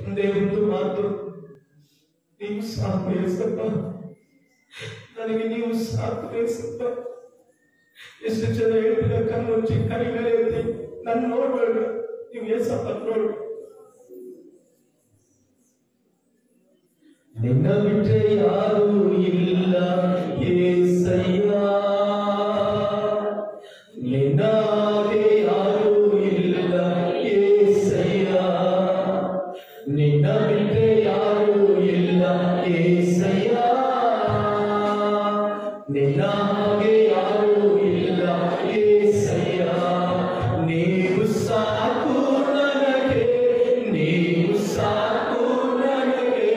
ಒಂದೇ ಒಂದು ಮಾತು, ನೀವು ಸಾಕು ಏಸಪ್ಪ, ನನಗೆ ನೀವು ಸಾಕು ಏಸಪ್ಪ. ಎಷ್ಟು ಜನ ಹೇಳ್ತೀರ ಕಣ್ಣು ಮುಚ್ಚಿ ಕೈಗಳೇ ಎತ್ತಿ ನನ್ನ ನೋಡ್ಬೇಡ, ನೀವು ಏಸಪ್ಪ ನೋಡು. ನಿನ್ನ ಬಿಟ್ಟರೆ ಯಾರೂ ಇಲ್ಲ ಏಸಯ್ಯ, ನಿನ್ನಾಗೆ ಯಾರೂ ಇಲ್ಲ ಏಸಯ್ಯ, ನಿನ್ನ ಬಿಟ್ಟರೆ ಯಾರೂ ಇಲ್ಲ ಏಸಯ್ಯ, ನಿನ್ನಾಗೆ ಯಾರೂ ಇಲ್ಲ ಏಸಯ್ಯ. ನೀವು ಸಾಕು ನನಗೆ, ನೀವು ಸಾಕು ನನಗೆ,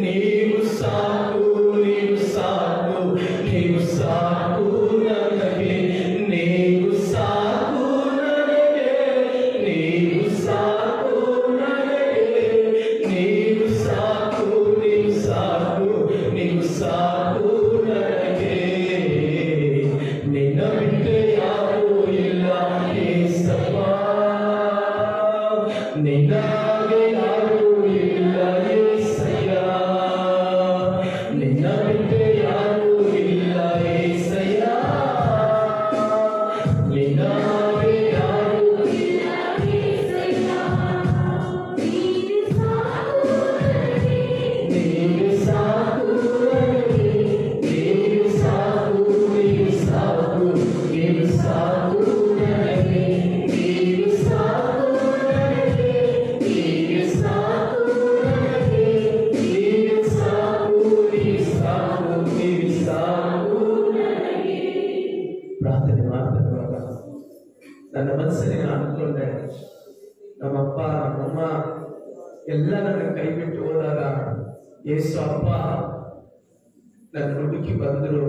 ನೀವು ಸಾಕು, ನೀವು ಸಾಕು, ನೀವು ಸಾಕು ನನಗೆ, ನೀವು ಸಾಕು ನನಗೆ, ನೀವು ಸಾಕು ನನಗೆ, ನೀವು ಸಾಕು, ನೀವು ಸಾಕು, ನೀವು ಸಾಕು ನನಗೆ. ನಿನ್ನ ಬಿಟ್ಟು ಯಾರೂ ಇಲ್ಲ ಏಸಪ್ಪ, ನಿನ್ನಾಗೆ ಯಾರೂ ಇಲ್ಲ ಏಸಯ್ಯ, ನಿನ್ನ ಬಿಟ್ಟು ಯಾರೂ ಇಲ್ಲ ಏಸಯ್ಯ, ನಿನ್ನಾಗೆ ಯಾರೂ ಇಲ್ಲ ಏಸಯ್ಯ. ನೀನು ಸಾಕು ನನಗೆ, ನೀನು ಸಾಕು, ನೀನು ಸಾಕು, ನೀನು ಸಾಕು ನನಗೆ, ನೀನು ಸಾಕು ನನಗೆ, ನೀನು ಸಾಕು ನನಗೆ, ನೀನು ಸಾಕು, ನೀನು ಸಾಕು, ನೀನು ಸಾಕು ನನಗೆ. ಪ್ರಾರ್ಥನೆ ಮಾಡ್ತಿರುವಾಗ ನನ್ನ ಮನಸ್ಸಲ್ಲಿ ನಾನು ಅಂದ್ಕೊಂಡೆ, ನಮ್ಮಪ್ಪ ನಮ್ಮಮ್ಮ ಎಲ್ಲ ನನ್ನ ಕೈ ಬಿಟ್ಟು ಹೋದಾಗ ಏಸು ಅಪ್ಪ ನನ್ನ ಹುಡುಕಿ ಬಂದರು.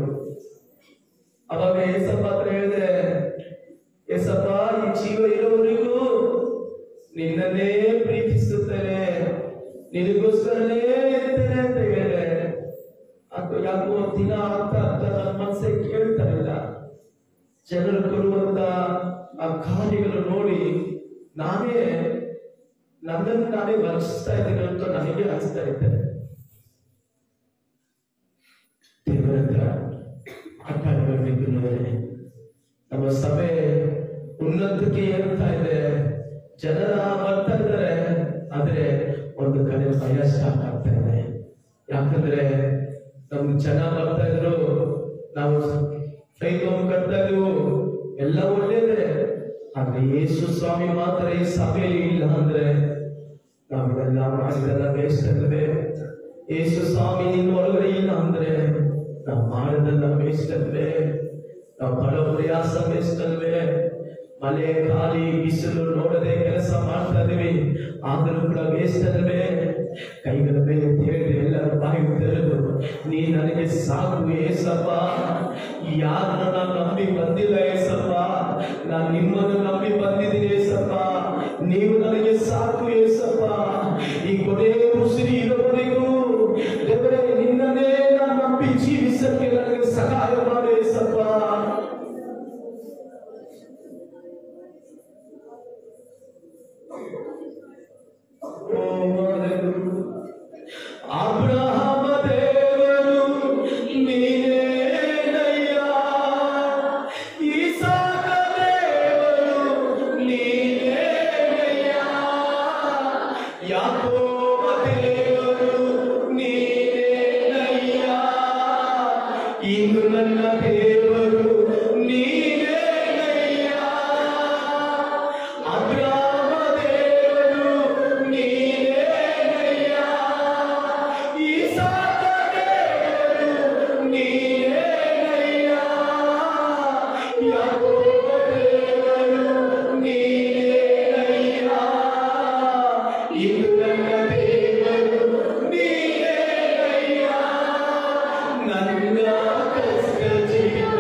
ಅವಾಗ ಏಸಪ್ಪ ಹತ್ರ ಹೇಳಿದೆ, ಏಸಪ್ಪ ಈ ಜೀವ ಇರೋವರೆಗೂ ನಿನ್ನನ್ನೇ ಪ್ರೀತಿಸುತ್ತೇನೆ, ನಿನಗೋಸ್ಕರನೇ ಇರ್ತೇನೆ ಅಂತ ಹೇಳಿದೆ. ಅದು ಯಾಕೋ ದಿನ ಅಂತ ನನ್ನ ಮನಸ್ಸೇ ಕೇಳ್ತಾ ಇಲ್ಲ. ಜನರು ಕೊಡುವಂತ ಆ ಕಾರ್ಯಗಳು ನೋಡಿ ನನ್ನನ್ನು ನಾನೇ ವಂಚಿಸ್ತಾ ಇದ್ದೇನೆ ಅಂತ ನನಗೆ ಅನಿಸ್ತಾ ಇದ್ದೇನೆ. ದೇವರ ಹತ್ರ ಆಟಾಡಬೇಕು. ನಮ್ಮ ಸಭೆ ಉನ್ನತಕ್ಕೆ ಏರ್ತಾ ಇದೆ, ಜನರ ಬರ್ತಾ ಇದ್ದಾರೆ, ಆದ್ರೆ ಒಂದು ಕಡೆ ಭಯ ಸ್ಟಾರ್ಟ್ ಆಗ್ತಾ ಇದೆ. ಯಾಕಂದ್ರೆ ನಮ್ ಜನ ಬರ್ತಾ ಇದ್ರು, ನಾವು ಕೈಗೊಂಡು ಕಟ್ತಾ ಇದ್ವು, ಎಲ್ಲ ಒಳ್ಳೇದೇ. ಆದ್ರೆ ಯೇಸು ಸ್ವಾಮಿ ಮಾತ್ರ ಈ ಸಭೆಯಲ್ಲಿ ಇಲ್ಲ ಅಂದ್ರೆ ನಾವೆಲ್ಲ ಮಾಡಿದೆಲ್ಲ ವೇಸ್ಟ್ ಅಲ್ವೇ? ಯೇಸು ಸ್ವಾಮಿ ನಿನ್ನ ಒಳಗಡೆ ಇಲ್ಲ ಅಂದ್ರೆ ನಾವು ಮಾಡಿದೆಲ್ಲ ವೇಸ್ಟ್ ಅಲ್ವೇ? ನಾವು ಪಡೋ ಪ್ರಯಾಸ ವೇಸ್ಟ್ ಅಲ್ವೇ? ಮಳೆ ಗಾಳಿ ಬಿಸಿಲು ನೋಡದೆ ಕೆಲಸ ಮಾಡ್ತಾ ಇದೀವಿ, ಆದರೂ ಕೂಡ ವೇಸ್ಟ್ ಅಲ್ವೇ? ಕೈಗಳ ಮೇಲೆ ಹೇಳಿ ಎಲ್ಲರೂ ಬಾಯಿ ತೆರೆದು, ನೀ ನನಗೆ ಸಾಕು ಏಸಪ್ಪ, ಯಾರನ್ನ ನಾನು ನಂಬಿ ಬಂದಿಲ್ಲ ಏಸಪ್ಪ, ನಾನು ನಿಮ್ಮನ್ನು ನಂಬಿ ಬಂದಿದ್ದೀನಿ ಏಸಪ್ಪ, ನೀವು ನನಗೆ ಸಾಕು ಏಸಪ್ಪ. ಈ ಕೊನೆ ಉಸಿರಿ ಇರೋವರೆಗೂ ದೇವರೇ ನಿನ್ನನ್ನೇ ನಾನು ನಂಬಿ ಜೀವಿಸಕ್ಕೆ ನನಗೆ ಸಹಾಯ ಮಾಡಿ ಏಸಪ್ಪ. ಅಬ್ರಹಾಮ ದೇವರು ನೀನೇನಯ್ಯ, ಇಸಾಕ ದೇವರು ನೀನೇನಯ್ಯ, ಯಾಕೋಬ ದೇವರು ನೀನೇನಯ್ಯ, ಇಂದು ನನ್ನ ದೇವರು ನೀನೇನಯ್ಯ. ಅಬ್ರಹಾಮ ದೇವರು ನೀನೇನಯ್ಯ, ಇಸಾಕ ದೇವರು ನೀನೇನಯ್ಯ, ಯಾಕೋಬ ದೇವರು ನೀನೇನಯ್ಯ, ಇಂದು ನನ್ನ ದೇವರು ನೀನೇನಯ್ಯ. ನನ್ನ ಕಷ್ಟ ಜೀವಿತ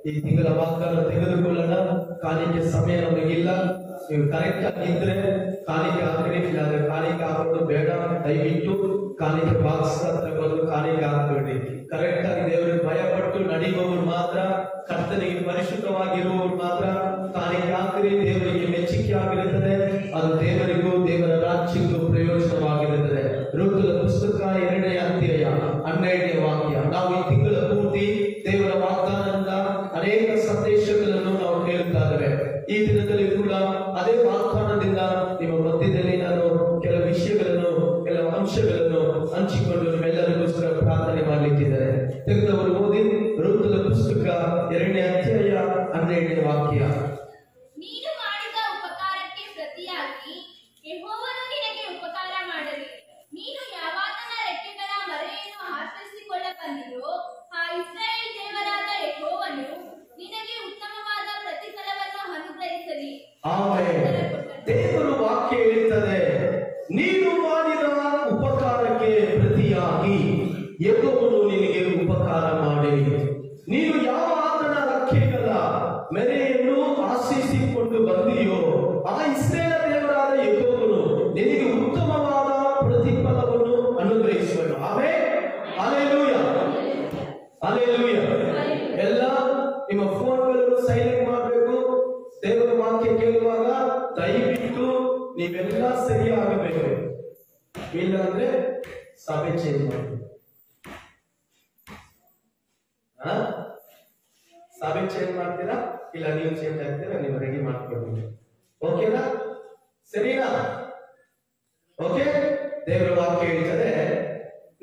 ಈ ತಿಂಗಳ ವಾಗ್ದಾನ ತೆಗೆದುಕೊಳ್ಳೋಣ. ಕಾಲಿಗೆ ಸಮಯ ನಮಗಿಲ್ಲ. ನೀವು ಕರೆಕ್ಟ್ ಆಗಿದ್ರೆ ಕಾಲಿಗೆ ಹಾಕಿ, ಇಲ್ಲಾಂದ್ರೆ ಕಾಲಿಗೆ ಹಾಕೋದು ಬೇಡ. ದಯವಿಟ್ಟು ಕಾಲಿಗೆ ಬಾಕ್ಸ್ ಹತ್ರ ಬಂದು ಕಾಲಿಗೆ ಹಾಕಬೇಡಿ. ಕರೆಕ್ಟ್ ಆಗಿ ದೇವರಿಗೆ ಭಯಪಟ್ಟು ನಡೆಯುವವರು ಮಾತ್ರ, ಕರ್ತನಿಗೆ ಪರಿಶುದ್ಧವಾಗಿರುವವರು ಮಾತ್ರ ಕಾಲಿಗೆ ಹಾಕಿರಿ. ದೇವರಿಗೆ ಮೆಚ್ಚುಗೆ ಆಗಿರುತ್ತದೆ. ಅದು ದೇವರಿಗೂ ದೇವರ ರಾಜ್ಯಕ್ಕೂ ಪ್ರಯೋಜನವಾಗಿರುತ್ತದೆ. ಋತುಗಳ ಪುಸ್ತಕ 2ನೇ ಅಧ್ಯಾಯ 12ನೇ ವಾಕ್ಯ. ನಾವು ಈ ತಿಂಗಳ ಪೂರ್ತಿ ದೇವರ ವಾಗ್ದಾನದಿಂದ ಅನೇಕ ಸಂದೇಶಗಳನ್ನು ನಾವು ಕೇಳುತ್ತಾ ಇದ್ದೇವೆ. ಈ ದಿನದಲ್ಲಿ ಕೂಡ ಅದೇ ವಾಗ್ದಾನದಿಂದ ನಿಮ್ಮ ಮಧ್ಯದಲ್ಲಿ ನಾನು ಕೆಲವು ವಿಷಯಗಳನ್ನು, ಕೆಲವು ಅಂಶಗಳನ್ನು ಹಂಚಿಕೊಂಡು ನಿಮ್ಮೆಲ್ಲರಿಗೋಸ್ಕರ ಪ್ರಾರ್ಥನೆ ಮಾಡಲಿಕ್ಕಿದ್ದಾರೆ. ತೆಗೆದವರು ಓದಿ ಋತುಗಳ ಪುಸ್ತಕ 2ನೇ ಅಧ್ಯಾಯ 12ನೇ ವಾಕ್ಯ. ವಾಕ್ಯ. ನೀನು ಮಾಡಿದ ಉಪಕಾರಕ್ಕೆ ಪ್ರತಿಯಾಗಿ ಯೆಹೋವನು ನಿನಗೆ ಉಪಕಾರ ಮಾಡಲಿ. ನೀನು ಯಾವಾತನ ರೆಕ್ಕೆಗಳ ಮರೆಯನ್ನು ಆಚರಿಸಿಕೊಳ್ಳ ಬಂದಿರೋ ಆ ಇಸ್ರಾಯೇಲ್ ದೇವರಾದ ಯೆಹೋವನು ನಿನಗೆ ಉತ್ತಮವಾದ ಪ್ರತಿಫಲವನ್ನು ಅನುಗ್ರಹಿಸಲಿ. ಆಮೆನ್. ದೇವರ ವಾಕ್ಯ ಹೇಳುತ್ತದೆ, ನೀನು ಮಾಡಿದ ಉಪಕಾರಕ್ಕೆ ಪ್ರತಿಯಾಗಿ ಯೆಹೋವನು ನಿನಗೆ ಉಪಕಾರ ಮಾಡಲಿ. ನೀನು ಯಾವ ಆತನ ರೆಕ್ಕೆಗಳ ಮೇರೆಯನ್ನು ಆಶ್ರಯಿಸಿಕೊಂಡು ಬಂದಿಯೋ ಆ ಇಸ್ರಾಯೇಲ್ ದೇವರಾದ ಯೆಹೋವನು ನಿನಗೆ ಉತ್ತಮವಾದ ಪ್ರತಿಫಲವನ್ನು ಅನುಗ್ರಹಿಸುವನು. ಆಮೆನ್. Hallelujah, hallelujah. ಎಲ್ಲ ನಿಮ್ಮ ಫೋನ್ಗಳನ್ನು ಸೈಲೆಂಟ್ ಮಾಡಬೇಕು. ದೇವರ ವಾಕ್ಯ ಕೇಳುವಾಗ ದಯವಿಟ್ಟು ನೀವೆಲ್ಲ ಸರಿಯಾಗಬೇಕು. ಇಲ್ಲ ಅಂದ್ರೆ ಸಭೆ ಚೇಂಜ್ ಮಾಡಿ. ಸಭೆ ಚೇಂಜ್ ಮಾಡ್ತೀರಾ, ಇಲ್ಲ ನೀವು ಚೇಂಜ್ ಆಗ್ತೀರಾ, ನೀವು ರೆಡಿ ಮಾಡ್ಕೊಳ್ತೀವಿ. ಓಕೆನಾ? ಸರಿನಾ? ಓಕೆ. ದೇವರ ವಾಕ್ಯ ಹೇಳ್ತದೆ,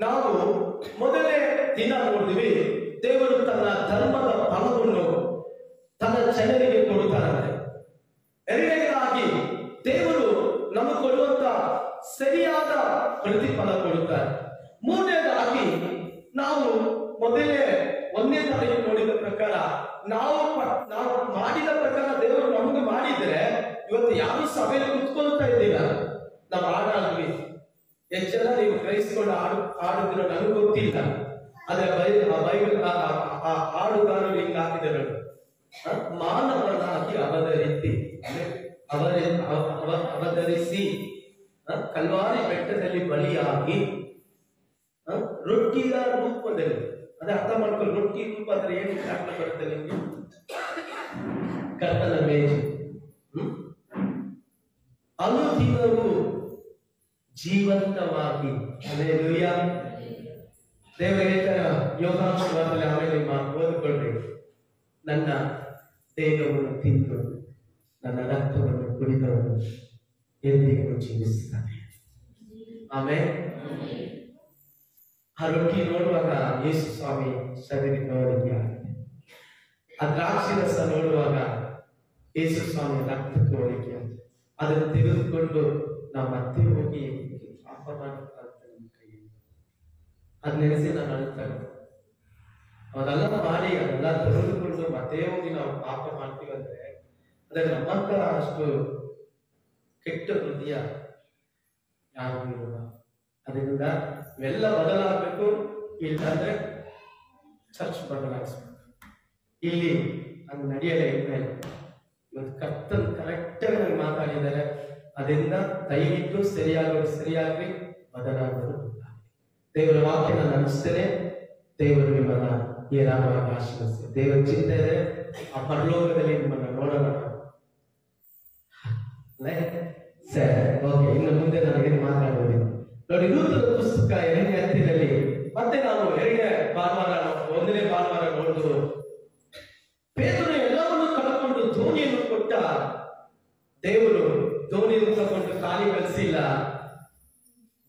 ನಾವು ಮೊದಲನೇ ದಿನ ನೋಡಿದ್ವಿ, ದೇವರು ತನ್ನ ಧರ್ಮದ ಫಲವನ್ನು ತನ್ನ ಜನರಿಗೆ ಕೊಡುತ್ತಾರಂತೆ. ಎರಡನೇದಾಗಿ ದೇವರು ನಮಗೆ ಕೊಡುವಂತ ಸರಿಯಾದ ಪ್ರತಿಫಲ ಕೊಡುತ್ತಾರೆ. ಮೂರನೇದಾಗಿ ನಾವು ಒಂದನೇ ತಾರೀಕು ನೋಡಿದ ಪ್ರಕಾರ ನಾವು ಮಾಡಿದ ಪ್ರಕಾರ ದೇವರು ನಮಗೆ ಮಾಡಿದ್ರೆ ಇವತ್ತು ಯಾರು ಸಭೆಯಲ್ಲಿ ಕುತ್ಕೊಳ್ತಾ ಇದ್ದೀರ. ನಾವು ಹಾಡಾದ್ವಿ, ಎಷ್ಟು ಜನ ನೀವು ಗ್ರಹಿಸಿಕೊಂಡು ಹಾಡುದಿರೋ ನನಗೆ ಗೊತ್ತಿಲ್ಲ. ಆದ್ರೆ ಬೈಬಲ್ ಹಾಡುಗಾರರು ಹಿಂಗ ಹಾಕಿದರು, ಮಾನವನಾಗಿ ಅವತರಿಸಿ ಕಲ್ವಾರಿ ಬೆಟ್ಟದಲ್ಲಿ ಬಲಿಯಾಗಿ ರೊಟ್ಟಿಯ ರೂಪದಲ್ಲಿ, ಅದೇ ಅರ್ಥ ಮಾಡ್ಕೊಂಡು, ರೊಟ್ಟಿ ರೂಪ ಅಂದ್ರೆ ಏನು ಅರ್ಥ ಬರುತ್ತೆ ನಿಮ್ಗೆ? ಕರ್ತನ ಮೇಜು. ಅನುದಿನವೂ ಜೀವಂತವಾಗಿ. ಹಲ್ಲೆಲೂಯಾ. ದೇವರ ಯೋಗಾಂಶವಾದಲ್ಲಿ ಆಮೇಲೆ ಓದಿಕೊಳ್ಳ್ರಿ. ನನ್ನ ದೇಹವನ್ನು ತಿಂದು ನನ್ನ ರಕ್ತವನ್ನು ಕುಡಿದವನು ಎಂದಿಗೂ ಜೀವಿಸುತ್ತಾನೆ. ಆಮೇಲೆ ಆ ರೊಟ್ಟಿ ನೋಡುವಾಗ ಯೇಸು ಸ್ವಾಮಿ ಶರೀರಕ್ಕೆ ಆಗಿದೆ. ಆ ದ್ರಾಕ್ಷಿ ರಸ ನೋಡುವಾಗ ಯೇಸು ಸ್ವಾಮಿ ರಕ್ತಕ್ಕೆ ಹೋಲಿಕೆ ಆಗಿದೆ. ಅದನ್ನು ತೆಗೆದುಕೊಂಡು ನಾವು ಮತ್ತೆ ಹೋಗಿ ಪಾಪ ಮಾಡ್ತಾರೆ ಕೈಯಲ್ಲಿ. ಅದ್ ನೆನೆಸಿ ನಾನು ಅಳ್ತಾನೆ. ಅದೆಲ್ಲ ಮಾಡಿ ಅದೆಲ್ಲ ತೆಗೆದುಕೊಂಡು ಮತ್ತೆ ಹೋಗಿ ನಾವು ಪಾಪ ಮಾಡ್ತೀವಂದ್ರೆ ಅದೇ ನಮ್ಮಂತ ಅಷ್ಟು ಕೆಟ್ಟ ಹೃದಯ ಯಾರು ಇರುವ. ಅದರಿಂದ ಇವೆಲ್ಲ ಬದಲಾಗಬೇಕು. ಇಲ್ಲಾಂದ್ರೆ ಚರ್ಚ್ ಬದಲಾಯಿಸ್ಬೇಕು. ಇಲ್ಲಿ ಅದು ನಡೆಯಲೇ ಇಲ್ಲ. ಇವತ್ತು ಕರ್ತನ್ ಕರೆಕ್ಟ್ ಆಗಿ ಮಾತಾಡಿದ್ದಾರೆ. ಅದರಿಂದ ದಯವಿಟ್ಟು ಸರಿಯಾಗಿ ಬದಲಾಗೋದು. ದೇವರ ವಾಕ್ಯ ನಾನು ಅನಿಸ್ತೇನೆ. ದೇವರು ನಿಮ್ಮನ್ನ ಏನಾಗುವಾಗ ಆಶೀರ್ವದಿಸಿ. ದೇವರ ಚಿಂತೆ ಇದೆ, ಆ ಪರಲೋಕದಲ್ಲಿ ನಿಮ್ಮನ್ನ ನೋಡೋಣ. ಸರಿ, ಓಕೆ. ಇನ್ನು ಮುಂದೆ ನನಗೇನು ಮಾತಾಡೋದಿಲ್ಲ. ನೋಡಿ, ರೂತನ ಪುಸ್ತಕ 2ನೇ ಅಧ್ಯಾಯದಲ್ಲಿ ಮತ್ತೆ ನಾವು 1ನೇ ಭಾನುವಾರ ನೋಡಿದ್ರು. ಪೇತ್ರನು ಎಲ್ಲವನ್ನೂ ಕಳ್ಕೊಂಡು ಧೋನಿಯನ್ನು ಕೊಟ್ಟ. ದೇವರು ಧೋನಿಯನ್ನು ತಗೊಂಡು ಖಾಲಿ ಕಳಿಸಿಲ್ಲ.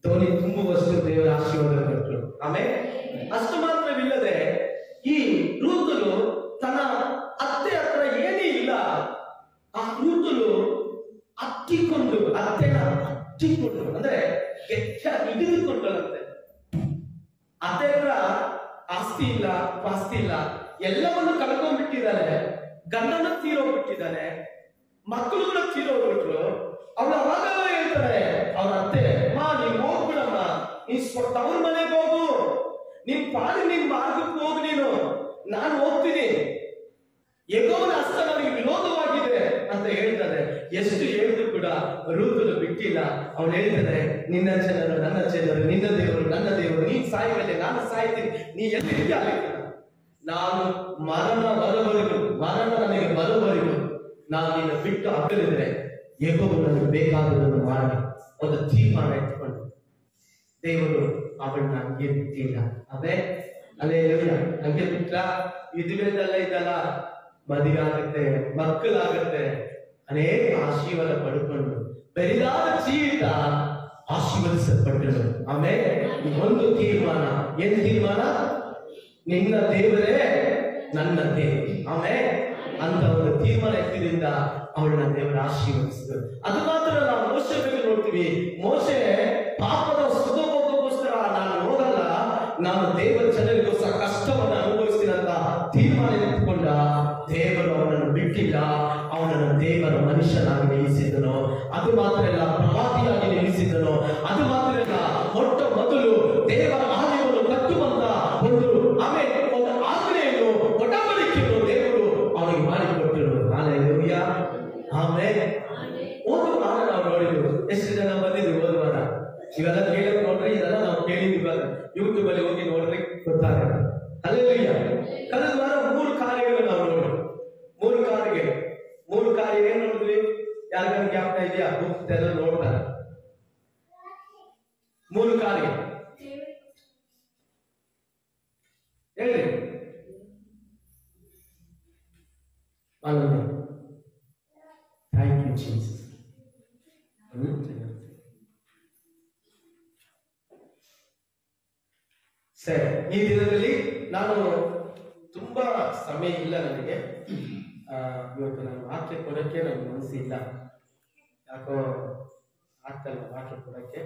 ಧೋನಿ ತುಂಬುವಷ್ಟು ದೇವರ ಆಶೀರ್ವಾದ ಕೊಟ್ಟರು. ಆಮೇಲೆ ಅಷ್ಟು ಮಾತ್ರವಿಲ್ಲದೆ ಈ ರೂತನು ತನ್ನ ಅತ್ತೆ ಹತ್ರ ಏನೇ ಇಲ್ಲ, ಆ ರೂತನು ಅತ್ತಿಕೊಂಡು ಅಂದ್ರೆ ಹಿಡಿದುಕೊಂಡಂತೆ. ಅತ್ತೆ ಹತ್ರ ಆಸ್ತಿ ಇಲ್ಲ, ಪಾಸ್ತಿ ಇಲ್ಲ, ಎಲ್ಲವನ್ನು ಕಳ್ಕೊಂಡ್ಬಿಟ್ಟಿದ್ದಾನೆ. ಗಂಡನ ತೀರೋಗ್ಬಿಟ್ಟಿದ್ದಾನೆ, ಮಕ್ಕಳು ಕೂಡ ತೀರೋಗ್ಬಿಟ್ರು. ಅವಳು ಅವಾಗ ಹೇಳ್ತಾರೆ ಅವ್ರ ಅತ್ತೆ, ನೀನ್ ಹೋಗ್ಬಿಡಮ್ಮ, ನೀನ್ ತವ್ರ ಮನೆಗೆ ಹೋಗು, ನಿನ್ ಪಾಡಿ ನಿನ್ ಮಾರ್ಗಕ್ಕೆ ಹೋಗು, ನೀನು ನಾನು ಹೋಗ್ತೀನಿ, ಯೆಹೋವನ ಹಸ್ತ ನನಗೆ ವಿರೋಧವಾಗಿದೆ ಅಂತ ಹೇಳ್ತಾರೆ. ಎಷ್ಟು ಹೇಳಿದ್ರು ಕೂಡ ರೂತನು ಬಿಟ್ಟಿಲ್ಲ. ಅವಳು ಹೇಳ್ತಾರೆ, ನಿನ್ನ ಜನರು ನನ್ನ ಜನರು, ನಿನ್ನ ದೇವರು ನನ್ನ ದೇವರು, ನೀನ್ ಸಾಯಿಬಲ್ಲೆ ನಾನು ಸಾಯ್ತೀನಿ, ನೀ ಎಲ್ಲಿ ನಾನು ಮರಣ ನನಗೆ ಬರುವವರೆಗೂ ನಾನು ನಿನ್ನ ಬಿಟ್ಟು ಅಗಲಿದ್ರೆ ಯೆಹೋವನು ನನಗೆ ಬೇಕಾದದನ್ನು ಮಾಡಿ ಒಂದು ತೀರ್ಮಾನ ಇಟ್ಕೊಂಡು ದೇವರು ಅವಳನ್ನ ಹಂಗೆ ಬಿಟ್ಟಿಲ್ಲ. ಅದೇ ಹಂಗೆ ಬಿಟ್ಟ ಇದುವೆಲ್ಲ ಇದಲ್ಲ, ಮದುವೆ ಆಗುತ್ತೆ, ಮಕ್ಕಳಾಗುತ್ತೆ, ಅನೇಕ ಆಶೀರ್ವಾದ ಪಡ್ಕೊಂಡು ಬೆರಿದಾದ ಜೀವಿತ ಆಶೀರ್ವದಿಸಲ್ಪಟ್ಟರು. ಆಮೇಲೆ ಒಂದು ತೀರ್ಮಾನ, ಏನ್ ತೀರ್ಮಾನ? ನಿನ್ನ ದೇವರೇ ನನ್ನ ದೇವರು. ಆಮೇಲೆ ಅಂತ ಒಂದು ತೀರ್ಮಾನ ಎತ್ತಿದ್ರಿಂದ ಅವಳನ್ನ ದೇವರ ಆಶೀರ್ವದಿಸಿದ್ರು. ಅದು ಮಾತ್ರ ನಾವು ಮೋಶೆ ಬಗ್ಗೆ ನೋಡ್ತೀವಿ. ಮೋಶೆ ಪಾಪದ ಸುಖಕ್ಕೋಸ್ಕರ ನಾನು ಹೋಗಲ್ಲ, ನಾನು ದೇವರ ಜನರಿಗೋಸ್ಕರ ಕಷ್ಟವನ್ನು ಅನುಭವಿಸ್ತೀನಿ ಅಂತ ತೀರ್ಮಾನ ಎತ್ತಿಕೊಂಡ. ದೇವರು ಅವನನ್ನು ಬಿಟ್ಟಿಲ್ಲ, ಅವನನ್ನು ದೇವರ ಮನುಷ್ಯನಾಗಿ ನೇಮಿಸಿದನು. ಅದು ಮಾತ್ರ ಅಲ್ಲ, ಪ್ರವಾದಿಯಾಗಿ ನೇಮಿಸಿದನು. ಅದು ಮಾತ್ರ ಅಲ್ಲ, ಮೊಟ್ಟ ಮೊದಲು ದೇವರ ಆಲಯವನ್ನು ಕಟ್ಟುವಂತ ಒಂದು ಆಜ್ಞೆಯನ್ನು ಒಡಂಬಡಿಕೆಯನ್ನು ದೇವರು ಅವನಿಗೆ ಮಾಡಿಕೊಟ್ಟರು. Hallelujah, amen. ಒಂದು ವಾರ ನಾವು ನೋಡಿದ್ವಿ, ಎಷ್ಟು ಜನ ಬಂದಿದ್ವಿ ಹೋದ ವಾರ. ಇವೆಲ್ಲ ಕೇಳಕ್ ನೋಡ್ರಿ, ಇದೆಲ್ಲ ನಾವು ಕೇಳಿದ್ವಿ. ಯೂಟ್ಯೂಬ್ ಅಲ್ಲಿ ಹೋಗಿ ನೋಡ್ರಿ ಗೊತ್ತಾಗುತ್ತೆ. ಹಲ್ಲೆಲೂಯಾ. ಕಳೆದ ವಾರ 3 ಕಾರ್ಯಗಳು ನಾವು ನೋಡಿದ್ವಿ. 3 ಕಾರ್ಯ ಏನ್ ನೋಡಿದ್ವಿ? ಯಾರಿಗಾರು ಜ್ಞಾಪಕ ಇದೆಯಾ? ಬುಕ್ ಎಲ್ಲ ನೋಡ್ತಾರೆ. 3 ಕಾರ್ಯ ಹೇಳಿ. Thank you Jesus. ಸರಿ, ಈ ದಿನದಲ್ಲಿ ನಾನು ತುಂಬಾ ಸಮಯ ಇಲ್ಲ ನನಗೆ. ಇವತ್ತು ನಾನು ವಾಕ್ಯ ಕೊಡಕ್ಕೆ ನನಗೆ ಮನಸ್ಸಿಲ್ಲ, ಯಾಕೋ ಆಗ್ತಲ್ಲ ವಾಕ್ಯ ಕೊಡಕ್ಕೆ.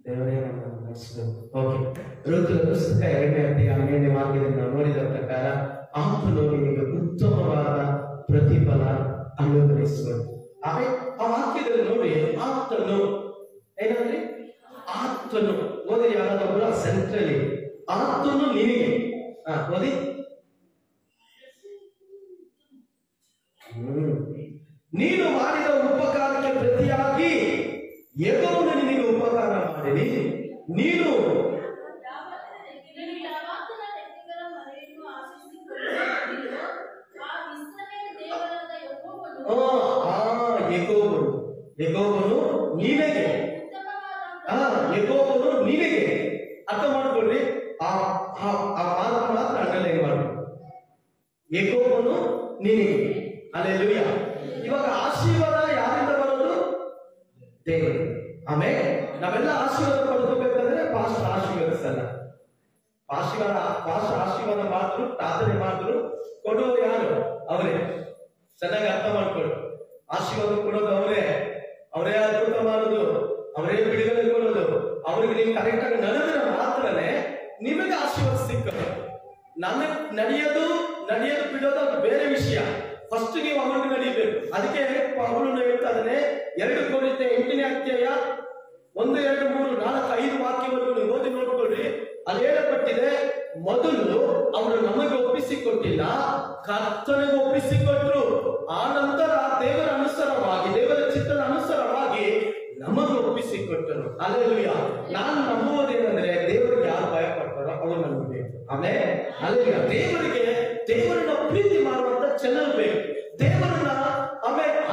ದೇವರೇ ನಮ್ಮನ್ನು ನಡೆಸಬೇಕು. ಓಕೆ, ಋತುವಿನ ಪುಸ್ತಕ 2ನೇ ಅಧ್ಯಾಯ 12ನೇ ವಾಕ್ಯದಲ್ಲಿ ನಾವು ನೋಡಿದ ಪ್ರಕಾರ ಆತನು ನಿಮಗೆ ಉತ್ತಮವಾದ ಪ್ರತಿಫಲ ಅನುಗ್ರಹಿಸುವುದು. ಆಮೇಲೆ ಆ ವಾಕ್ಯದಲ್ಲಿ ನೋಡಿ, ಆತನು ಏನಂದ್ರೆ ಆತನು ಓದಿ, ಯಾರಾದ್ರೂ ಸೆಂಟ್ರಲಿ ಆತನು ನಿನಗೆ ಓದಿ. ನೀನು ಮಾಡಿದ ಉಪಕಾರಕ್ಕೆ ಪ್ರತಿಯಾಗಿ ಯೆಹೋವನು ನಿನಗೆ ಉಪಕಾರ ಮಾಡಿರಿ. ನೀನು ಯೆಹೋವನು ನಿನಗೆ, ಯೆಹೋವನು ನಿನಗೆ ಅರ್ಥ ಮಾಡ್ಕೊಳ್ರಿ. ಆ ಮಾತು ಮಾತ್ರ ಅಂಡರ್ಲೈನ್ ಮಾಡಿ, ಯೆಹೋವನು ನಿನಗೆ. ಹಲ್ಲೆಲೂಯಾ. ಇವಾಗ ಆಶೀರ್ವಾದ ಯಾರಿಂದ ಬರೋದು? ದೇವರು. ಆಮೇಲೆ ನಾವೆಲ್ಲ ಆಶೀರ್ವಾದ ಪಡ್ಕೋಬೇಕಂದ್ರೆ ಪಾಸ್ಟ್ ಆಶೀರ್ವದಿಸಲ್ಲ. ಪಾಸ್ಟ್ ಆಶೀರ್ವಾದ ಮಾಡಿದ್ರು, ಪ್ರಾರ್ಥನೆ ಮಾಡಿದ್ರು, ಕೊಡೋರು ಯಾರು? ಅವರೇ. ಚೆನ್ನಾಗಿ ಅರ್ಥ ಮಾಡ್ಕೊಳ್ಳಿ. ಆಶೀರ್ವಾದ ಕೊಡೋದು ಅವರೇ ಅದ್ಭುತ ಮಾಡೋದು, ಅವರೇ ಬಿಡುಗಡೆ ಕೊಡೋದು. ಅವ್ರಿಗೆ ನೀವು ಕರೆಕ್ಟ್ ಆಗಿ ನಡೆದ್ರೆ ಮಾತ್ರನೇ ನಿಮಗೆ ಆಶೀರ್ವಾದ ಸಿಕ್ಕದು. ನನಗೆ ನಡೆಯೋದು ಬಿಡೋದು ಅದು ಬೇರೆ ವಿಷಯ. ಫಸ್ಟ್ ನೀವು ಅವರಿಗೆ ನಡೀಬೇಕು. ಅದಕ್ಕೆ ಪೌಲನು ಹೇಳ್ತಾ ಇದ್ದಾನೆ, 2 ಕೊರಿಂಥಿಯ 8ನೇ ಅಧ್ಯಾಯ 1, 2, 3, 4, 5 ವಾಕ್ಯವರೆಗೂ ನೀವು ಓದಿ ನೋಡ್ಕೊಳ್ಳಿ. ಅಲ್ಲಿ ಹೇಳಲ್ಪಟ್ಟಿದೆ, ಮೊದಲು ಅವರು ನಮಗೆ ಒಪ್ಪಿಸಿಕೊಟ್ಟಿಲ್ಲ, ಕರ್ತನಿಗೆ ಒಪ್ಪಿಸಿಕೊಟ್ರು. ಆ ನಂತರ ದೇವರ ಅನುಸಾರವಾಗಿ, ದೇವರ ಚಿತ್ತದ ಅನುಸಾರವಾಗಿ ನಮಗೆ ಒಪ್ಪಿಸಿಕೊಟ್ಟರು. ಹಲ್ಲೆಲೂಯಾ. ನಾನು ನಂಬುವುದೇನೆಂದ್ರೆ, ದೇವರಿಗೆ ಯಾರು ಭಯ ಪಡ್ತಾರೋ ಅವರು ನಮಗೆ ಬೇಕು. ಆಮೇಲೆ ಹಲ್ಲೆಲೂಯಾ. ದೇವರನ್ನ ಪ್ರೀತಿ ಮಾಡುವಂತ ಜನರು ಬೇಕು. ದೇವರನ್ನ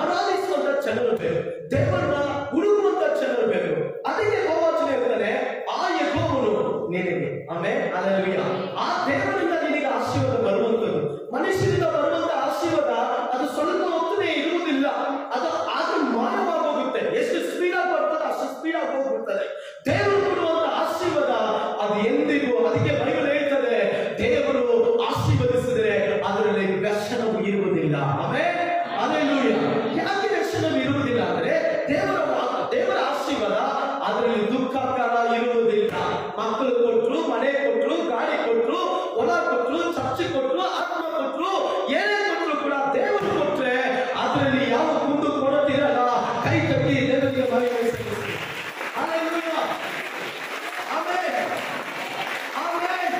ಆರಾಧಿಸುವಂತ ಜನರು ಬೇಕು. ದೇವರನ್ನ ಹುಡುಕುವಂತ ಜನರು ಬೇಕು. ಅದಕ್ಕೆ ಗೋವಾಚನೆ ಹೇಳ್ತಾನೆ, ಆ ಯೆಹೋವನು ನಿನಗೆ. ಆಮೇಲೆ ಹಲ್ಲೆಲೂಯಾ. ಆ ದೇವರಿಂದ ನಿನಗೆ ಆಶೀರ್ವಾದ ಬರುವಂತದ್ದು. ಮನುಷ್ಯರಿಂದ ಬರುವಂತ ಆಶೀರ್ವಾದ ಅದು ಸ್ವಲ್ಪ ಹೊತ್ತನೇ ಇರುವುದಿಲ್ಲ, ಅದು ಮಾಯವಾಗೋಗುತ್ತೆ. ಎಷ್ಟು ಸ್ಪೀಡ್ ಆಗಿ ಬರ್ತದೆ ಅಷ್ಟು ಸ್ಪೀಡ್ ಆಗಿ ಹೋಗ್ಬಿಡ್ತದೆ. ದೇವರು ಕೊಡುವಂತ ಆಶೀರ್ವಾದ ಅದು ಎಂದಿಗೂ, ಅದಕ್ಕೆ ಬೈಬಲ್ ಹೇಳ್ತದೆ, ದೇವರು ಆಶೀರ್ವದಿಸಿದರೆ ಅದರಲ್ಲಿ ವ್ಯಸನವು ಇರುವುದಿಲ್ಲ. ಆಮೇಲೆ ಹಲ್ಲೆಲೂಯಾ. ಯಾಕೆ ವ್ಯಸನವು ಇರುವುದಿಲ್ಲ ಅಂದ್ರೆ, ದೇವರ ಆಶೀರ್ವಾದ ಅದರಲ್ಲಿ ದುಃಖಕರ ಇರುವುದಿಲ್ಲ. ಮಕ್ಕಳು ಕೊಟ್ರು, ಮನೆ ಕೊಟ್ರು, ಗಾಡಿ ಕೊಟ್ರು, ಹೊಲ ಕೊಟ್ರು, ಚರ್ಚೆ ಕೊಟ್ರು, ಆತ್ಮ ಕೊಟ್ರು, ಏನೇ ಕೊಟ್ರು ಕೂಡ ದೇವರು ಕೊಟ್ರೆ ಅದರಲ್ಲಿ ಯಾವ ಕುಂದು ಕೊಡುತ್ತಿರಲ್ಲ. ಕೈ ಕಟ್ಟಿ ದೇವರಿಗೆ ಮಹಿಮೆ ಸಲ್ಲಿಸಿ. ಹಲ್ಲೆಲೂಯಾ. Amen, amen.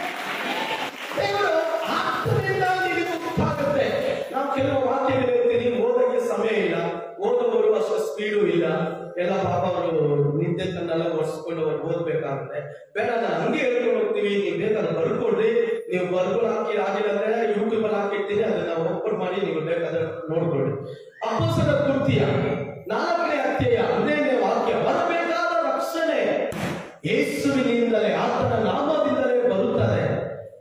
ದೇವರು ಆತ್ಮದಿಂದ ನಿಮಗೆ ಗೊತ್ತಾಗುತ್ತೆ. ನಾವು ಕೆಲವು ವಾಕ್ಯಗಳು ಹೇಳ್ತೀವಿ, ಓದಕ್ಕೆ ಸಮಯ ಇಲ್ಲ, ಓದುವವರು ಅಷ್ಟು ಸ್ಪೀಡು ಇಲ್ಲ. ಎಲ್ಲ ಪಾಪ ಅವರು ನಿದ್ದೆ ತನ್ನೆಲ್ಲ ಒರೆಸ್ಕೊಂಡು ಅವ್ರು ಓದ್ಬೇಕಾಗುತ್ತೆ. ಬೇಡ, ನಾನು ಹಂಗೆ ಹೇಳ್ಕೊಂಡು ಹೋಗ್ತೀವಿ, ನೀವು ಬೇಕಾದ್ರೆ ಬರ್ಕೊಡ್ರಿ. ನೀವು ಬರ್ಕೊಳಕ್ಕೆ ಆಗಿಲ್ಲ ಅಂದ್ರೆ ಯೂಟ್ಯೂಬ್ ಅಲ್ಲಿ ಹಾಕಿರ್ತೀನಿ, ಅದನ್ನ ಓಪನ್ ಮಾಡಿ ನೀವು ಬೇಕಾದ್ರೆ ನೋಡ್ಕೊಳ್ಳಿ. ಅಪೊಸ್ತಲರ ಕೃತ್ಯ 4ನೇ ಅಧ್ಯಾಯ 15ನೇ ವಾಕ್ಯ, ಬರಬೇಕಾದ ರಕ್ಷಣೆ ಯೇಸುವಿನಿಂದಲೇ, ಆತನ ನಾಮದಿಂದಲೇ ಬರುತ್ತದೆ.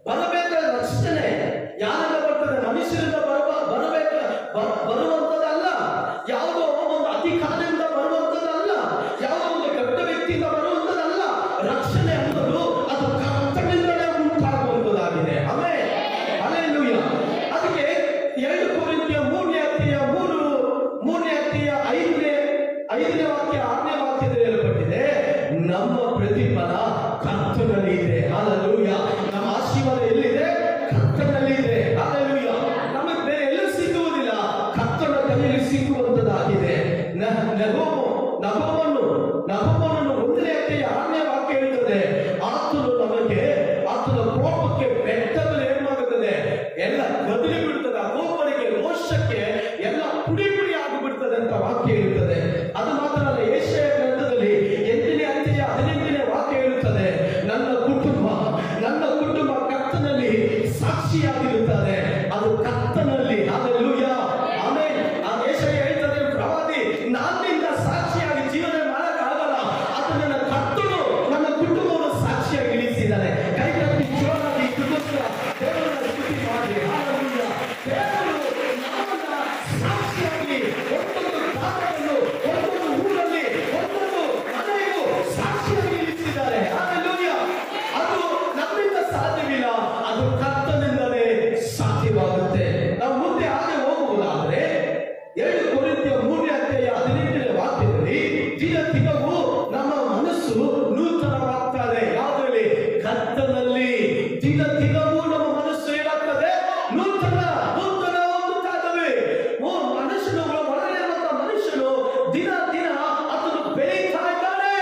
ಬರಬೇಕಾದ ರಕ್ಷಣೆ ಯಾರಿಂದ ಬರ್ತದೆ? ಮನುಷ್ಯರಿಂದ ಬರುವಂತದ್ದಲ್ಲ, ಯಾವುದೋ ಒಂದು ಅಧಿಕಾರದಿಂದ ಬರುವಂತದ್ದಲ್ಲ, ಯಾವುದೋ ಒಂದು ಕೆಟ್ಟ ವ್ಯಕ್ತಿಯಿಂದ ಬರುವಂತದ್ದಲ್ಲ. ರಕ್ಷಣೆ ಅನ್ನೋದು ಅದು ಕರ್ತನಿಂದಲೇ ಉಂಟಾಗುವಂತದ್ದಾಗಿದೆ. Amen, hallelujah. ಅದಕ್ಕೆ 2 ಕೊರಿಂಥಿಯ ಅಧ್ಯಾಯ 5ನೇ ವಾಕ್ಯ 6ನೇ ವಾಕ್ಯದಲ್ಲಿ ಹೇಳಲ್ಪಟ್ಟಿದೆ, ನಮ್ಮ ಪ್ರತಿಫಲ ಕರ್ತನಲ್ಲಿ ಇದೆ. ಹಲ್ಲೆಲೂಯಾ. ನಮ್ಮ ಆಶೀರ್ವಾದ ಎಲ್ಲಿದೆ? ಕರ್ತನಲ್ಲಿ ಇದೆ. ಹಲ್ಲೆಲೂಯಾ. ನಮಗೆ ಬೇರೆ ಎಲ್ಲೂ ಸಿಗುವುದಿಲ್ಲ, ಕರ್ತನ ಕೈಯಲ್ಲಿ ಸಿಗುವಂತದ್ದಾಗಿದೆ. ನಹೂಮನು 1ನೇ ಅಧ್ಯಾಯ 6ನೇ ವಾಕ್ಯ ಹೇಳ್ತದೆ, ಆತನು ನಮಗೆ ಆತನ ಕೋಪಕ್ಕೆ ಬೆಟ್ಟದಲ್ಲಿ ಏನ್ ಮಾಡುತ್ತದೆ? ಎಲ್ಲ ಗದಲಿ ಬಿಡ್ತದೆ. ಆ ಕೋಪರಿಗೆ, ರೋಷಕ್ಕೆ ಎಲ್ಲ ಪುಡಿ ಪುಡಿ ಆಗಿಬಿಡ್ತದೆ ಅಂತ ವಾಕ್ಯ ಹೇಳ್ತದೆ. ಅದು ಮಾತ್ರ ಅಲ್ಲ, ಯೆಶಾಯ ಗ್ರಂಥದಲ್ಲಿ 8ನೇ ಅಧ್ಯಾಯ 18ನೇ ವಾಕ್ಯ ಹೇಳುತ್ತದೆ, ನನ್ನ ಕುಟುಂಬ ಕರ್ತನಲ್ಲಿ ಸಾಕ್ಷಿಯಾಗಿರುತ್ತದೆ. ಅದು ಕರ್ತನಲ್ಲಿ. ಹಲ್ಲೆಲೂಯಾ. ಆಮೆನ್. ಆ ಯೆಶಾಯ ಹೇಳ್ತದೆ, ಪ್ರವಾದಿ, ನನ್ನಿಂದ ಸಾಕ್ಷಿಯಾಗಿ ಜೀವನ ಮಾಡಕ್ಕಾಗಲ್ಲ, ಅದು ನನ್ನ ಕರ್ತನು ನನ್ನ ಕುಟುಂಬವನ್ನು ಸಾಕ್ಷಿಯಾಗಿ ಇಳಿಸಿದ್ದಾನೆ. ಕೈ ಕಟ್ಟಿ ಜೋರಾಗಿ ಇದಕ್ಕೋಸ್ಕರ ದೇವರನ್ನ ಸ್ತುತಿ ಮಾಡಿ. ಹಲ್ಲೆಲೂಯಾ. ದೇವರು ನಮ್ಮನ್ನ ಸಾಕ್ಷಿಯಾಗಿ ಒಂದೊಂದು ಕಾಲವನ್ನು, ಒಂದೊಂದು ಊರಲ್ಲಿ, ಒಂದೊಂದು ಮನೆಗೂ ಸಾಕ್ಷಿಯಾಗಿ ಇಳಿಸಿದ್ದಾರೆ. ಹಲ್ಲೆಲೂಯಾ. ಅದು ನಮ್ಮಿಂದ ಸಾಧ್ಯವಿಲ್ಲ, ಅದು ಕರ್ತನಿಂದಲೇ ಸಾಧ್ಯವಾಗುತ್ತೆ. ನಾವು ಮುಂದೆ ಹಾಗೆ ಹೋಗುವುದಾದ್ರೆ 2 ಕೊರಿಂಥಿಯ 3ನೇ ಅಧ್ಯಾಯ 18ನೇ ವಾಕ್ಯದಲ್ಲಿ, ದಿನದಿನವೂ ನಮ್ಮ ಮನಸ್ಸು ನೂತನವಾಗ್ತದೆ. ಯಾವುದರಲ್ಲಿ? ಕರ್ತನಲ್ಲಿ. ದಿನದಿನವೂ ನಮ್ಮ ಮನಸ್ಸು ಏನಾಗ್ತದೆ? ನೂತನ ಹೊಂದುತ್ತಾಗವೆ. ಮನುಷ್ಯನು, ಒಳಗಿರುವಂತಹ ಮನುಷ್ಯನು ದಿನ ಅದನ್ನು ಬೆಳೀತಾ ಇದ್ದಾನೆ.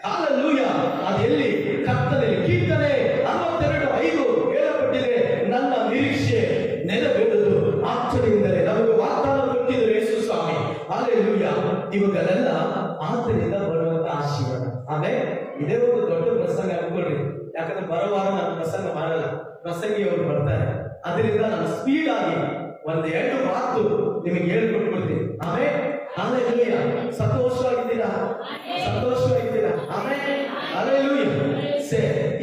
ಹಲ್ಲೆಲೂಯಾ. ಅದು ಎಲ್ಲಿ? ಕರ್ತನಲ್ಲಿ. ಕೀರ್ತನೆ 62:5 ಹೇಳಲ್ಪಟ್ಟಿದೆ, ನನ್ನ ನಿರೀಕ್ಷೆ ನೆರವೇರುವುದು ಆತನಿಂದಲೇ. ನಮಗೆ ವಾಗ್ದಾನ ಕೊಟ್ಟಿದ್ರು ಯೇಸು ಸ್ವಾಮಿ. ಹಲ್ಲೆಲೂಯಾ. ಇವುಗಳೆಲ್ಲ ಆತನಿಂದ ಬರುವಂತ ಆಶೀರ್ವಾದ. ಆಮೇಲೆ ಇದೇ ಒಂದು ದೊಡ್ಡ ಪ್ರಸಂಗ ಅನ್ಕೊಳ್ರಿ. ಯಾಕಂದ್ರೆ ಬರುವಾರ ನಾನು ಪ್ರಸಂಗ ಮಾಡಲ್ಲ, ಪ್ರಸಂಗಿಯವರು ಬರ್ತಾರೆ. ಅದರಿಂದ ನಾನು ಸ್ಪೀಡ್ ಆಗಿ 1-2 ಮಾತು ನಿಮಗೆ ಹೇಳ್ಕೊಟ್ಬಿಡ್ತೀನಿ. ಆಮೇಲೆ ಹಲ್ಲೆಲೂಯಾ. ಸಂತೋಷವಾಗಿದ್ದೀರಾ? ಆಮೇಲೆ ಹಲ್ಲೆಲೂಯಾ.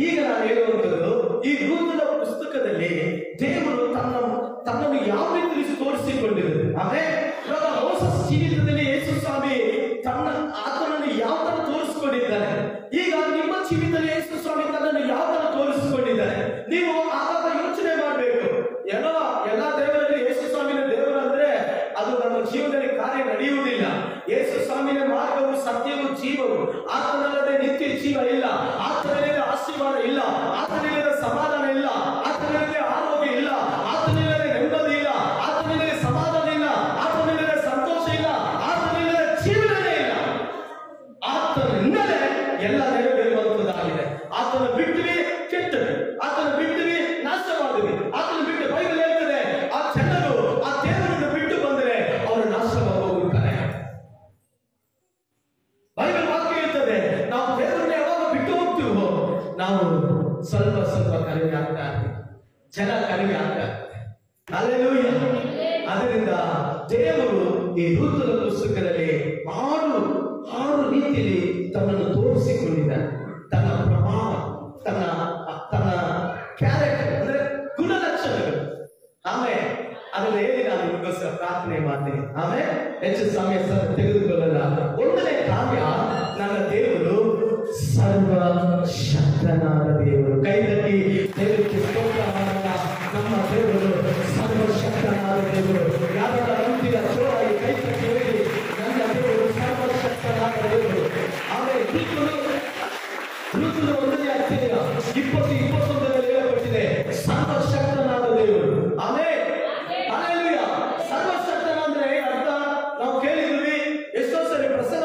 ಈಗ ನಾನು ಹೇಳುವಂಥದ್ದು, ಈ ರೂತನ ಪುಸ್ತಕದಲ್ಲಿ ದೇವರು ತನ್ನನ್ನು ಯಾವ ರೀತಿ ತೋರಿಸಿಕೊಂಡಿರುವುದು. ಆಮೇಲೆ ಮೋಸಸ್ ಜೀವಿತದಲ್ಲಿ ಯೇಸು ಸ್ವಾಮಿ ಆತನನ್ನು ಯಾವ ತರ ತೋರಿಸಿಕೊಂಡಿದ್ದಾನೆ. ಈಗ ನಿಮ್ಮ ಜೀವಿತದಲ್ಲಿ ಯೇಸು ಸ್ವಾಮಿ ತನ್ನನ್ನು ಯಾವ ತರ ತೋರಿಸಿಕೊಂಡಿದ್ದಾನೆ. ನೀವು ಆಗಾಗ ಯೋಚನೆ ಮಾಡಬೇಕು. ಎಲ್ಲ ದೇವರಲ್ಲಿ ಯೇಸು ಸ್ವಾಮಿನ ದೇವರು ಅಂದ್ರೆ ಅದು ನಮ್ಮ ಜೀವನದಲ್ಲಿ ಕಾರ್ಯ ನಡೆಯುವುದಿಲ್ಲ. ಯೇಸು ಸ್ವಾಮಿನ ಮಾರ್ಗವು, ಸತ್ಯವು, ಜೀವವು. ಆತನಲ್ಲದೆ ನಿತ್ಯ ಜೀವ ಇಲ್ಲ, ಆತನಲ್ಲದೆ ಆಶೀರ್ವಾದ ಇಲ್ಲ, ಆತನಲ್ಲದೆ ಸಮಾಧಾನ ಇಲ್ಲ, ಆತನಲ್ಲದೆ ಆರೋಗ್ಯ ಇಲ್ಲ, ಆತನಲ್ಲದೆ ನೆಮ್ಮದಿ ಇಲ್ಲ, ಆತನಲ್ಲದೆ ಸಮಾಧಾನ ಇಲ್ಲ, ಆತನಲ್ಲದೆ ಸಂತೋಷ ಇಲ್ಲ, ಆತನಲ್ಲದೆ ಜೀವನನೇ ಇಲ್ಲ. ಆತನಿಂದಲೇ ಎಲ್ಲ ನೆರವೇರುವಂತದ್ದಾಗಿದೆ. ಆತನ ಬಿಟ್ಟಿವಿ ಕೆಟ್ಟದು, ಆತನ ಬಿಟ್ಟಿವಿ ನಾಶವಾದವಿ, ಆತನ ಬಿಟ್ಟು ಬೈಬಲ್ ಹೇಳ್ತದೆ, ಆ ಜನರು ಆ ದೇವರನ್ನು ಬಿಟ್ಟು ಬಂದರೆ ಅವರು ನಾಶವಾಗಿ ಹೋಗುತ್ತಾರೆ. ಬೈಬಲ್ ವಾಕ್ಯ ಹೇಳ್ತದೆ, ನಾವು ದೇವರನ್ನ ಯಾವಾಗ ಬಿಟ್ಟು ಹೋಗ್ತೀವೋ ನಾವು ಸ್ವಲ್ಪ ಕಡಿಮೆ ಆಗ್ತಾ ಇರ್ತೀವಿ, ಜನ ಕಡಿಮೆ ಆಗ್ತಾ ಇರ್ತಾರೆ. ಹಲ್ಲೆಲೂಯಾ. ಅದರಿಂದ ದೇವರು ಈ ರೂತನ ಪುಸ್ತಕದಲ್ಲಿ 6 ರೀತಿಯಲ್ಲಿ ತನ್ನನ್ನು ತೋರಿಸಿಕೊಂಡಿದ್ದಾನೆ. ತನ್ನ ಪ್ರಭಾವ, ತನ್ನ ಕ್ಯಾರೆಕ್ಟರ್ ಅಂದ್ರೆ ಗುಣಲಕ್ಷಣಗಳು. ಆಮೇಲೆ ಅದನ್ನ ಹೇಳಿ ನಾನು ನಿಮಗೋಸ್ಕರ ಪ್ರಾರ್ಥನೆ ಮಾಡ್ತೀನಿ. ಆಮೇಲೆ ಹೆಚ್ಚು ಸಮಯ ತೆಗೆದುಕೊಳ್ಳಲ್ಲ. 1ನೇ ಕಾವ್ಯ, ನನ್ನ ದೇವರು ಸರ್ವಶಕ್ತನಾದ ದೇವರು. ಕೈದಲ್ಲಿ ದೇವರಿಗೆ ಸ್ತೋತ್ರ ಮಾಡೋಣ. ನಮ್ಮ ದೇವರು ಸರ್ವಶಕ್ತನಾದ ದೇವರು. ಯಾರ ನಂಬಿದ ಜೋರಾಗಿ ಕೈ ತಟ್ಟಿ ಹೇಳಿ, ನನ್ನ ದೇವರು ಸರ್ವಶಕ್ತನಾದ ದೇವರು. ಆಮೇಲೆ ಋತುಗಳು 1ನೇ ಅಧ್ಯಾಯ 20-21 ಹೇಳಲ್ಪಟ್ಟಿದೆ, ಸರ್ವಶಕ್ತನಾದ ದೇವರು. ಆಮೇಲೆ ಹಲ್ಲೆಲೂಯಾ. ಸರ್ವಶಕ್ತನ ಅಂದ್ರೆ ಅರ್ಥ ನಾವು ಕೇಳಿದ್ವಿ, ಎಷ್ಟೋ ಸರಿ ಪ್ರಸಂಗ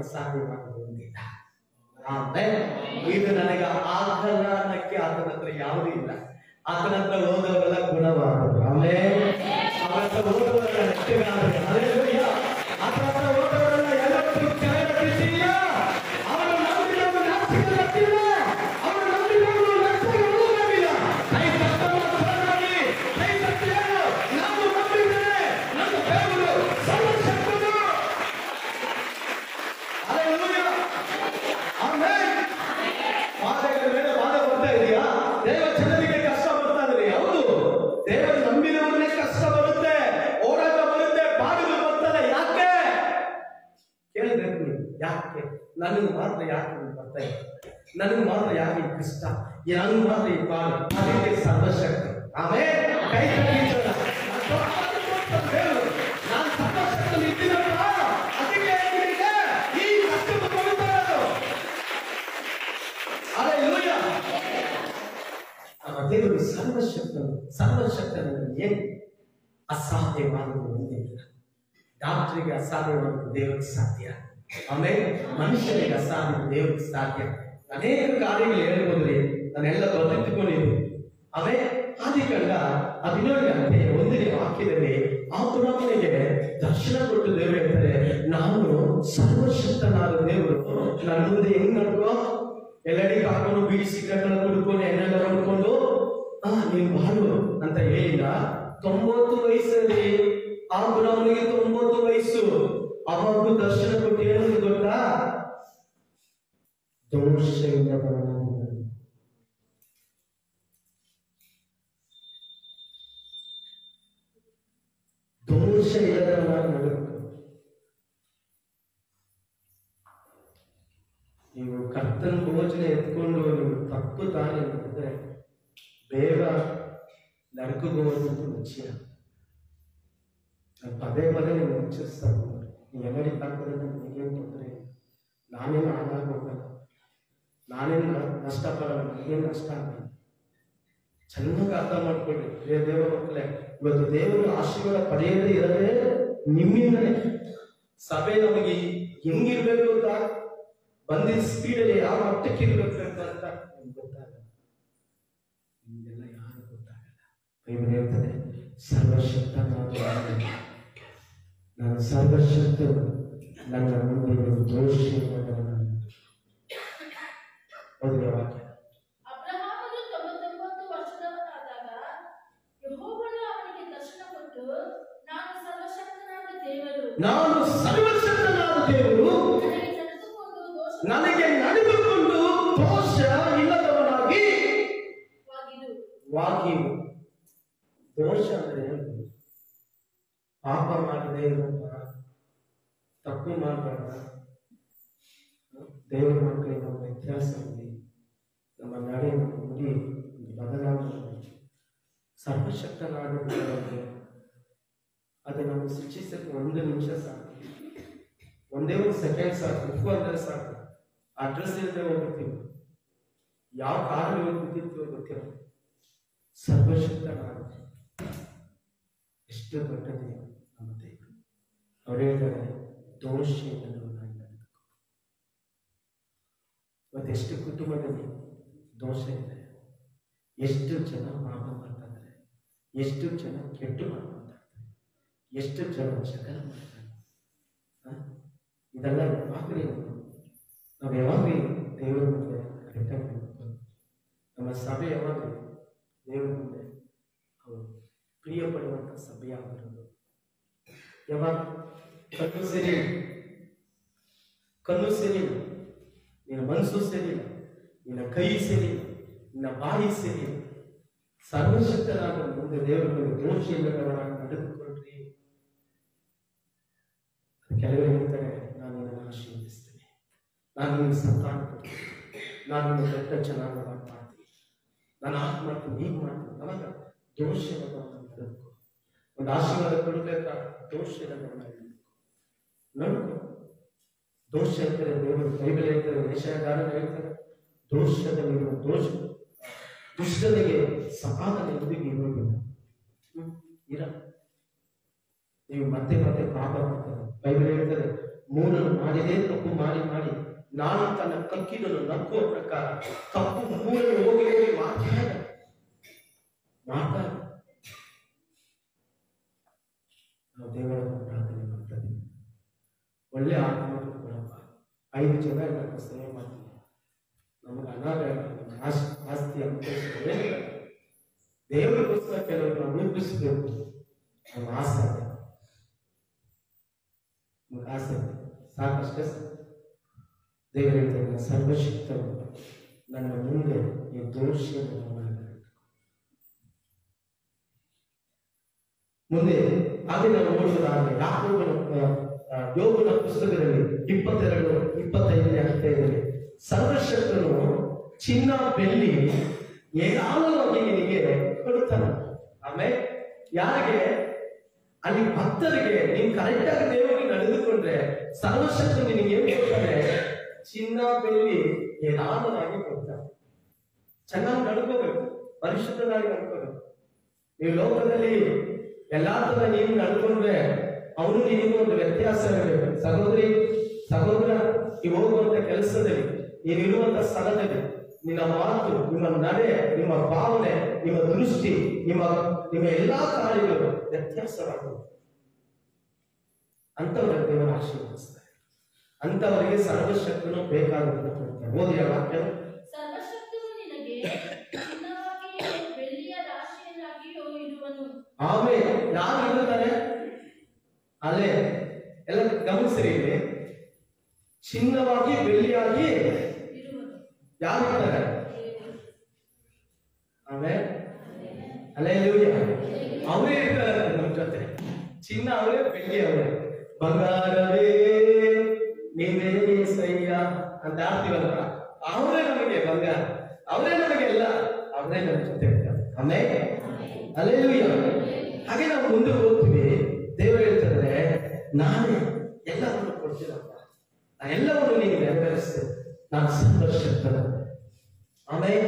ಅಸಾಧ್ಯವಾದದ್ದು ಒಂದಿಲ್ಲ. ಆಮೇಲೆ ಇದು ನನಗೆ ಆಗಲ್ಲ ಅನ್ನಕ್ಕೆ ಆತನ ಹತ್ರ ಯಾವುದೂ ಇಲ್ಲ. ಆತನ ಹತ್ರ ಹೋದವರೆಲ್ಲ ಗುಣವಾದರು. ಆಮೇಲೆ ಅವರ ಹತ್ರ ಹೋದವರೆಲ್ಲ ನೆಟ್ಟಗಾದರು. ಹಲ್ಲೆಲೂಯಾ. ಆತನ ಹತ್ರ ಹೋದವರೆಲ್ಲ ಎಲ್ಲರೂ ಕೆಳಗಿಲ್ಲ. ಅವರು ನಂಬಿದವರು ನಾಚಿಕೆಪಟ್ಟಿಲ್ಲ. ಅವರು ನಂಬಿದವರು ನಷ್ಟಗೊಳ್ಳುವುದಿಲ್ಲ. ಕೈ ತಟ್ಟುವ ಸ್ವರದಲ್ಲಿ ಕೈ ತಟ್ಟಿದರು. ನಾವು ನಂಬಿದರೆ ನಮ್ಮ ದೇವರು ಸರ್ವಶಕ್ತನು. ಹಲ್ಲೆಲೂಯಾ. ಆಮೆನ್. ಬಾಧೆಗಳ ಮೇಲೆ ಬಾಧೆ ಬರ್ತಾ ಇದೆಯಾ? ದೇವ ಜನರಿಗೆ ಕಷ್ಟ ಬರ್ತಾ ಇದೆ. ಹೌದು, ದೇವರು ನಂಬಿದವರನ್ನೇ ಕಷ್ಟ ಬರುತ್ತೆ, ಹೋರಾಟ ಬರುತ್ತೆ, ಬಾಧೆಗಳು ಬರ್ತದೆ. ಯಾಕೆ ಕೇಳಬೇಕು ನೀವು? ಯಾಕೆ ನನಗೆ ಮಾತ್ರ ಯಾಕೆ ಬರ್ತಾ ಇದೆ? ನನಗೆ ಮಾತ್ರ ಯಾಕೆ ಈ ಕಷ್ಟ? ನನಗೆ ಮಾತ್ರ ಈ ಬಾಧೆ? ಅದಕ್ಕೆ ಸರ್ವಶಕ್ತ. ಆಮೇಲೆ ಕೈ ತಟ್ಟಿದ್ದಲ್ಲ. ನಾನು ಸರ್ವಶಕ್ತನು ಇದ್ದೀನಲ್ಲ, ಅದಕ್ಕೆ ನಿನಗೆ ಈ ಕಷ್ಟವನ್ನು ಕೊಡ್ತಾ ಇರೋದು. ಹಲ್ಲೆಲೂಯಾ. ನಮ್ಮ ದೇವರು ಸರ್ವಶಕ್ತನು. ಸರ್ವಶಕ್ತನು ಏನು ಅಸಾಧ್ಯವಾದದ್ದು ಒಂದಿಲ್ಲ. ಡಾಕ್ಟರಿಗೆ ಅಸಾಧ್ಯವಾದದ್ದು ದೇವರಿಗೆ ಸಾಧ್ಯ. ಆಮೇಲೆ ಮನುಷ್ಯನಿಗೆ ಅಸಾಧ್ಯ ದೇವರಿಗೆ ಸಾಧ್ಯ. ಅನೇಕ ಕಾರ್ಯಗಳು ಹೇಳ್ಬೋದ್ರಿ, ನಾನೆಲ್ಲ ಬರೆದುಕೊಂಡಿದ್ದು. ಆಮೇಲೆ ಆದಿಕಾಂಡ 17 ಗಂಟೆ 1ನೇ ವಾಕ್ಯದಲ್ಲಿ ಅಬ್ರಹಾಮನಿಗೆ ದರ್ಶನ ಕೊಟ್ಟು ದೇವರು ಹೇಳ್ತಾರೆ, ನಾನು ಸರ್ವಶಕ್ತನಾದ ದೇವರು ನನ್ನ ಮುಂದೆ ಹೆಂಗ್ ನಡ್ಕೋ, ಎಲ್ಲೆಡೆ ಹಾಕೊಂಡು ಬೀಡಿ ಸಿಗರೆಟ್ನ ಕುಡ್ಕೊಂಡು ಎಣ್ಣೆಲ್ಲ ಹೊಡ್ಕೊಂಡು ನೀನ್ ಬಾಳು ಅಂತ ಹೇಳಿಲ್ಲ. 90 ವಯಸ್ಸಲ್ಲಿ ಅಬ್ರಹಾಮನಿಗೆ 90 ವಯಸ್ಸು. ಅವಾಗ ದರ್ಶನ ಕೊಟ್ಟು ಹೇಳೋದು ಗೊತ್ತಾ? ದೋಷ ಇಲ್ಲದವನಾಗಿ ದೋಷ ಇಲ್ಲದವನಾಗಿ ನಡಬೇಕು. ನೀವು ಕರ್ತನ ಭೋಜನ ಎತ್ಕೊಂಡು ನೀವು ತಪ್ಪು ದಾರಿ ಮಾಡಿದ್ರೆ ಬೇಗ ನಡ್ಕೋಬಹುದು ಮುಖ್ಯ. ಪದೇ ಪದೇ ನೀವು ಮುಚ್ಚಿಸ್ತಾರೆ. ನೀವು ಎಲ್ಲರಿಗೆ ಹಾಕೋದ್ರಿಂದ ನಿಮಗೇನು ತೊಂದರೆ ಇಲ್ಲ. ನಾನೇನು ಹಾಳಾಗೋಗಲ್ಲ, ನಾನೇನು ನಷ್ಟ ಪಡಲ್ಲ, ನನಗೇನು ನಷ್ಟ ಆಗಲ್ಲ. ಚೆನ್ನಾಗಿ ಅರ್ಥ ಮಾಡ್ಕೊಳ್ಳಿ ದೇವರ ಮಕ್ಕಳೇ. ಇವತ್ತು ದೇವರು ಆಶೀರ್ವಾದ ಪಡೆಯದೇ ಇರದೇ ನಿಮ್ಮಿಂದಲೇ. ಸಭೆ ನಮಗೆ ಹೆಂಗಿರ್ಬೇಕು ಅಂತ, ಬಂದಿದ್ದ ಸ್ಪೀಡಲ್ಲಿ ಯಾವ ಮಟ್ಟಕ್ಕೆ ಇರ್ಬೇಕು ಅಂತ ನಿಮ್ಗೆ ಗೊತ್ತಾಗಲ್ಲ. ನಿಮ್ಗೆಲ್ಲ ಯಾರು ಗೊತ್ತಾಗಲ್ಲ. ಬೈಬಲ್ ಹೇಳ್ತದೆ, ಸರ್ವಶಕ್ತ ನಾನು ಸರ್ವಶಕ್ತ, ನನ್ನ ಮುಂದೆ ದೋಷ ಓದಿದ ವಾಕ್ಯ. ಅಬ್ರಹಾಮನು 99 ವರ್ಷದವನಾದಾಗ ಯೆಹೋವನು ಅವನಿಗೆ ದರ್ಶನ ಕೊಟ್ಟು, ನಾನು ಸರ್ವಶಕ್ತನಾದ ದೇವರು, ನಾನು ಸರ್ವಶಕ್ತನಾದ ದೇವರು, ನನಗೆ ನಡೆದುಕೊಂಡು ದೋಷ ಇಲ್ಲದವನಾಗಿ ವಾಗಿರು. ದೋಷ ಅಂದ್ರೆ ಪಾಪ ಮಾಡದೇ ಇರೋಪ್ಪ, ತಪ್ಪು ಮಾಡಬೇಡ. ದೇವರ ಮಕ್ಕಳಿಗೆ ನಮ್ಮ ವ್ಯತ್ಯಾಸ ಇದೆ. ನಮ್ಮ ನಡೆ, ನಮ್ಮ ನುಡಿ ಬದಲಾವಣೆ. ಸರ್ವಶಕ್ತನಾದ ದೇವರಿಗೆ ಅದು ನಾವು ಸೃಷ್ಟಿಸಕ್ಕೆ 1 ನಿಮಿಷ ಸಾಕು, ಒಂದೇ 1 ಸೆಕೆಂಡ್ ಸಾಕು, ಅಂದ್ರೆ ಸಾಕು. ಅಡ್ರೆಸ್ ಇಲ್ಲದೆ ಹೋಗ್ಬಿಡ್ತೀವಿ, ಯಾವ ಕಾರಣ ಗೊತ್ತಿರ್ತೀವೋ ಗೊತ್ತಿಲ್ಲ. ಸರ್ವಶಕ್ತನಾದ ಎಷ್ಟು ದೊಡ್ಡ ದೇವರು ನಮ್ಮ ದೇವರು. ಅವರು ಹೇಳ್ತಾರೆ, ದೋಷ ಇಲ್ಲದವನಾಗಿ ನಡೆದುಕೋ. ಇವತ್ತೆಷ್ಟು ಕುಟುಂಬದಲ್ಲಿ ದೋಷ ಇದೆ, ಎಷ್ಟು ಜನ ಪಾಪ ಮಾಡ್ತಾ ಇದ್ದಾರೆ, ಎಷ್ಟು ಜನ ಕೆಟ್ಟು ಮಾಡ್ತಾ ಇದ್ದಾರೆ, ಎಷ್ಟು ಜನ ಜಗಳ ಮಾಡ್ತಾರೆ. ಇದೆಲ್ಲ ಯಾವಾಗಲೇ ನಾವು ಯಾವಾಗಲೂ ದೇವರ ಮುಂದೆ ಕರೆಕ್ಟಾಗಿ ಮಾಡಬೇಕು. ನಮ್ಮ ಸಭೆ ಯಾವಾಗಲೂ ದೇವರ ಮುಂದೆ ಅವರು ಪ್ರಿಯ ಪಡುವಂಥ ಸಭೆಯಾಗಿರೋದು. ಯಾವಾಗ ಕಣ್ಣು ಸರಿ, ಕಣ್ಣು ಸರಿ, ನಿನ್ನ ಮನಸ್ಸು ಸರಿ, ನಿನ್ನ ಕೈ ಸರಿ, ನಿನ್ನ ಬಾಯಿ ಸರಿ, ಸರ್ವಶಕ್ತನಾದ ಮುಂದೆ ದೇವರ ಮುಂದೆ ದೋಷ ಇಲ್ಲದವರಾಗಿ ನಡೆದುಕೊಳ್ಳ್ರಿ. ಕೆಲವರು ಹೇಳ್ತಾರೆ, ನಾನು ನಿನ್ನನ್ನು ಆಶೀರ್ವದಿಸ್ತೇನೆ, ನಾನು ನಿನ್ನ ಸಂತಾನ ಕೊಡ್ತೀನಿ, ನಾನು ನಿನ್ನ ದೊಡ್ಡ ಜನಾಂಗವಾಗಿ ಮಾಡ್ತೀನಿ, ನಾನು ಹಾಗೆ ಮಾಡ್ತೀನಿ, ಹೀಗೆ ಮಾಡ್ತೀನಿ. ಅವಾಗ ದೋಷ ಇಲ್ಲದವರಾಗಿ ನಡೆದುಕೋ. ಒಂದು ಆಶೀರ್ವಾದ ಕೊಡಬೇಕಾ? ದೋಷ ಇಲ್ಲದವರಾಗಿ ನೋಡ್ಕೊ. ದೋಷ ಇರ್ತಾರೆ ದೇವರು ಬೈಬಲ್ ಹೇಳ್ತಾರೆ, ಯೆಶಾಯಗಾರರು ಹೇಳ್ತಾರೆ, ದೋಷದಲ್ಲಿರುವ ದೋಷ ದುಷ್ಟನಿಗೆ ಸಮಾಧಾನ ಎಂದಿಗೂ ಇರುವುದಿಲ್ಲ. ಇರ ನೀವು ಮತ್ತೆ ಮತ್ತೆ ಪಾಪ ಮಾಡ್ತಾರೆ. ಬೈಬಲ್ ಹೇಳ್ತಾರೆ, ಮೂರನ್ನು ಮಾಡಿದೇ ತಪ್ಪು ಮಾಡಿ ಮಾಡಿ ನಾನು ತನ್ನ ಕಕ್ಕಿನನ್ನು ನಕ್ಕುವ ಪ್ರಕಾರ ತಪ್ಪು ಮೂರನ್ನು ಹೋಗಿ ಹೋಗಿ ಮಾಡ್ತಾರೆ. ನಾವು ದೇವರನ್ನು ಪ್ರಾರ್ಥನೆ ಮಾಡ್ತಾ ಇದ್ದೀವಿ. ಒಳ್ಳೆ ಆತ್ಮ 5 ಜನ ನಮ್ಮ ಸೇವೆ ಮಾಡ್ತೀವಿ. ನಮಗೆ ಅನಾರೋಗ್ಯ ಆಸ್ತಿ ಅಂತ ದೇವರಿಗೋಸ್ಕರ ಕೆಲವರು ನಾವು ರೂಪಿಸಬೇಕು. ನಮ್ಮ ಆಸೆ ನಮಗೆ ಆಸೆ ಸಾಕಷ್ಟೇ. ದೇವರ ಸರ್ವಶಕ್ತರು ನನ್ನ ಮುಂದೆ ಈ ದೋಷಿಯನ್ನು ಮುಂದೆ ಹಾಗೆ ನಾವು ನೋಡುವುದಾದರೆ ಯೋಗನ ಪುಸ್ತಕದಲ್ಲಿ 22-25ನೇ ಅಧ್ಯಾಯದಲ್ಲಿ ಸರ್ವಶಕ್ತನು ಚಿನ್ನ ಬೆಳ್ಳಿ ಏನಾದರೂ ನಿನಗೆ ಕೊಡುತ್ತಾನೆ. ಆಮೇಲೆ ಯಾರಿಗೆ? ಅಲ್ಲಿ ಭಕ್ತರಿಗೆ ನೀನು ಕರೆಕ್ಟಾಗಿ ದೇವರಿಗೆ ನಡೆದುಕೊಂಡ್ರೆ ಸರ್ವಶಕ್ತ ನಿನಗೆ ಏನ್ ಕೊಡ್ತಾನೆ? ಚಿನ್ನ ಬೆಳ್ಳಿ ಏನಾದರಾಗಿ ಕೊಡ್ತಾನೆ. ಚೆನ್ನಾಗಿ ನಡ್ಕೋಬೇಕು, ಪರಿಶುದ್ಧನಾಗಿ ನಡ್ಕೋಬೇಕು. ನೀವು ಲೋಕದಲ್ಲಿ ಎಲ್ಲಾ ತರ ನೀವು ನಡ್ಕೊಂಡ್ರೆ ಅವನು ನಿನಗೂ ಒಂದು ವ್ಯತ್ಯಾಸ ಇರಬೇಕು. ಸಹೋದರ ನೀವು ಹೋಗುವಂತ ಕೆಲಸದಲ್ಲಿ, ನೀನಿರುವಂತ ಸ್ಥಳದಲ್ಲಿ ನಿನ್ನ ಮಾತು, ನಿಮ್ಮ ನಡೆ, ನಿಮ್ಮ ಭಾವನೆ, ನಿಮ್ಮ ದೃಷ್ಟಿ, ನಿಮ್ಮ ಎಲ್ಲಾ ಕಾರ್ಯಗಳು ವ್ಯತ್ಯಾಸವಾಗುವುದು. ಅಂತವರಿಗೆ ದೇವರ ಆಶೀರ್ವದಿಸ್ತಾರೆ. ಅಂತವರಿಗೆ ಸರ್ವಶಕ್ತನು ಬೇಕಾದಂತ ಕೊಡ್ತಾರೆ. ಓದಿ ಆ ವಾಕ್ಯ. ಸರ್ವಶಕ್ತನು ನಿನಗೆ ಚಿನ್ನವಾಗಿಯೂ ಬೆಳ್ಳಿಯ ರಾಶಿಯನ್ನಾಗಿಯೂ ಇರುವನು. ಆಮೇಲೆ ಯಾರು ಇರುತ್ತಾರೆ ಅಲ್ಲೇ ಎಲ್ಲ ಗಮನಿಸಿರಿ. ಚಿನ್ನವಾಗಿ ಬೆಳ್ಳಿಯಾಗಿ ಯಾರಿರ್ತಾರೆ? ಆಮೇಲೆ ಹಲ್ಲೆಲೂಯಾ, ಅವರೇ ಇರ್ತಾರೆ ನಮ್ಮ ಜೊತೆ. ಚಿನ್ನ ಅವರೇ, ಬೆಳ್ಳಿ ಅವರೇ. ಬಂಗಾರವೇ ನೀವೇ ಸಯ್ಯ ಅಂತ ಆಡ್ತೀವಲ್ಲ, ಅವರೇ ನಮಗೆ ಬಂಗಾರ, ಅವರೇ ನಮಗೆ ಎಲ್ಲ, ಅವರೇ ನಮ್ಮ ಜೊತೆ ಇರ್ತಾರೆ. ಆಮೇಲೆ ಹಲ್ಲೆಲೂಯಾ. ಹಾಗೆ ನಾವು ಮುಂದೆ ಹೋಗ್ತೀವಿ. ದೇವರು ಹೇಳ್ತಾರೆ, ನಾನೇ ಎಲ್ಲವನ್ನು ಕೊಡ್ತೀನಪ್ಪ, ಎಲ್ಲವನ್ನು ನೀನು ನೆರವೇರಿಸ್ತೇನೆ, ನಾನು ಸರ್ವಶಕ್ತನ. ಆಮೇಲೆ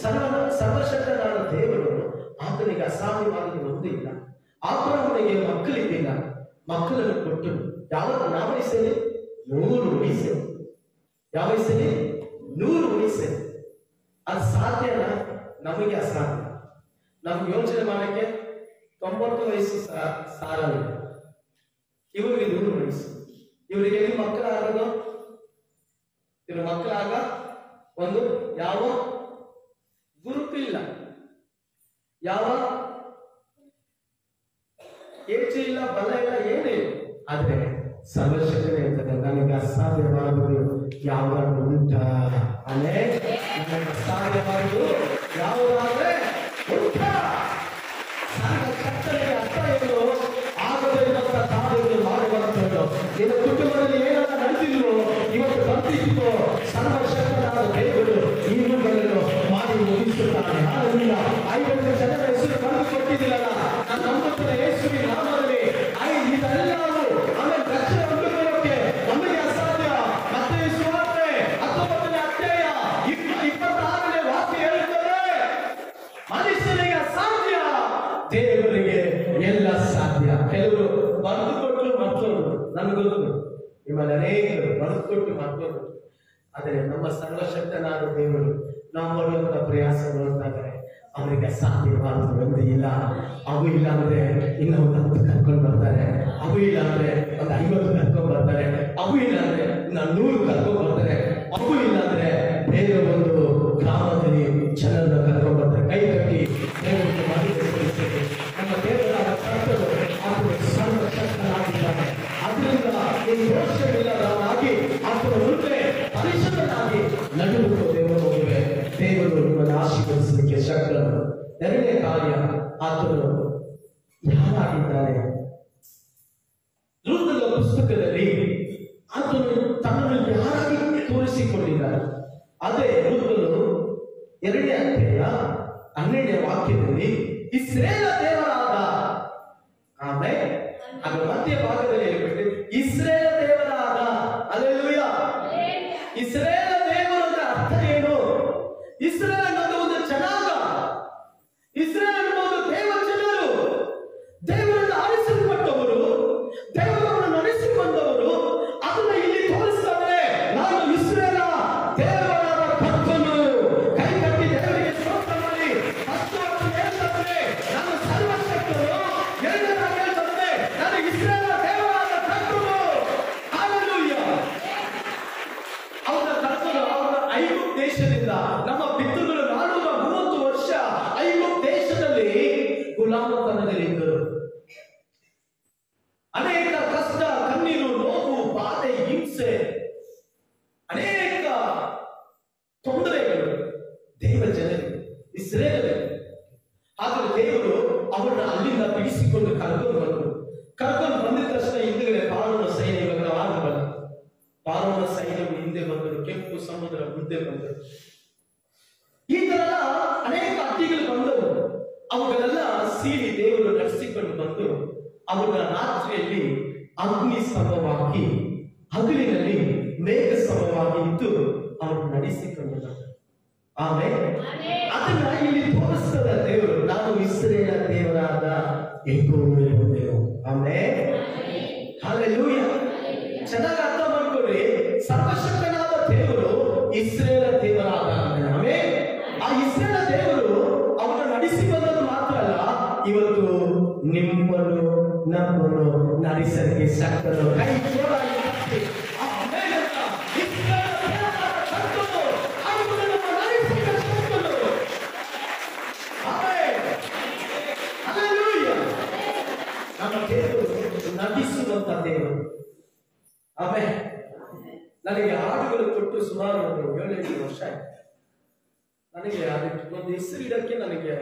ಸರ್ವಶಕ್ತನಾದ ದೇವರು, ಆತನಿಗೆ ಅಸಾಧ್ಯವಾದದ್ದು ಒಂದು ಇಲ್ಲ. ಅಬ್ರಹಾಮನಿಗೆ ಮಕ್ಕಳಿದ್ದಿಲ್ಲ, ಮಕ್ಕಳನ್ನು ಕೊಟ್ಟು ಯಾವತ್ತು ಯಾವ ವಯಸ್ಸಲ್ಲಿ? 100 ವಯಸ್ಸು. ಯಾವ ವಯಸ್ಸಲ್ಲಿ? 100 ವಯಸ್ಸು. ಅದು ಸಾಧ್ಯನ? ನಮಗೆ ಅಸಾಧ್ಯ. ನಮ್ಗೆ ಯೋಚನೆ ಮಾಡಕ್ಕೆ 90 ವಯಸ್ಸು ಸಾರಲ್ಲ. ಇವರಿಗೆ 100 ವಯಸ್ಸು. ಇವರಿಗೆ ಎಲ್ಲಿ ಮಕ್ಕಳಾಗೋದು? ಇವರು ಮಕ್ಕಳಾಗ ಒಂದು ಯಾವ ಗುರುತು ಇಲ್ಲ, ಯಾವ ಏಜು ಇಲ್ಲ, ಬಲ ಇಲ್ಲ, ಏನೂ ಇಲ್ಲ. ಆದ್ರೆ ಸರ್ವಶಕ್ತನೇ ಇರ್ತದೆ. ನನಗೆ ಅಸಾಧ್ಯವಾದುದು ಯಾವಾಗ ಉಂಟ? ಅನೇ ನನಗೆ ಅಸಾಧ್ಯವಾದುದು ಯಾವುದಾದ್ರೆ ಉಂಟ. ಸರ್ವಶಕ್ತನಿಗೆ ಅರ್ಥ ಏನು? ಆಗದಿರುವಂತ ಕಾರ್ಯಗಳು ಮಾಡುವಂಥದ್ದು. ನಿನ್ನ ಕುಟುಂಬದಲ್ಲಿ ಏನಾದ ನಡೆದಿಲ್ವೋ, ಇವತ್ತು ಬಂದಿದ್ದೋ, ಸರ್ವಶಕ್ತನಾದ ದೇವರು ಇವುಗಳನ್ನು ಮಾಡಿ ಮುಗಿಸುತ್ತಾನೆ. ಆದ್ದರಿಂದ 50 ಜನರ ಹೆಸರು ಬಂದು ಕೊಟ್ಟಿದ್ದಿಲ್ಲಲ್ಲ, ನಾನು ನಂಬುತ್ತಿನ ಯೇಸುವಿನ ನಾಮದಲ್ಲಿ ಇದೆಲ್ಲವೂ ಆಮೇಲೆ ರಕ್ಷಣೆ ಹೊಂದಿಕೊಳ್ಳೋಕೆ ನಮಗೆ ಅಸಾಧ್ಯ. ಮತ್ತೆ ಸುವಾರ್ತೆ 19ನೇ ಅಧ್ಯಾಯ 26ನೇ ವಾಕ್ಯ ಹೇಳುತ್ತದೆ, ಮನುಷ್ಯನಿಗೆ ಅಸಾಧ್ಯ, ದೇವರಿಗೆ ಎಲ್ಲ ಸಾಧ್ಯ. ಕೆಲವರು ಬರೆದು ಕೊಟ್ಟು ಮತ್ತೊಂದು, ನನಗೊತ್ತು ನಿಮ್ಮಲ್ಲಿ ಅನೇಕರು ಬರೆದು ಕೊಟ್ಟು ಮತ್ತೊಂದು. ಆದರೆ ನಮ್ಮ ಸರ್ವಶಕ್ತನಾದ ದೇವರು ನಾವು ಮಾಡುವಂತ ಪ್ರಯಾಸ ನೋಡ್ತಾರೆ, ಅವರಿಗೆ ಸಾಧ್ಯವಾದ ಒಂದು ಇಲ್ಲ. ಅವು ಇಲ್ಲ ಅಂದ್ರೆ ಇನ್ನೂ ಒಂದು 10 ಕರ್ಕೊಂಡು ಬರ್ತಾರೆ, ಅವು ಇಲ್ಲ ಅಂದ್ರೆ ಒಂದು 50 ಕರ್ಕೊಂಡು ಬರ್ತಾರೆ, ಅವು ಇಲ್ಲ ಅಂದ್ರೆ 100 ಕರ್ಕೊಂಡು ಬರ್ತಾರೆ, ಅವು ಇಲ್ಲ ಅಂದ್ರೆ ಬೇರೆ ಒಂದು ಗ್ರಾಮದಲ್ಲಿ ಜನರನ್ನು ಕರ್ಕೊಂಡು ಬರ್ತಾರೆ. ಕೈ ಕಟ್ಟಿ ದೇವರಿಗೆ ಮಾಡಿಕೊಳ್ಳುತ್ತೇವೆ. ನಮ್ಮ ದೇವರಾದ ಕರ್ತನು ಆತನು ಸರ್ವಶಕ್ತನಾಗಿದ್ದಾನೆ. ಅದರಿಂದ ಈ ದೋಷವಿಲ್ಲದವನಾಗಿ ಆತನ ಮುಂದೆ ಪರಿಶುದ್ಧನಾಗಿ ನಡೆದುಕೊಂಡು ದೇವರು ಹೋಗುವೆ. ದೇವರು ನಿಮ್ಮನ್ನು ಆಶೀರ್ವದಿಸಲಿಕ್ಕೆ ಶಕ್ತನು. 2ನೇ ಕಾರ್ಯ, ಆತನು ಯಾರಾಗಿದ್ದಾನೆ? ರೂಥನ ಪುಸ್ತಕದಲ್ಲಿ ಆತನು ತನ್ನನ್ನು ಯಾರಾಗಿ ತೋರಿಸಿಕೊಂಡಿದ್ದಾನೆ. ಅದೇ ರೂಥನು 2ನೇ ಅಧ್ಯಾಯ 12ನೇ ವಾಕ್ಯದಲ್ಲಿ ಇಸ್ರೇಲ ದೇವರಾದ, ಆಮೇಲೆ ಅದರ ಮಧ್ಯ ಭಾಗದಲ್ಲಿ ಹೇಳ್ಬಿಟ್ಟು ಇಸ್ರೇಲ ದೇವರಾದ. ಹಲ್ಲೆಲೂಯಾ. ಇಸ್ರೇಲ ದೇವರು ಅಂದ್ರೆ ಅರ್ಥ ಏನು? ಇಸ್ರೇಲ್ ಅನ್ನೋದು ಒಂದು ಜನಾಂಗ, ಇಸ್ರೇಲ್ ಅನ್ನೋದು ದೇವ ಜನರು, ದೇವರನ್ನು ಆರಿಸಲ್ಪಟ್ಟವರು, ದೇವರನ್ನು ನಡೆಸಿ ಬಂದವರು. ಅದು ಇಸ್ರೇಲ ದೇವರಾದ ಕರ್ತನು. ಹಲ್ಲೆಲೂಯಾ. ಅವನ ಕರ್ತನು ಅವರ ಐಗುಪ್ತ ದೇಶದಿಂದ ನಮ್ಮ ಪಿತೃಗಳು 430 ವರ್ಷ ಐಗುಪ್ತ ದೇಶದಲ್ಲಿ ಗುಲಾಮತನದಲ್ಲಿ ಇದ್ದರು. ಅನೇಕ ಕಷ್ಟ, ಕಣ್ಣೀರು, ನೋವು, ಬಾಧೆ, ಹಿಂಸೆ, ಅನೇಕ ತೊಂದರೆಗಳು ದೇವ ಜನರಿಗೆ, ಇಸ್ರೇಲರಿಗೆ. ಆದರೆ ದೇವರು ಅವರನ್ನ ಅಲ್ಲಿಂದ ಬಿಡಿಸಿಕೊಂಡು ಕರ್ಕೊಂಡು ಬಂದಿದ ತಕ್ಷಣ ಹಿಂದೆಗಡೆ ಪಾರೋನ ಸೈನ್ಯ ಇವಾಗ ಆಗಬಲ್ಲ. ಪಾರೋನ ಸೈನ್ಯವು ಹಿಂದೆ ಬಂದರು, ಕೆಂಪು ಸಮುದ್ರ ಮುಂದೆ ಬಂದರು. ಈ ತರ ಅನೇಕ ಅಡ್ಡಿಗಳು ಬಂದವು. ಅವುಗಳೆಲ್ಲ ಸೀಳಿ ದೇವರು ನಡೆಸಿಕೊಂಡು ಬಂದು ಅವರ ರಾತ್ರಿಯಲ್ಲಿ ಅಗ್ನಿ ಸ್ತಂಭವಾಗಿ, ಹಗಲಿನಲ್ಲಿ ಮೇಘ ಸ್ತಂಭವಾಗಿ ಇದ್ದು ಅವರು ನಡೆಸಿಕೊಂಡು ಬಂದರು. ಆಮೇಲೆ ಅದನ್ನ ಇಲ್ಲಿ ತೋರಿಸ್ತದ ದೇವರು, ನಾನು ಇಸ್ರೇಲ ದೇವರಾದ ಯೆಹೋವನೇ ದೇವರು. ಆಮೇಲೆ ಹಲ್ಲೆಲೂಯಾ. ಚೆನ್ನಾಗಿ ಅರ್ಥ ಮಾಡ್ಕೊಳ್ಳಿ, ಸರ್ವಶಕ್ತನಾದ ದೇವರು ಇಸ್ರೇಲ ದೇವರಾದ. ಆಮೇಲೆ ಆ ಇಸ್ರೇಲ ದೇವರು ಅವರ ನಡೆಸಿ ಬಂದದ್ದು ಮಾತ್ರ ಅಲ್ಲ, ಇವತ್ತು ನಿಮ್ಮನ್ನು ನಮ್ಮನ್ನು ನಡೆಸಲಿಕ್ಕೆ ಶಕ್ತರು. ಕೈ ಜೋರಾಗಿ ತಟ್ಟಿ. ಆಮೇಲೆ ಇಸ್ರೇಲ ದೇವರಾದ ಕರ್ತನು ಅವರನ್ನು ನಡೆಸಲಿಕ್ಕೆ ಶಕ್ತರು. ಆಮೇಲೆ ಹಲ್ಲೆಲೂಯಾ. ನಮ್ಮ ದೇವರು ನಡೆಸುವಂತ ದೇವರು. ಆಮೇಲೆ ನನಗೆ ಹಾಡುಗಳು ಕೊಟ್ಟು ಸುಮಾರು 7-8 ವರ್ಷ ಆಯ್ತು. ನನಗೆ ಅದಕ್ಕೆ ಒಂದು ಹೆಸರಿಡಕ್ಕೆ ನನಗೆ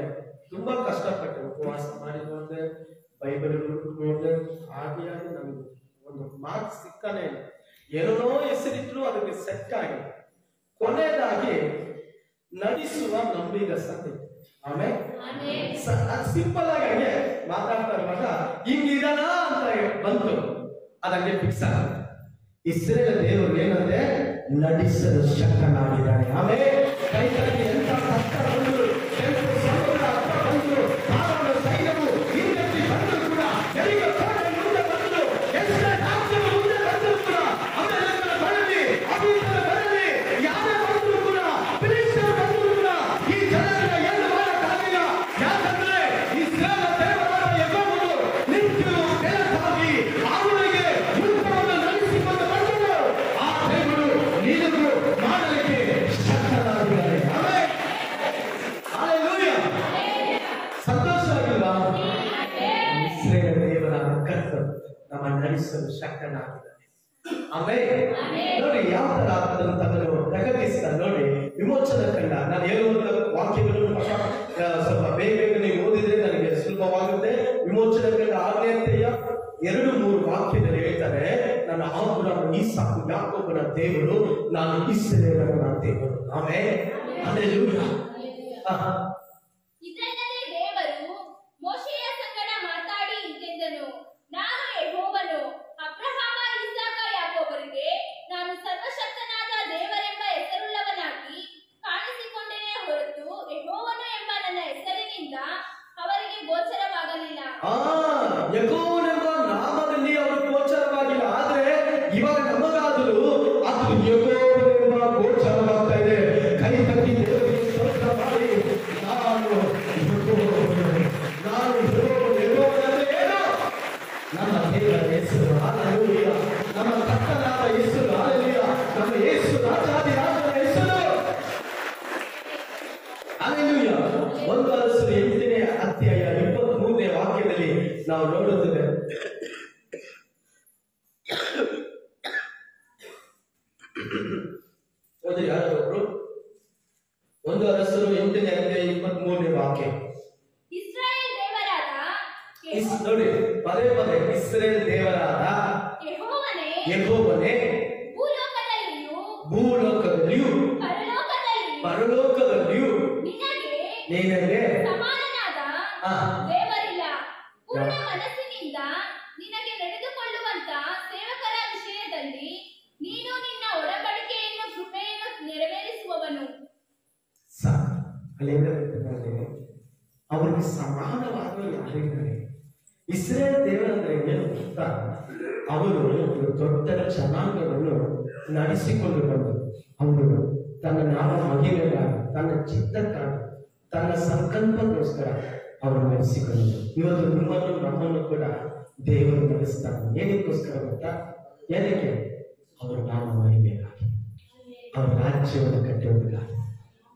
ತುಂಬಾ ಕಷ್ಟಪಟ್ಟೆ. ಉಪವಾಸ ಮಾಡಿ ನೋಡಿದೆ, ಬೈಬಲ್ ನೋಡಿದೆ, ಹಾಗೆ ನನಗೆ ಒಂದು ಮಾರ್ಕ್ಸ್ ಸಿಕ್ಕಾನೇ ಇಲ್ಲ. ಏನೋ ಹೆಸರಿಟ್ರು ಅದಕ್ಕೆ ಸೆಟ್ ಆಗಿ ಕೊನೆಯದಾಗಿ ನಡೆಸುವ ನಂಬಿಗಸ್ತತೆ. ಆಮೇಲೆ ಸಿಂಪಲ್ ಆಗಿ ಹಂಗೆ ಮಾತಾಡ್ತಾ ಇರುವಾಗ ಹಿಂಗಿದಾನ ಅಂತ ಬಂತು, ಅದಕ್ಕೆ ಫಿಕ್ಸ್ ಆಗುತ್ತೆ. ಇಸ್ರೇಲ ದೇವರು ಏನಂದ್ರೆ ನಡೆಸಲು ಶಕ್ತನಾಗಿದ್ದಾನೆ. ಆಮೇಲೆ ರೈತರಿಗೆ ಎಂತ ಕಷ್ಟ ಬಂದರು, ಕೆಂಪು ಸಮುದ್ರ ಹತ್ರ ಬಂದರು, ಪಾರೋನ ಸೈನ್ಯವು ಹಿಂದಕ್ಕೆ ಬಂದರು ಕೂಡ, ಎಲ್ಲಿಗೆ ಕೋಟೆ ಮುಂದೆ ಬಂದರು, ಎಷ್ಟೇ ರಾಜ್ಯಗಳು ಮುಂದೆ ಬಂದರು ಕೂಡ, ಅಮೆರಿಕನ ಬರಲಿ, ಅಮೆರಿಕನ ಬರಲಿ, ಯಾರೇ ಬಂದರು ಕೂಡ, ಫಿಲಿಸ್ತೀಯರು ಬಂದರು ಕೂಡ ಈ ಜನರನ್ನ ಏನು ಮಾಡಕ್ಕಾಗಿಲ್ಲ. ಯಾಕಂದ್ರೆ ಇಸ್ರೇಲ ದೇವರಾದ ಯೆಹೋವನು ನಿತ್ಯವೂ ಬೆಳಕಾಗಿ ಅವರಿಗೆ ಯುದ್ಧವನ್ನು ನಡೆಸಿಕೊಂಡು ಬಂದರು. ಆ ದೇವರು ನಿನಗೂ ಮಾಡಲಿಕ್ಕೆ ಶಕ್ತನಾಗಿದ್ದಾನೆ. ಆಮೆನ್. ಹಲ್ಲೆಲೂಯಾ. ಸಂತೋಷ ಆಗಿಲ್ವಾ? ಇಸ್ರೇಲ ದೇವರಾದ ಕರ್ತನು ನಮ್ಮ ನಡೆಸಲು ಶಕ್ತನಾಗಿದ್ದಾನೆ. ಆಮೇಲೆ ನೋಡಿ ಯಾವ ತರ ಅದನ್ನು ಪ್ರಕಟಿಸ್ತಾ ನೋಡಿ. ವಿಮೋಚನಾ ಕಂಡ ನಾನು ಹೇಳುವಂತ ವಾಕ್ಯಗಳನ್ನು ಸ್ವಲ್ಪ ಬೇಗ ನೀವು ಓದಿದ್ರೆ ನನಗೆ ಸುಲಭವಾಗುತ್ತೆ. ವಿಮೋಚನಾ ಕಂಡ 6ನೇ ಅಧ್ಯಾಯ 2-3 ವಾಕ್ಯದಲ್ಲಿ ಹೇಳ್ತಾರೆ, ನಾನು ಅಬ್ರಹಾಮ, ಇಸಾಕ, ಯಾಕೋಬನ ದೇವರು, ನಾನು ಇಸ್ರಾಯೇಲನ ದೇವರು. ಆಮೆನ್. ಹಲ್ಲೆಲೂಯಾ. ಇದಲ್ಲದೆ ದೇವರು ಮೋಶೆಯ ಸಂಗಡ ಮಾತಾಡಿ ಇಂತೆಂದನು, ನಾನು ಯೆಹೋವನು, ಅಬ್ರಹಾಮ, ಇಸಾಕ, ಯಾಕೋಬರಿಗೆ ನಾನು ಸರ್ವಶಕ್ತನಾದ ದೇವರೆಂಬ ಹೆಸರುಳ್ಳವನಾಗಿ ಕಾಣಿಸಿಕೊಂಡೇನೆ ಹೊರತು ಯೆಹೋವನು ಎಂಬ ನನ್ನ ಹೆಸರಿನಿಂದ ಅವರಿಗೆ ಗೋಚರವಾಗಲಿಲ್ಲ. ಯೆಹೋವನೆಂಬ ನಾಮದಲ್ಲಿ ಅವರು ಗೋಚರವಾಗಿಲ್ಲ. ಆದ್ರೆ ಇವಾಗ ನಮಗಾದರೂ ಅದು ಯೆಹೋವನೆಂಬ ಗೋಚರವಾಗ್ತಾ ಇದೆ. ಕೈ ತಟ್ಟಿ ದೇವರಿಗೆ ಸ್ತೋತ್ರ ಮಾಡಿ, ನಾನು ಯೆಹೋವನೆಂದರೆ ಏನು? ನಮ್ಮ ದೇವರ ಹೆಸರು. ಹಲ್ಲೆಲೂಯಾ. ನಮ್ಮ ಕರ್ತನಾದ ಹೆಸರು. ಹಲ್ಲೆಲೂಯಾ. ನಮ್ಮ ಯೇಸು ರಾಜಾಧಿರಾಜನ ಹೆಸರು. ಹಲ್ಲೆಲೂಯಾ. 1 8ನೇ ಅಧ್ಯಾಯ 23ನೇ ವಾಕ್ಯದಲ್ಲಿ ನಾವು ನೋಡುತ್ತೇವೆ, ಓದಿ ಯಾರೊಬ್ರು. 1 8ನೇ ಅಧ್ಯಾಯ 23ನೇ ವಾಕ್ಯ. ಇಸ್ರಾಯೇಲ್ ದೇವರಾದ ನೋಡಿ, ಪದೇ ಪದೇ ಇಸ್ರೇಲ್ ದೇವರಾದ ಯೆಹೋವನೇ ಭೂಲೋಕದಲ್ಲಿಯೂ ಪರಲೋಕದಲ್ಲಿಯೂ ನಿನಗೆ ಸಮಾನನಾದ ದೇವರಿಲ್ಲ. ಪೂರ್ಣ ಮನಸ್ಸಿನಿಂದ ನಿನಗೆ ನಡೆದುಕೊಳ್ಳುವಂತ ಸೇವಕರ ವಿಷಯದಲ್ಲಿ ನೀನು ನಿನ್ನ ಒಡಂಬಡಿಕೆಯನ್ನು ಕೃಪೆಯನ್ನು ನೆರವೇರಿಸುವವನು. ಅವರಿಗೆ ಸಮಾನವಾದ ಯಾರಿದ್ದಾರೆ? ಇಸ್ರೇಲ್ ದೇವರಂದ್ರೆ ಏನು ಗೊತ್ತಾ? ಅವರು ದೊಡ್ಡ ಜನಾಂಗವನ್ನು ನಡೆಸಿಕೊಂಡು ಬಂದರು. ಅವರು ತನ್ನ ನಾಮ ಮಹಿಮೆಗಾಗಿ, ತನ್ನ ಚಿತ್ತಕ್ಕಾಗಿ, ತನ್ನ ಸಂಕಲ್ಪಕ್ಕೋಸ್ಕರ ಅವರು ನಡೆಸಿಕೊಂಡರು. ಇವತ್ತು ನಿಮ್ಮನ್ನು ನಮ್ಮನ್ನು ಕೂಡ ದೇವರು ನಡೆಸ್ತಾನೆ. ಏನಕ್ಕೋಸ್ಕರ ಗೊತ್ತಾ? ಏನಕ್ಕೆ? ಅವರ ನಾಮ ಮಹಿಮೆಗಾಗಿ, ಅವರ ರಾಜ್ಯವನ್ನು ಕಟ್ಟುವುದಕ್ಕಾಗಿ,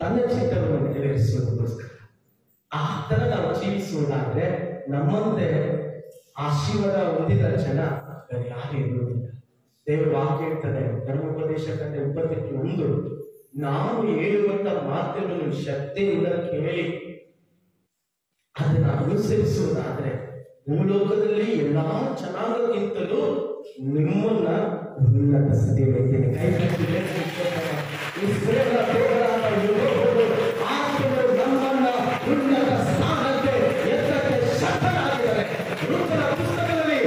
ತನ್ನ ಚಿತ್ತವನ್ನು ನೆರವೇರಿಸುವುದಕ್ಕೋಸ್ಕರ. ಆ ತರ ನಾವು ಜೀವಿಸುವುದಾದ್ರೆ ನಮ್ಮಂತೆ ಆಶೀರ್ವಾದ ಹೊಂದಿದ ಜನ ಬೇರೆ ಯಾರು ಇರುವುದಿಲ್ಲ. ದೇವರು ವಾಕ್ಯ ಹೇಳ್ತದೆ, ಧರ್ಮೋಪದೇಶ ಕಂಡ 28:1, ನಾವು ಹೇಳುವಂತ ಮಾತುಗಳನ್ನು ಶ್ರದ್ಧೆಯಿಂದ ಕೇಳಿ ಅದನ್ನು ಅನುಸರಿಸುವುದಾದ್ರೆ ಭೂಲೋಕದಲ್ಲಿ ಎಲ್ಲಾ ಜನಾಂಗಕ್ಕಿಂತಲೂ ನಿಮ್ಮನ್ನ ಉನ್ನತ ಸ್ಥಿತಿಯಲ್ಲಿ ಕೈ ಕಟ್ಟಿದೆ. ನಮ್ಮನ್ನ ಉನ್ನತ ಸ್ಥಾನಕ್ಕೆ ಎತ್ತಕ್ಕೆ ಶಕ್ತನಾಗಿದ್ದಾರೆ. ಋತುಗಳ ಪುಸ್ತಕದಲ್ಲಿ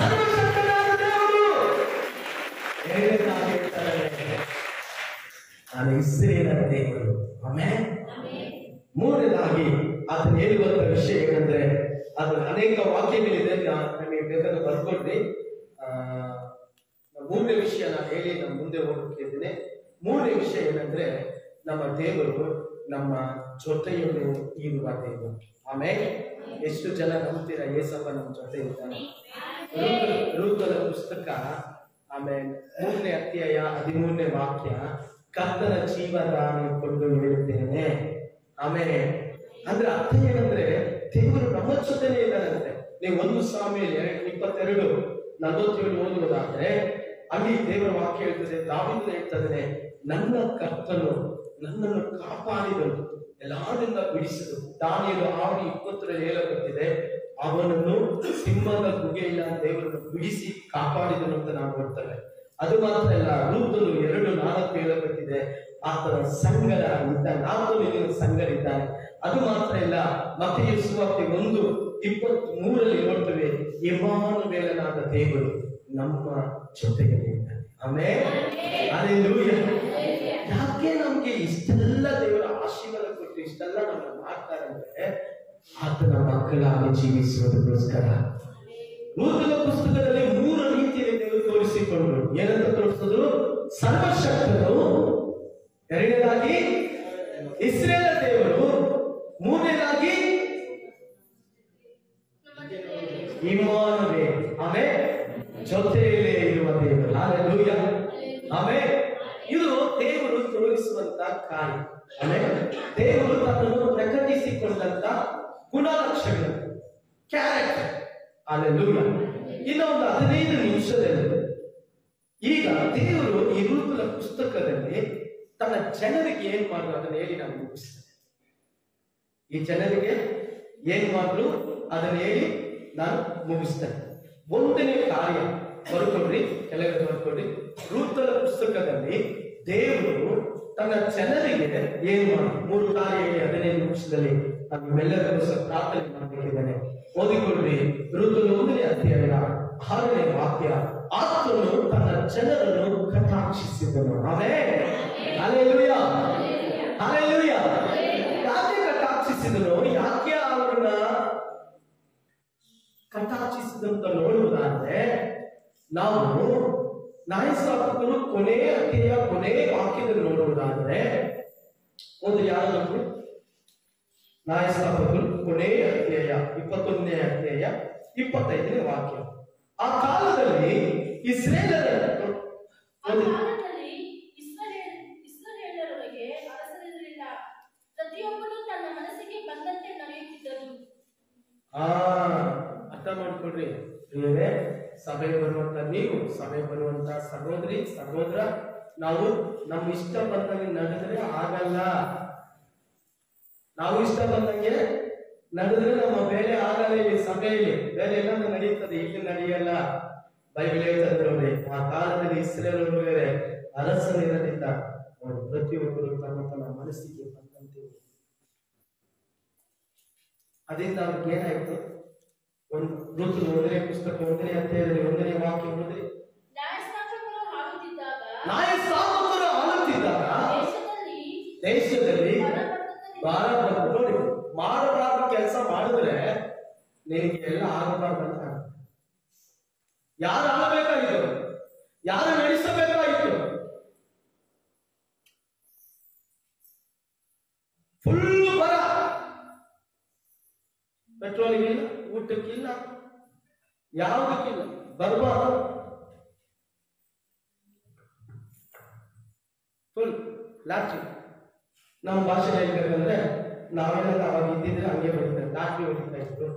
ಸರ್ವಶಕ್ತನಾದ ದೇವರು ಹೇಳ್ತಾರೆ, ನಾನು ಇಸ್ರೇಲರ ದೇವರು. ಆಮೇಲೆ ಮೂರನೇದಾಗಿ ಅದನ್ನು ಹೇಳುವಂತ ವಿಷಯ ಏನಂದ್ರೆ, ಅದು ಅನೇಕ ವಾಕ್ಯಗಳಿದೆ, ನಮಗೆ ಬೇಕಾದ್ರೆ ಬರ್ಕೊಡ್ರಿ. ಮೂರನೇ ವಿಷಯ ನಾನು ಹೇಳಿ ನಾನು ಮುಂದೆ ಹೋಗ್ತಿದ್ದೇನೆ. ಮೂರನೇ ವಿಷಯ ಏನಂದ್ರೆ, ನಮ್ಮ ದೇವರು ನಮ್ಮ ಜೊತೆಯಲ್ಲಿ ಇರುವ ದೇವರು. ಆಮೇಲೆ ಎಷ್ಟು ಜನ ನಂಬ್ತೀರಾ ಯೇಸಪ್ಪ ನಮ್ಮ ಜೊತೆ ಇದ್ದಾನೆ? ಋತುಗಳ ಪುಸ್ತಕ ಆಮೇಲೆ 3ನೇ ಅಧ್ಯಾಯ 13ನೇ ವಾಕ್ಯ, ಕರ್ತನ ಜೀವದಾನ ಕೊಂಡು ಹೇಳುತ್ತೇನೆ. ಆಮೇಲೆ ಅಂದ್ರೆ ಅರ್ಥ ಏನಂದ್ರೆ, ದೇವರು ನಮ್ಮ ಜೊತೆನೇ ಇದ್ದಾರಂತೆ. ನೀವು 1 ಸಾಮುವೇಲ 22:47 ಓದುವುದಾದ್ರೆ ಅಲ್ಲಿ ದೇವರ ವಾಕ್ಯ ಹೇಳ್ತದೆ, ದಾವೀದನು ಹೇಳ್ತದೆ, ನನ್ನ ಕರ್ತನು ನನ್ನನ್ನು ಕಾಪಾಡಿದನು, ಎಲ್ಲರಿಂದ ಬಿಡಿಸಿದನು. ದಾನಿಯೇಲ 6:20 ಹೇಳಲ್ಪಟ್ಟಿದೆ, ಅವನನ್ನು ಸಿಂಹದ ಗುಗೆಯಿಂದ ದೇವರನ್ನು ಬಿಡಿಸಿ ಕಾಪಾಡಿದನು ಅಂತ ನಾವು ನೋಡ್ತೇವೆ. ಅದು ಮಾತ್ರ ಅಲ್ಲ, ರೂತನು 2:4 ಹೇಳಲ್ಪಟ್ಟಿದೆ, ಆತನ ಸಂಗಡ ಇದ್ದಾನೆ, ಆತನು ನಿನ್ನ ಸಂಗಡ ಇದ್ದಾನೆ. ಅದು ಮಾತ್ರ ಇಲ್ಲ, ಮತ್ತೆಯ ಸುವಾರ್ತೆ 1:23 ನೋಡ್ತೇವೆ, ಇಮ್ಮಾನುವೇಲನಾದ ದೇವರು ನಮ್ಮ ಜೊತೆಯಲ್ಲಿ ಇದ್ದಾನೆ. ಆಮೇಲೆ ಹಲ್ಲೆಲೂಯಾ. ಯಾಕೆ ನಮ್ಗೆ ಇಷ್ಟೆಲ್ಲ ದೇವರ ಆಶೀರ್ವಾದ ಕೊಟ್ಟು ಇಷ್ಟೆಲ್ಲ ನಮ್ಗೆ ಮಾಡ್ತಾರಂದ್ರೆ, ಆತನ ಮಕ್ಕಳಾಗಿ ಜೀವಿಸುವುದಕ್ಕೋಸ್ಕರ. ಋತುಗಳ ಪುಸ್ತಕದಲ್ಲಿ 3 ರೀತಿಯಲ್ಲಿ ದೇವರು ತೋರಿಸಿಕೊಂಡ್ರು. ಏನಂತ ತೋರಿಸಿದ್ರು? ಸರ್ವಶಕ್ತನು, ಎರಡನೇದಾಗಿ ಇಸ್ರೇಲ ದೇವರು, ಮೂರನೇದಾಗಿ ಇಮ್ಮಾನುವೇಲ್, ಆಮೇಲೆ ಜೊತೆಯಲ್ಲೇ ಇರುವ ದೇವರು. ಹಲ್ಲೆಲೂಯಾ. ಆಮೇಲೆ ಇದು ದೇವರು ತೋರಿಸುವಂತ ಕಾರ್ಯ. ಆಮೇಲೆ ದೇವರು ತನ್ನನ್ನು ಪ್ರಕಟಿಸಿಕೊಂಡಂತ ಗುಣಲಕ್ಷಣಗಳು, ಕ್ಯಾರೆಕ್ಟರ್. ಹಲ್ಲೆಲೂಯಾ. ಇನ್ನೊಂದು 15 ನಿಮಿಷದಲ್ಲಿ ಈಗ ದೇವರು ಈ ಋತುಗಳ ಪುಸ್ತಕದಲ್ಲಿ ತನ್ನ ಜನರಿಗೆ ಏನ್ ಮಾಡಿದ್ರು ಅದನ್ನ ಹೇಳಿ ನಾನು ಮುಗಿಸ್ತೇನೆ. ಈ ಜನರಿಗೆ ಏನ್ ಮಾಡಿದ್ರು ಅದನ್ನ ಹೇಳಿ ನಾನು ಮುಗಿಸ್ತೇನೆ. 1ನೇ ಕಾರ್ಯ ಬರ್ಕೊಡ್ರಿ, ಕೆಳಗಡೆ ಬರ್ಕೊಡ್ರಿ. ಋತುಗಳ ಪುಸ್ತಕದಲ್ಲಿ ದೇವರು ತನ್ನ ಜನರಿಗೆ ಏನ್ ಮಾಡಿದ್ರು 3 ಕಾರ್ಯ ಹೇಳಿ 15 ನಿಮಿಷದಲ್ಲಿ ನಮ್ಮೆಲ್ಲರಿಗೂ ಪ್ರಾರ್ಥನೆ ಮಾಡಬೇಕಿದ್ದೇನೆ. ಓದಿಕೊಡ್ರಿ. ಋತುಗಳ 1ನೇ ಅಧ್ಯಾಯ 6ನೇ ವಾಕ್ಯ, ಆತನು ತನ್ನ ಜನರನ್ನು ಕಟಾಕ್ಷಿಸಿದನು. ಆಮೆನ್. ಹಲ್ಲೆಲೂಯಾ. ಹಲ್ಲೆಲೂಯಾ. ಯಾಕೆ ಕಟಾಕ್ಷಿಸಿದನು? ಯಾಕೆ ಅವರನ್ನ ಕಟಾಕ್ಷಿಸಿದಂತ ನೋಡುವುದಾದ್ರೆ, ನಾವು ನ್ಯಾಯಸ್ಥಾಪಕರು ಕೊನೆಯ ಅಧ್ಯಾಯ ಕೊನೆಯ ವಾಕ್ಯದಲ್ಲಿ ನೋಡುವುದಾದ್ರೆ, ಒಂದು ಯಾರು ನ್ಯಾಯಸ್ಥಾಪಕರು ಕೊನೆಯ ಅಧ್ಯಾಯ 21ನೇ ಅಧ್ಯಾಯ 25ನೇ ವಾಕ್ಯ. ಆ ಕಾಲದಲ್ಲಿ ಇಸ್ರೇಲರೊಳಗೆ ಅರಸರಿರಲಿಲ್ಲ, ಪ್ರತಿಯೊಬ್ಬನು ತನ್ನ ಮನಸ್ಸಿಗೆ ಬಂದಂತೆ ನಡೆಯುತ್ತಿದ್ದರು. ಅರ್ಥ ಮಾಡ್ಕೊಡ್ರಿ ಪ್ರಿಯರೇ. ಸಭೆ ಬರುವಂತ ನೀವು, ಸಭೆ ಬರುವಂತ ಸಹೋದರಿ ಸಹೋದರ, ನಾವು ನಮ್ಮ ಇಷ್ಟ ಬಂದಂಗೆ ನಡೆದ್ರೆ ಆಗಲ್ಲ. ನಾವು ಇಷ್ಟ ಬಂದಂಗೆ ನಡೆದ್ರೆ ನಮ್ಮ ಬೇರೆ ಆಗಲ್ಲ. ಇಲ್ಲಿ ಸಭೆಯಲ್ಲಿ ಬೇರೆ ಎಲ್ಲ ನಡೆಯುತ್ತದೆ, ಇಲ್ಲಿ ನಡೆಯಲ್ಲ. ಬೈಬಲ್ ಹೇಳ್ತಂದ್ರೆ ನೋಡಿ, ಆ ಕಾಲದಲ್ಲಿ ಇಸ್ರೇಲರು ಬೇರೆ, ಅರಸನಿರಲಿಲ್ಲ. ಅವರು ಪ್ರತಿಯೊಬ್ಬರು ತಮ್ಮ ತನ್ನ ಮನಸ್ಸಿಗೆ ಬಂದಂತೆ. ಅದರಿಂದ ಅವ್ರಿಗೆ ಏನಾಯ್ತು? ಒಂದು ಋತು 1ನೇ ಪುಸ್ತಕ 1ನೇ ಅಧ್ಯಾಯದಲ್ಲಿ 1ನೇ ವಾಕ್ಯ ಓದಿ. ನ್ಯಾಯಸ್ಥಾಪಕರು ಆಳುತ್ತಿದ್ದಾಗ ದೇಶದಲ್ಲಿ ಭಾರ ಬಂತು. ನೋಡಿ, ಮಾಡಬಾರ್ದು ಕೆಲಸ ಮಾಡಿದ್ರೆ ನಿನಗೆ ಎಲ್ಲ ಆಗಬಾರ್ದಂತ. ಯಾರು ಆಗಬೇಕಾಗಿತ್ತು? ಯಾರು ನಡೆಸಬೇಕಾಗಿತ್ತು? ಫುಲ್ ಬರ, ಪೆಟ್ರೋಲಿಗಿಲ್ಲ, ಊಟಕ್ಕಿಲ್ಲ, ಯಾವುದಕ್ಕಿಲ್ಲ. ಬರಬಾರ್ದು ಫುಲ್ ಲಾಟ್ರಿ. ನಮ್ಮ ಭಾಷೆ ಹೇಳ್ಬೇಕಂದ್ರೆ ನಾವೆಲ್ಲ ಅವಾಗ ಇದ್ದಿದ್ರೆ ಹಂಗೆ ಬರೀತಾರೆ, ಲಾಟ್ರಿ ಹೊಡಿತಾ ಇದ್ರು.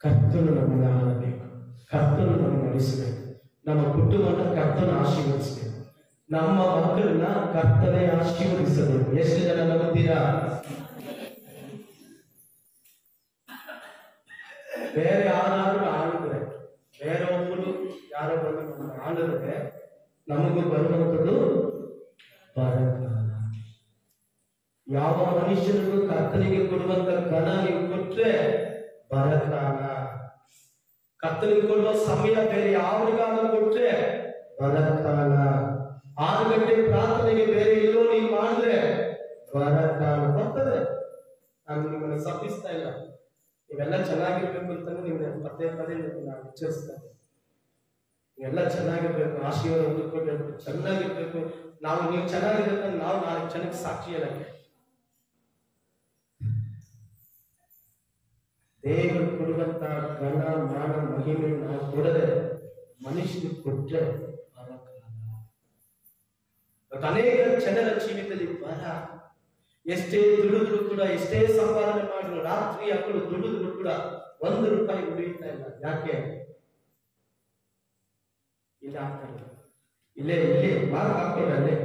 ಕರ್ತನು ನಮ್ಮನ್ನ ಆಳಬೇಕು, ಕರ್ತನು ನಮ್ಮನ್ನು ನಡೆಸಬೇಕು, ನಮ್ಮ ಕುಟುಂಬನ ಕರ್ತನ ಆಶೀರ್ವದಿಸಬೇಕು, ನಮ್ಮ ಮಕ್ಕಳನ್ನ ಕರ್ತನೆ ಆಶೀರ್ವದಿಸಬೇಕು. ಎಷ್ಟು ಜನ ನಂಬುತ್ತೀರಾ? ಬೇರೆ ಯಾರಾದ್ರೂ ಆಳಿದ್ರೆ, ಬೇರೆ ಒಬ್ಬರು ಯಾರೋ ಬಂದು ನಮ್ಮನ್ನು ಆಳಿದ್ರೆ ನಮಗೂ ಬರುವಂಥದ್ದು ಬರಕಾಲ. ಯಾವ ಮನುಷ್ಯನಿಗೂ ಕರ್ತನಿಗೆ ಕೊಡುವಂತ ಕಣ ನೀವು ಕೊಟ್ರೆ ಬರಕಾಲ. ಕರ್ತನಿಗೆ ಕೊಡುವ ಸಮಯ ಬೇರೆ ಯಾರಿಗಾದ್ರೂ ಕೊಟ್ರೆ ಬರಕಾಲ. 6 ಗಂಟೆ ಪ್ರಾರ್ಥನೆಗೆ ಬೇರೆ ಎಲ್ಲೋ ನೀವು ಮಾಡಿದ್ರೆ ಬರಕಾಲ ಬರ್ತದೆ. ನಾನು ನಿಮ್ಮನ್ನು ಸಪ್ಪಿಸ್ತಾ ಇಲ್ಲ, ನೀವೆಲ್ಲ ಚೆನ್ನಾಗಿರ್ಬೇಕು ಅಂತ ನಿಮ್ಗೆ ಪದೇ ನಾನು ಎಚ್ಚರಿಸ್ತೇನೆ. ನೀವೆಲ್ಲ ಚೆನ್ನಾಗಿರ್ಬೇಕು, ಆಶೀರ್ವಾದ ಹೊಂದಿಕೊಳ್ಬೇಕು, ಚೆನ್ನಾಗಿರ್ಬೇಕು. ನೀವು ಚೆನ್ನಾಗಿರ್ಬೇಕು, ನಾವು 4 ಜನಕ್ಕೆ ಸಾಕ್ಷಿಯಾಗಿ ದೇವರು ಕೊಡುವಂತ ಘನ ಮಾನ ಮಹಿಮೆ ನಾವು ಕೊಡದೆ ಮನುಷ್ಯನಿಗೆ ಕೊಟ್ಟರೆ ಅನೇಕ ಜನರ ಜೀವಿತದಲ್ಲಿ ಬರ. ಎಷ್ಟೇ ದುಡಿದ್ರು ಕೂಡ, ಎಷ್ಟೇ ಸಂಪಾದನೆ ಮಾಡಿದ್ರು, ರಾತ್ರಿ ಹಕ್ಕಳು ದುಡಿದ್ರು ಕೂಡ 1 ರೂಪಾಯಿ ಉಳಿಯುತ್ತಾ ಇಲ್ಲ. ಯಾಕೆ? ಇಲ್ಲ ಆಗ್ತಾರೆ, ಇಲ್ಲೇ ಮಾರ್ಕ್ ಹಾಕೊಂಡಲ್ಲೇ.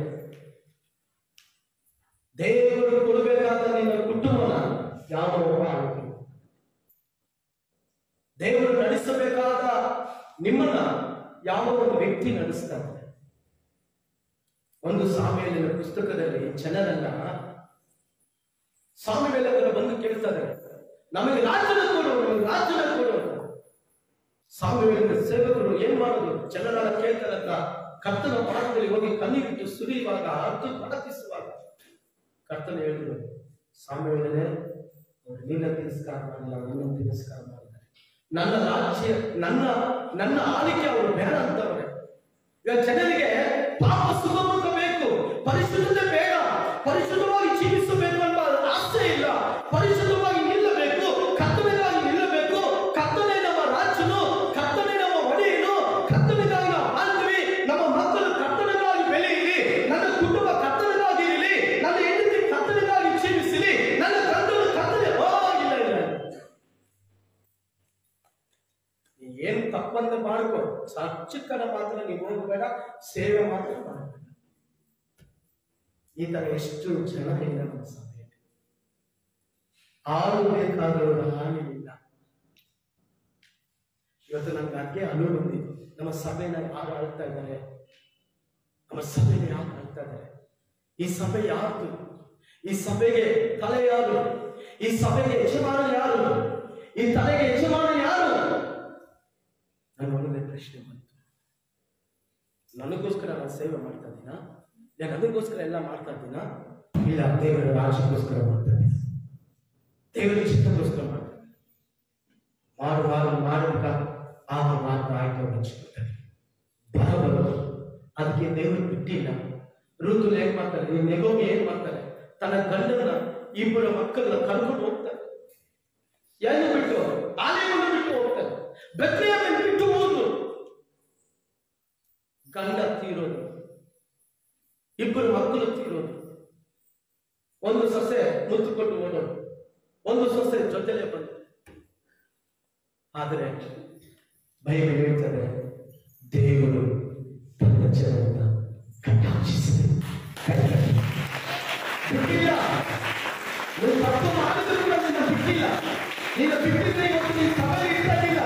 ದೇವರು ಕೊಡಬೇಕಾದ ನಿನ್ನ ಕುಟುಂಬನ ಯಾವ ಒಬ್ಬ ಆಳ್ತಾರೆ, ದೇವರು ನಡೆಸಬೇಕಾದ ನಿಮ್ಮನ್ನ ಯಾವ ಒಂದು ವ್ಯಕ್ತಿ ನಡೆಸ್ತಾರೆ. ಒಂದು ಸಾಮ್ಯಲಿನ ಪುಸ್ತಕದಲ್ಲಿ ಜನರನ್ನ ಸಾಮ್ಯವೇಲಕರು ಬಂದು ಕೇಳ್ತಾರೆ, ನಮಗೆ ರಾಜ್ಯದ ಕೊಡು, ರಾಜ್ಯದ ಕೊಡು. ಸಾಮ್ಯವೇಲನ ಸೇವಕರು ಏನ್ ಮಾಡೋದು? ಜನರೆಲ್ಲ ಕೇಳ್ತಾರಂತ ಕರ್ತನ ಪಾದದಲ್ಲಿ ಹೋಗಿ ಕಣ್ಣಿಟ್ಟು ಸುರಿಯುವಾಗ, ಅರ್ಥ ಪ್ರಾರ್ಥಿಸುವಾಗ ಕರ್ತನ ಹೇಳಿದ್ರು, ಸಾಮ್ಯವೇಲನೇ, ನಿನ್ನ ತಿರಸ್ಕಾರ ಮಾಡಿಲ್ಲ, ನನ್ನ ತಿರಸ್ಕಾರ ಮಾಡಿದ್ದಾರೆ. ನನ್ನ ರಾಜ್ಯ, ನನ್ನ ಆಳಿಕೆ ಅವರು ಬೇಡ ಅಂತವ್ರೆ. ಈಗ ಜನರಿಗೆ ಪಾಪ ಸುಗಮುಖ ಬೇಕು, ಪರಿಶುದ್ಧತೆ ಬೇಡ, ಪರಿಶುದ್ಧವಾಗಿ ಜೀವಿಸಬೇಕು ಎಂಬ ಆಸೆ ಇಲ್ಲ. ಪರಿಶುದ್ಧವಾಗಿ ನಿಲ್ಲಬೇಕು, ಕರ್ತನೆಗಾಗಿ ನಿಲ್ಲಬೇಕು. ಕರ್ತನೆ ನಮ್ಮ ರಾಜ್ಯನು, ಕರ್ತನೆ ನಮ್ಮ ಒಡೆಯನು, ಕರ್ತನೆಗಾಗಿ ನಾವು ಆಳ್ತೀವಿ. ನಮ್ಮ ಮಕ್ಕಳು ಕರ್ತನೆಗಾಗಿ ಬೆಳೆಯಲಿ, ನನ್ನ ಕುಟುಂಬ ಕರ್ತನೆಗಾಗಿ ಇರಲಿ, ನನ್ನ ಹೆಂಡತಿ ಕರ್ತನೆಗಾಗಿ ಜೀವಿಸಲಿ, ನನ್ನ ಗಂಡನು ಕರ್ತನೆ. ಇಲ್ಲ, ಏನ್ ತಪ್ಪಂತ ಮಾಡ್ಕೋ, ಚರ್ಚಕ್ಕನ ಮಾತ್ರ ನೀವು ಹೋಗಬೇಡ, ಸೇವೆ ಮಾತ್ರ ಮಾಡಬೇಡ. ಈ ತರ ಎಷ್ಟು ಜನ ಇಲ್ಲ ನಮ್ಮ ಸಭೆಯಲ್ಲಿ. ಆಳಬೇಕಾದವರು ಹಾನಿಲ್ಲ. ಇವತ್ತು ನಮ್ಗೆ ಅದೇ ಅನುಭವ ಬಂದಿದ್ದು, ನಮ್ಮ ಸಭೆನ ಯಾರು ಆಳ್ತಾ ಇದ್ದಾರೆ, ನಮ್ಮ ಸಭೆನ ಯಾರು ಆಳ್ತಾ ಇದ್ದಾರೆ, ಈ ಸಭೆ ಯಾರು, ಈ ಸಭೆಗೆ ತಲೆ ಯಾರು, ಈ ಸಭೆಗೆ ಯಜಮಾನ ಯಾರು, ಈ ತಲೆಗೆ ಯಜಮಾನ ಯಾರು? ನಾನು ಒಂದೇ ಪ್ರಶ್ನೆ ಬಂತು. ನನಗೋಸ್ಕರ ನಾನು ಸೇವೆ ಮಾಡ್ತಾ ಇದ್ದೀನಾ? ನನಗೋಸ್ಕರ ಎಲ್ಲ ಮಾಡ್ತಾ ಇದ್ದೀನಾ? ಇಲ್ಲ, ದೇವರ ರಾಜ್ಯಕ್ಕೋಸ್ಕರ ಮಾಡ್ತಾ ಇದ್ದೀನಿ, ದೇವರ ಚಿತ್ತಕ್ಕೋಸ್ಕರ ಮಾಡ್ತಾ ಇದ್ದೀನಿ. ಮಾಡುವಾಗ ಆ ಮಾರ್ಗ ಆಯ್ಕೆ ಹಂಚಿಕೊಳ್ತಾರೆ. ಬರಬರು ಅದಕ್ಕೆ ದೇವರು ಬಿಟ್ಟಿಲ್ಲ. ಋತುಲು ಏನ್ ಮಾಡ್ತಾರೆ, ನೆಗೋಮಿ ಏನ್ ಮಾಡ್ತಾರೆ, ತನ್ನ ಗಂಡನ 2 ಮಕ್ಕಳನ್ನ ಕರ್ಕೊಂಡು ಹೋಗ್ತಾರೆ. ಏನು ಬಿಟ್ಟು? ಆಲೆಯನ್ನು ಬಿಟ್ಟು ಹೋಗ್ತಾರೆ. ಬೆತ್ಲೆಹೇಮನ್ನು ಬಿಟ್ಟು ಹೋದ್ರು. ಗಂಡ ತೀರೋದು, 2 ಮಕ್ಕಳು ತೀರೋದು, ಒಂದು ಸೊಸೆ ಮುತ್ತು ಕೊಟ್ಟು ಓಡೋದು, ಒಂದು ಸೊಸೆ ಜೊತೆಲೆ ಬಂದು. ಆದರೆ ಬೈಬಲ್ ಹೇಳ್ತದೆ, ದೇವರು ತನ್ನ ಜನರನ್ನ ಕಟಾಕ್ಷಿಸಿದೆ. ಬಿಟ್ಟಿಲ್ಲ, ನೀವು ತಪ್ಪು ಮಾಡಿದ್ರು ಕೂಡ ನಿನ್ನ ಬಿಟ್ಟಿಲ್ಲ. ನೀನು ಬಿಟ್ಟಿದ್ರೆ ಇವತ್ತು ನೀನು ಸಭೆ ಇರ್ತಾಗಿಲ್ಲ.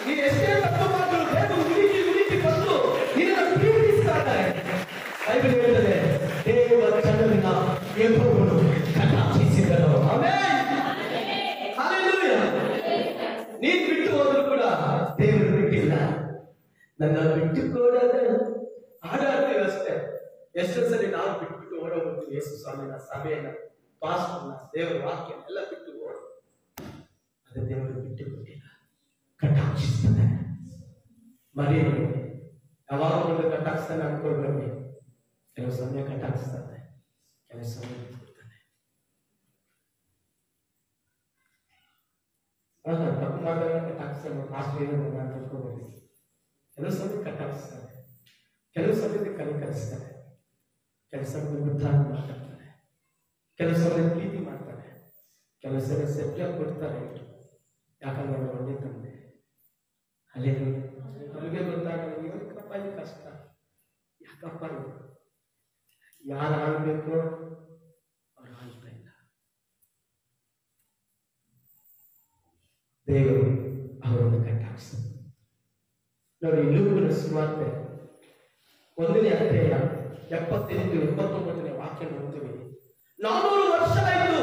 ನೀನು ಎಷ್ಟೇ ತಪ್ಪು ಮಾಡಿದ್ರು ದೇವರು ಹುಡುಕಿ ಬಂದು ನಿನ್ನನ್ನು ಪ್ರೀತಿಸ್ತಾ ಇದ್ದಾರೆ. ಬೈಬಲ್ ಹೇಳ್ತದೆ, ದೇವರ ಜನರನ್ನ ಯೆಹೋವನು ಕಟಾಕ್ಷಿಸಿದನು. Amen, hallelujah. ನೀನು ಬಿಟ್ಟು ಹೋದ್ರು ಕೂಡ ದೇವರು ಬಿಟ್ಟಿಲ್ಲ. ನನ್ನ ಬಿಟ್ಟು ಕೊಡೋದು ಹಾಡಾಡ್ತೀವಿ ಅಷ್ಟೇ. ಎಷ್ಟೋ ಸರಿ ನಾವು ಬಿಟ್ಬಿಟ್ಟು ಓಡೋಗ್ಬಿಡ್ತೀವಿ. ಯೇಸು ಸ್ವಾಮಿನ, ಸಭೆಯನ್ನ, ಪಾಸ್ಟರ್ನ, ದೇವರ ವಾಕ್ಯ ಎಲ್ಲ ಬಿಟ್ಟು ಓಡೋ. ಅದು ದೇವರು ಬಿಟ್ಟು ಕೊಟ್ಟಿಲ್ಲ, ಕಟಾಕ್ಷಿಸ್ತಾನೆ. ಮರಿಬೇಡಿ, ಯಾವಾಗ ಒಂದು ಕಟಾಕ್ಷಿಸ್ತಾನೆ ಅನ್ಕೊಳ್ಬೇಡಿ. ಕೆಲವು ಸಮಯ ಕಟಾಕ್ಷಿಸ್ತಾನೆ, ಕೆಲವು ಸಮಯ ಬಿಟ್ಬಿಡ್ತಾನೆ. ತಪ್ಪು ಮಾಡಿದಾಗ ಕಟಾಕ್ಸ್ತಾರೆ, ಮಾಸ್ಟರ್ ನಾನು ತಿಳ್ಕೊಬೋದು. ಕೆಲವು ಸಮಯ ಕಟಾಕ್ಸ್ತಾರೆ, ಕೆಲವು ಸಮಯಕ್ಕೆ ಕಲಿಕರಿಸ್ತಾರೆ, ಕೆಲವು ಸಮಯ ಉದ್ಧಾರ ಮಾಡ್ತಾರೆ, ಕೆಲವು ಸಮಯ ಪ್ರೀತಿ ಮಾಡ್ತಾರೆ, ಕೆಲವು ಸಮಯ ಸೆಟ್ಲ ಕೊಡ್ತಾರೆ. ಯಾಕಂದ್ರೆ ಅವರು ಒಳ್ಳೆ ತಂದೆ. ಅಲ್ಲಿ ನಮಗೆ ಗೊತ್ತಾಗ ಏನಕ್ಕಪ್ಪ ಇದು ಕಷ್ಟ, ಯಾಕಪ್ಪ ಯಾರು ಆಗಬೇಕು ಅವ್ರು ಆಗ್ತಾ ಇಲ್ಲ. ದೇವರು ಅವರನ್ನು ಕಟ್ಟಾಕ್ಸ್ತಾರೆ. ನೋಡಿ, ಲೂಕನ ಸುವಾರ್ತೆ 1ನೇ ಅಧ್ಯಾಯ 78-79 ವಾಕ್ಯ ನೋಡ್ತೀವಿ. 400 ವರ್ಷ ಆಯಿತು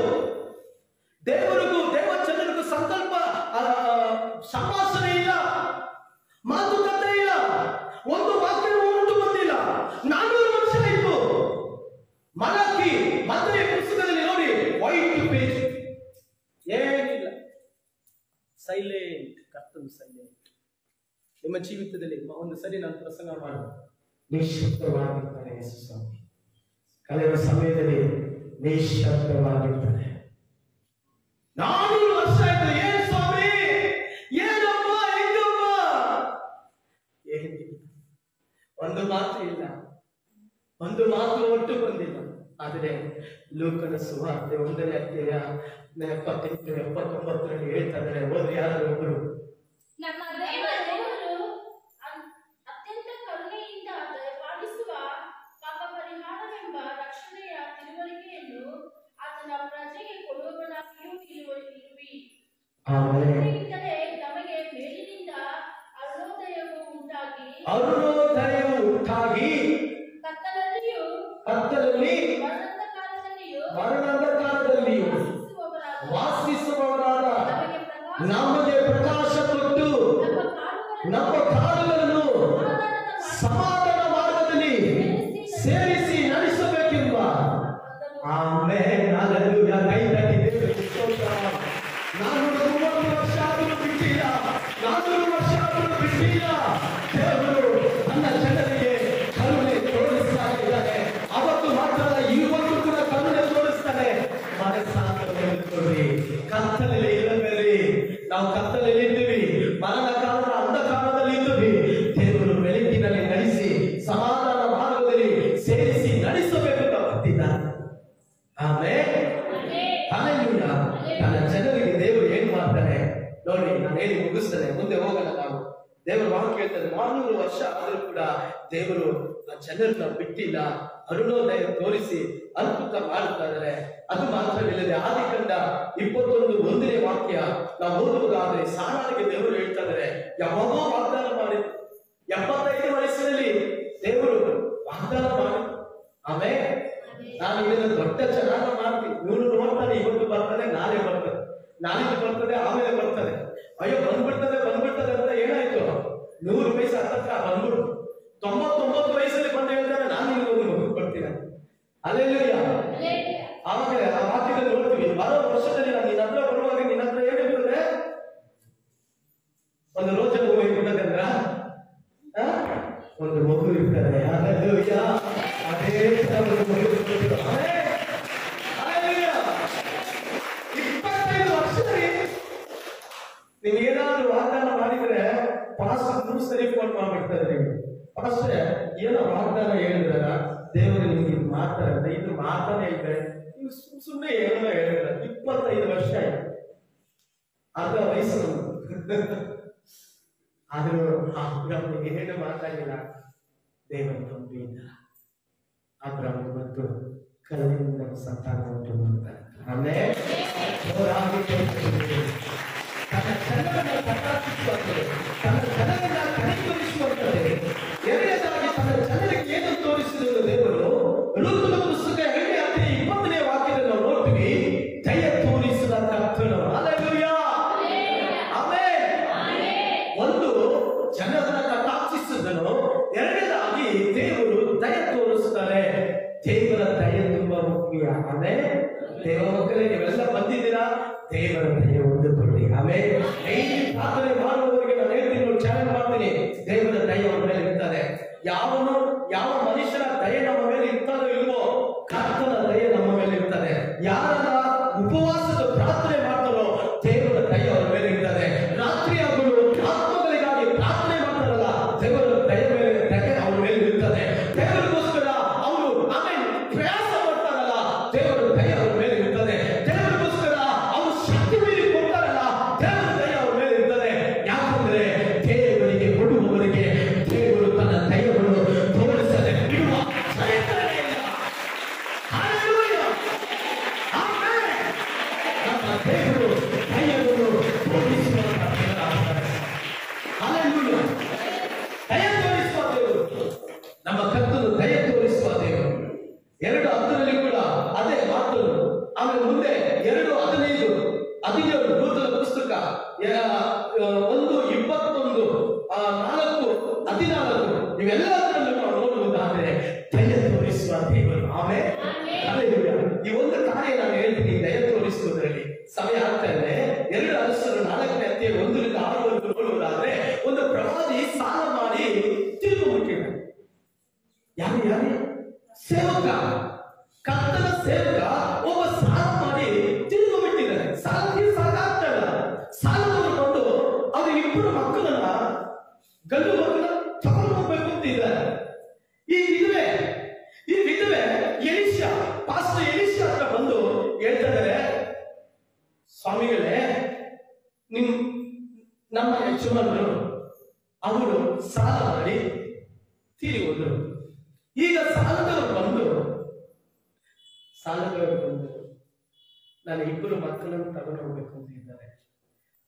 ದೇವರಿಗೂ ದೇವಚಂದ್ರನಿಗೂ ಸಂಕಲ್ಪ ಸಂಭಾಷಣೆ ಇಲ್ಲ, ಮಾತುಕತೆ ಇಲ್ಲ, ಒಂದು ವಾಕ್ಯ ಹೊರಟು ಬಂದಿಲ್ಲ. 400 ವರ್ಷ ಆಯಿತು. ಮಲಕಿ ಮತ್ತೆ ಪುಸ್ತಕದಲ್ಲಿ ನೋಡಿ, ವೈಟ್ ಪೇಜ್, ಏನಿಲ್ಲ, ಸೈಲೆಂಟ್. ಕರ್ತನು ಸೈಲೆಂಟ್. ನಿಮ್ಮ ಜೀವಿತದಲ್ಲಿ ಒಂದು ಸರಿ ನಾನು ಪ್ರಸಂಗ ಮಾಡೋದು, ನಿಶ್ಶಬ್ದವಾಗಿರ್ತಾರೆ ಯೇಸು ಸ್ವಾಮಿ. ಕಳೆದ ಸಮಯದಲ್ಲಿ ನಿಶ್ಶಬ್ದವಾಗಿರ್ತಾರೆ. 400 ವರ್ಷ ಆಯ್ತು. ಏನ್ ಸ್ವಾಮಿ, ಏನಮ್ಮ, ಹೆಂಗಮ್ಮ, ಏನಿಲ್ಲ, ಒಂದು ಮಾತು ಇಲ್ಲ, ಒಂದು ಮಾತು ಒಟ್ಟು ಬಂದಿಲ್ಲ. ಆದರೆ ಲೂಕನ ಸುವಾರ್ತೆ 1ನೇ ಅಧ್ಯಾಯ 78-79 ಹೇಳ್ತಾ ಇದ್ದಾರೆ. ಓದಿ ಯಾರು ಒಬ್ಬರು. ನಮ್ಮ ದೇವರು ಅತ್ಯಂತ ಕರುಣೆಯಿಂದ ಪಾಲಿಸುವ ಪಾಪ ಪರಿಹಾರವೆಂಬ ರಕ್ಷಣೆಯ ತಿಳುವಳಿಕೆಯನ್ನು ಆತನ ಪ್ರಜೆಗೆ ಕೊಡುವವನಾಗಿಯೂ ಇರುವಿ. ಆದ್ದರಿಂದಲೇ ನಮಗೆ ಮೇಲಿನಿಂದ ಅರುಣೋದಯವು ಉಂಟಾಗಿ ಕತ್ತಲಲ್ಲಿ ಮರಣಾಂಧಕಾರದಲ್ಲಿಯೂ ವಾಸಿಸುವವರಾದ ನಮಗೆ ಪ್ರಕಾಶ ಕೊಟ್ಟು ನಮ್ಮ ಕಾಲುಗಳನ್ನು ಸಮಾಧಾನ ಮಾರ್ಗದಲ್ಲಿ ಸೇರಿಸಿ ನಡೆಸಬೇಕೆಂಬ. ಆಮೇಲೆ ಕೈ ತಟ್ಟಿ ನಾನು 30 ವರ್ಷ ಆದರೂ ಬಿಟ್ಟಿಲ್ಲ, 400 ವರ್ಷ ಆದರೂ ಬಿಟ್ಟಿಲ್ಲ. ದೇವರು ನನ್ನ ಜನರಿಗೆ ಕರುಣೆ ತೋರಿಸ್ತಾ ಇದ್ದಾರೆ. ಅವತ್ತು ಮಾತ್ರ ಇವತ್ತು ಕೂಡ ಕರುಣೆ ತೋರಿಸ್ತಾರೆ. ಕತ್ತಲಲ್ಲಿ ಇಲ್ಲಬೇಡಿ, ನಾವು ಕತ್ತಲಲ್ಲಿ ಇದ್ದೀವಿ, ಮರಣ ಕಾಲದ ಅಂಧಕಾರದಲ್ಲಿ ಇದ್ದೀವಿ. ದೇವರು ಬೆಳಕಿನಲ್ಲಿ ನಡೆಸಿ ಸಮಾಧಾನ ಮಾರ್ಗದಲ್ಲಿ ಸೇರಿಸಿ ನಡೆಸಬೇಕು ಅಂತ ಬರ್ತಿದ್ದಾರೆ. ಆಮೇಲೆ ನನ್ನ ಜನರಿಗೆ ದೇವರು ಏನ್ ಮಾಡ್ತಾರೆ ನೋಡಿ. ನಾನು ಹೇಳಿ ಮುಗಿಸ್ತೇನೆ, ಮುಂದೆ ಹೋಗಲ್ಲ. ನಾವು ದೇವರು ವಾಕ್ಯ ಹೇಳ್ತಾರೆ, 400 ವರ್ಷ ಆದರೂ ಕೂಡ ದೇವರು ಆ ಜನರನ್ನ ಬಿಟ್ಟಿಲ್ಲ. ಅರುಣೋದಯ ತೋರಿಸಿ ಅದ್ಭುತ ಮಾಡ್ತಾ ಇದ್ದಾರೆ. ಅದು ಮಾತ್ರವಿಲ್ಲದೆ ಆದಿಕಾಂಡ 21:1 ವಾಕ್ಯ ನಾವು ಓದುವುದಾದ್ರೆ, ಸಾರಾಳಿಗೆ ದೇವರು ಹೇಳ್ತಾ ಇದ್ದಾರೆ, ಯಾವಾಗೋ ವಾಗ್ದಾನ ಮಾಡಿದ್ರು, 75 ವಯಸ್ಸಿನಲ್ಲಿ ದೇವರು ವಾಗ್ದಾನ ಮಾಡಿ. ಆಮೇಲೆ ನಾನು ಇದನ್ನ ದೊಡ್ಡ ಚೆನ್ನಾಗಿ ಮಾಡ್ತೀನಿ, ಇವನು ನೋಡ್ತಾನೆ, ಇವತ್ತು ಬರ್ತಾನೆ, ನಾಳೆ ಬರ್ತದೆ, ನಾಳಿದ್ದು ಬರ್ತದೆ, ಆಮೇಲೆ ಬರ್ತದೆ, ಅಯ್ಯೋ ಬಂದ್ಬಿಡ್ತದೆ ಅಂತ ಏನಾಯ್ತು, 100 ವಯಸ್ಸು ಹತ್ತತ್ರ ಬಂದ್ಬಿಡ್ತು. 99 ವಯಸ್ಸಲ್ಲಿ ಬಂದು ಹೇಳ್ತಾರೆ, ನಾನು ನಿನಗೊಂದು ಮಗು ಕೊಡ್ತೀನಿ. ಅಲ್ಲೆಲ್ಲೂಯ್ಯ. ಆವಾಗ ಆ ವಾಕ್ಯದಲ್ಲಿ ನೋಡ್ತೀವಿ, ಬರೋ ವರ್ಷದಲ್ಲಿ ನಾನು ನಿನ್ನ ಹತ್ರ ಬರುವಾಗ ನಿನ್ನ ಹತ್ರ ಏನಿರ್ತದೆ, ಒಂದು ರೋಜ ಹೂವು ಇರ್ತದೆ ಅಂದ್ರ ಒಂದು ಮಗು ಇರ್ತದೆ. ಅಲ್ಲೆಲ್ಲೂಯ್ಯ. ಅದೇ ಒಂದು ಮಗು ಇರ್ತದೆ. 25 ವರ್ಷದಲ್ಲಿ ನೀವೇನಾದ್ರೂ ವಾಗ್ದಾನ ಮಾಡಿದ್ರೆ ಪಾಸ್ಟರ್ 3 ಸರಿ ಫೋನ್ ಮಾಡ್ಬಿಡ್ತಾರೆ. ನೀವು ಪಾಸ್ಟರ್ ಏನೋ ವಾಗ್ದಾನ ಹೇಳಿದ್ರ, ದೇವರು ನಿಮ್ಗೆ ಇದು ಮಾಡ್ತಾರೆ, ಇದು ಮಾತಾನೆ ಹೇಳಿದ್ರೆ ನೀವು ಸುಮ್ಮನೆ ಏನೋ ಹೇಳಿದ್ರ. 25 ವರ್ಷ ಆಯ್ತು, ಅರ್ಧ ವಯಸ್ಸು. ಆದ್ರೂ ಅಬ್ರಾಹ್ಮನಿಗೆ ಏನು ಮಾತಾಡಿಲ್ಲ. ದೇವರು ನಂಬಿದ ಅಬ್ರಾಹ್ಮ ಮತ್ತು ಕಲ್ಲಿನಿಂದ ಸಂತಾನ ಉಂಟು ಮಾಡ್ತಾರೆ. ಆಮೇಲೆ ತನ್ನ ಜನರನ್ನು ಪ್ರಕಾಶಿಸುವಂತೆ, ತನ್ನ ಜನರನ್ನ ಕಡೆಗಣಿಸುವಂತೆ, ಎರಡನೇದಾಗಿ ತನ್ನ ಜನರಿಗೆ ಏನು ತೋರಿಸಿದರು ದೇವರು. ಲೂಕನ ಪುಸ್ತಕ 2ನೇ ಅಧ್ಯಾಯ 20ನೇ ವಾಕ್ಯದಲ್ಲಿ ನಾವು ನೋಡ್ತೀವಿ, ದಯ ತೋರಿಸಿದ ಕರ್ತನು. ಹಲ್ಲೆಲೂಯಾ. ಆಮೆನ್. ಒಂದು ಜನರನ್ನ ಕಟಾಕ್ಷಿಸಿದನು, ಎರಡನೇದಾಗಿ ದೇವರು ದಯ ತೋರಿಸ್ತಾರೆ. ದೇವರ ದಯ ತುಂಬಾ ಮುಖ್ಯ. ಆಮೇಲೆ ದೇವರ ಮಕ್ಕಳೇ, ನೀವೆಲ್ಲ ಬಂದಿದ್ದೀರಾ, ದೇವರ ದಯ ಹೊಂದಿಕೊಳ್ಳಿ. ಆಮೇಲೆ ಪ್ರಾರ್ಥನೆ ಮಾಡುವವರಿಗೆ ನಾನು ಹೇಳ್ತೀನಿ, ಚಾಲೆಂಜ್ ಮಾಡ್ತೀನಿ, ದೇವರ ದಯ ಅವರ ಮೇಲೆ ಇರ್ತಾರೆ. ಯಾವ ಮನುಷ್ಯನ ದಯ ನಮ್ಮ ಮೇಲೆ ಇರ್ತಾರೋ ಇಲ್ವೋ, ಕರ್ತನ ದಯ ನಮ್ಮ ಮೇಲೆ ಇರ್ತದೆ. ಯಾರ ಉಪವಾಸದ ಪ್ರಾರ್ಥನೆ ಮಾಡ್ತಾರೋ ದೇವರ ದಯ ಅವರ ಮೇಲೆ ಇರ್ತದೆ. 1:21, 4:14 ಇವೆಲ್ಲದರಲ್ಲೂ ನಾವು ನೋಡುವುದಾದ್ರೆ ದಯ ತೋರಿಸುವ ದೇವರು. ಆಮೇಲೆ ಈ ಒಂದು ಕಾರ್ಯ ನಾನು ಹೇಳ್ತೀನಿ, ದಯ ತೋರಿಸುವುದರಲ್ಲಿ ಸಮಯ ಆಗ್ತಾ ಇದೆ. 2 ಅರಸರು 4ನೇ ಅಧ್ಯಾಯ 1-6 ನೋಡುವುದಾದ್ರೆ ಒಂದು ಪ್ರವಾದಿ ಸಾಲ ಮಾಡಿ ತಿರುಗಿಬಿಟ್ಟಿದ್ದಾನೆ. ಯಾರು ಸೇವಕ, ಕರ್ತನ ಸೇವಕ ಒಬ್ಬ ಸಾಲ ಮಾಡಿ ತಿರುಗಿಬಿಟ್ಟಿದ್ದಾನೆ. ಸಾಲಕ್ಕೆ ಸಾಕಾಗ್ತಾ ಇಲ್ಲ. ಸಾಲದವರು ಬಂದು ಅವ್ರ 2 ಮಕ್ಕಳನ್ನ, ಗಂಡು ಮಕ್ಕಳನ್ನ ತಗೊಂಡು ಹೋಗ್ಬೇಕು ಅಂತ ಇದ್ದಾರೆ. ಈ ವಿಧವೆ ಎಲಿಷಾ, ಪಾಸ್ಟರ್ ಎಲಿಷಾ ಹತ್ರ ಬಂದು ಹೇಳ್ತಾರೆ, ಸ್ವಾಮಿಗಳೇ, ನಮ್ಮ ಯಜಮಾನರು ಅವರು ಸಾಲ ಮಾಡಿ ತೀರಿ ಹೋದರು. ಈಗ ಸಾಲದವರು ಬಂದು ನಾನು 2 ಮಕ್ಕಳನ್ನು ತಗೊಂಡು ಹೋಗ್ಬೇಕು ಅಂತ ಇದ್ದಾರೆ.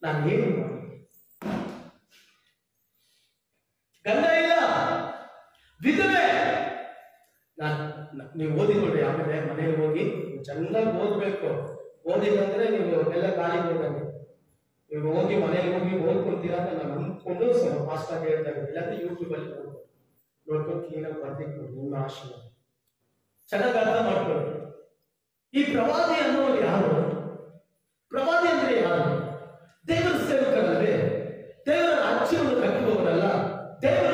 ನಾನು ಏನು ಮಾಡಿ? ಗಂಡ ಇಲ್ಲ, ವಿಧವೆ. ನೀವು ಓದಿಕೊಳ್ಳಿ, ಆಮೇಲೆ ಮನೆಗೆ ಹೋಗಿ ಚೆನ್ನಾಗಿ ಓದ್ಬೇಕು. ಓದಿಲ್ಲಂದ್ರೆ ನೀವು ಎಲ್ಲ ಖಾಲಿ ಹೋದಂಗೆ. ನೀವು ಹೋಗಿ ಮನೆಗೆ ಹೋಗಿ ಓದ್ಕೊಳ್ತೀರಾ ಅಂತ ನಾನು ಅಂದ್ಕೊಂಡು ಸ್ವಲ್ಪ ಫಾಸ್ಟ್ ಆಗಿ ಹೇಳ್ತಾ ಇದ್ದೀನಿ. ಇಲ್ಲಾಂದ್ರೆ ಯೂಟ್ಯೂಬ್ ಅಲ್ಲಿ ನೋಡ್ಕೊಂಡು ಕ್ಲೀನಾಗಿ ಬರ್ದಿಟ್ಟು ನಿಮ್ಮ ಆಶಯ ಚೆನ್ನಾಗಿ ಅರ್ಥ ಮಾಡ್ಕೊಳ್ಳಿ. ಈ ಪ್ರವಾದಿ ಅನ್ನೋರು ಯಾರು? ಪ್ರವಾದಿ ಅಂದ್ರೆ ಯಾರು? ದೇವರ ಸೇವಕರಲ್ಲದೆ, ದೇವರ ರಾಜ್ಯವನ್ನು ಕಟ್ಟುವವರಲ್ಲ. ದೇವರ